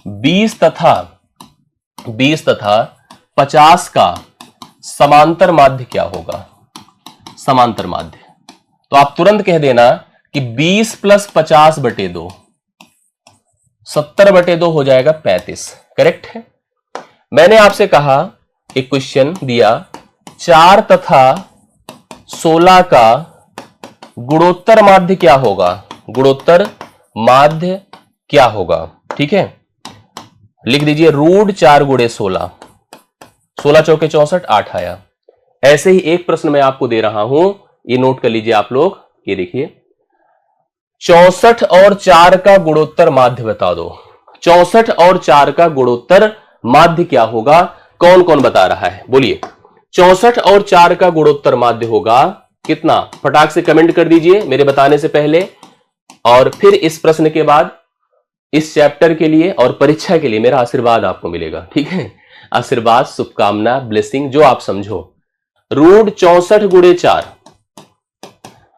20 तथा 50 का समांतर माध्य क्या होगा? समांतर माध्य, तो आप तुरंत कह देना कि 20 प्लस 50 बटे 2, 70 बटे 2 हो जाएगा 35। करेक्ट है। मैंने आपसे कहा, एक क्वेश्चन दिया, 4 तथा 16 का गुणोत्तर माध्य क्या होगा? गुणोत्तर माध्य क्या होगा? ठीक है, लिख दीजिए रूट 4 गुणे 16, 16 चौके 64, 8 आया। ऐसे ही एक प्रश्न मैं आपको दे रहा हूं, ये नोट कर लीजिए आप लोग। ये देखिए, 64 और 4 का गुणोत्तर माध्य बता दो। 64 और 4 का गुणोत्तर माध्य क्या होगा? कौन कौन बता रहा है? बोलिए। 64 और 4 का गुणोत्तर माध्य होगा कितना? फटाक से कमेंट कर दीजिए मेरे बताने से पहले। और फिर इस प्रश्न के बाद इस चैप्टर के लिए और परीक्षा के लिए मेरा आशीर्वाद आपको मिलेगा। ठीक है, आशीर्वाद, शुभकामना, ब्लेसिंग, जो आप समझो। रूट 64 गुणे 4।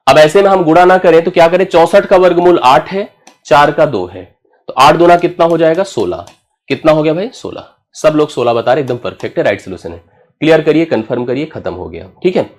अब ऐसे में हम गुणा ना करें तो क्या करें? 64 का वर्गमूल 8 है, 4 का 2 है, तो 8 दूना कितना हो जाएगा? 16। कितना हो गया भाई? 16। सब लोग 16 बता रहे, एकदम परफेक्ट है, राइट सोल्यूशन है। क्लियर करिए, कंफर्म करिए, खत्म हो गया। ठीक है।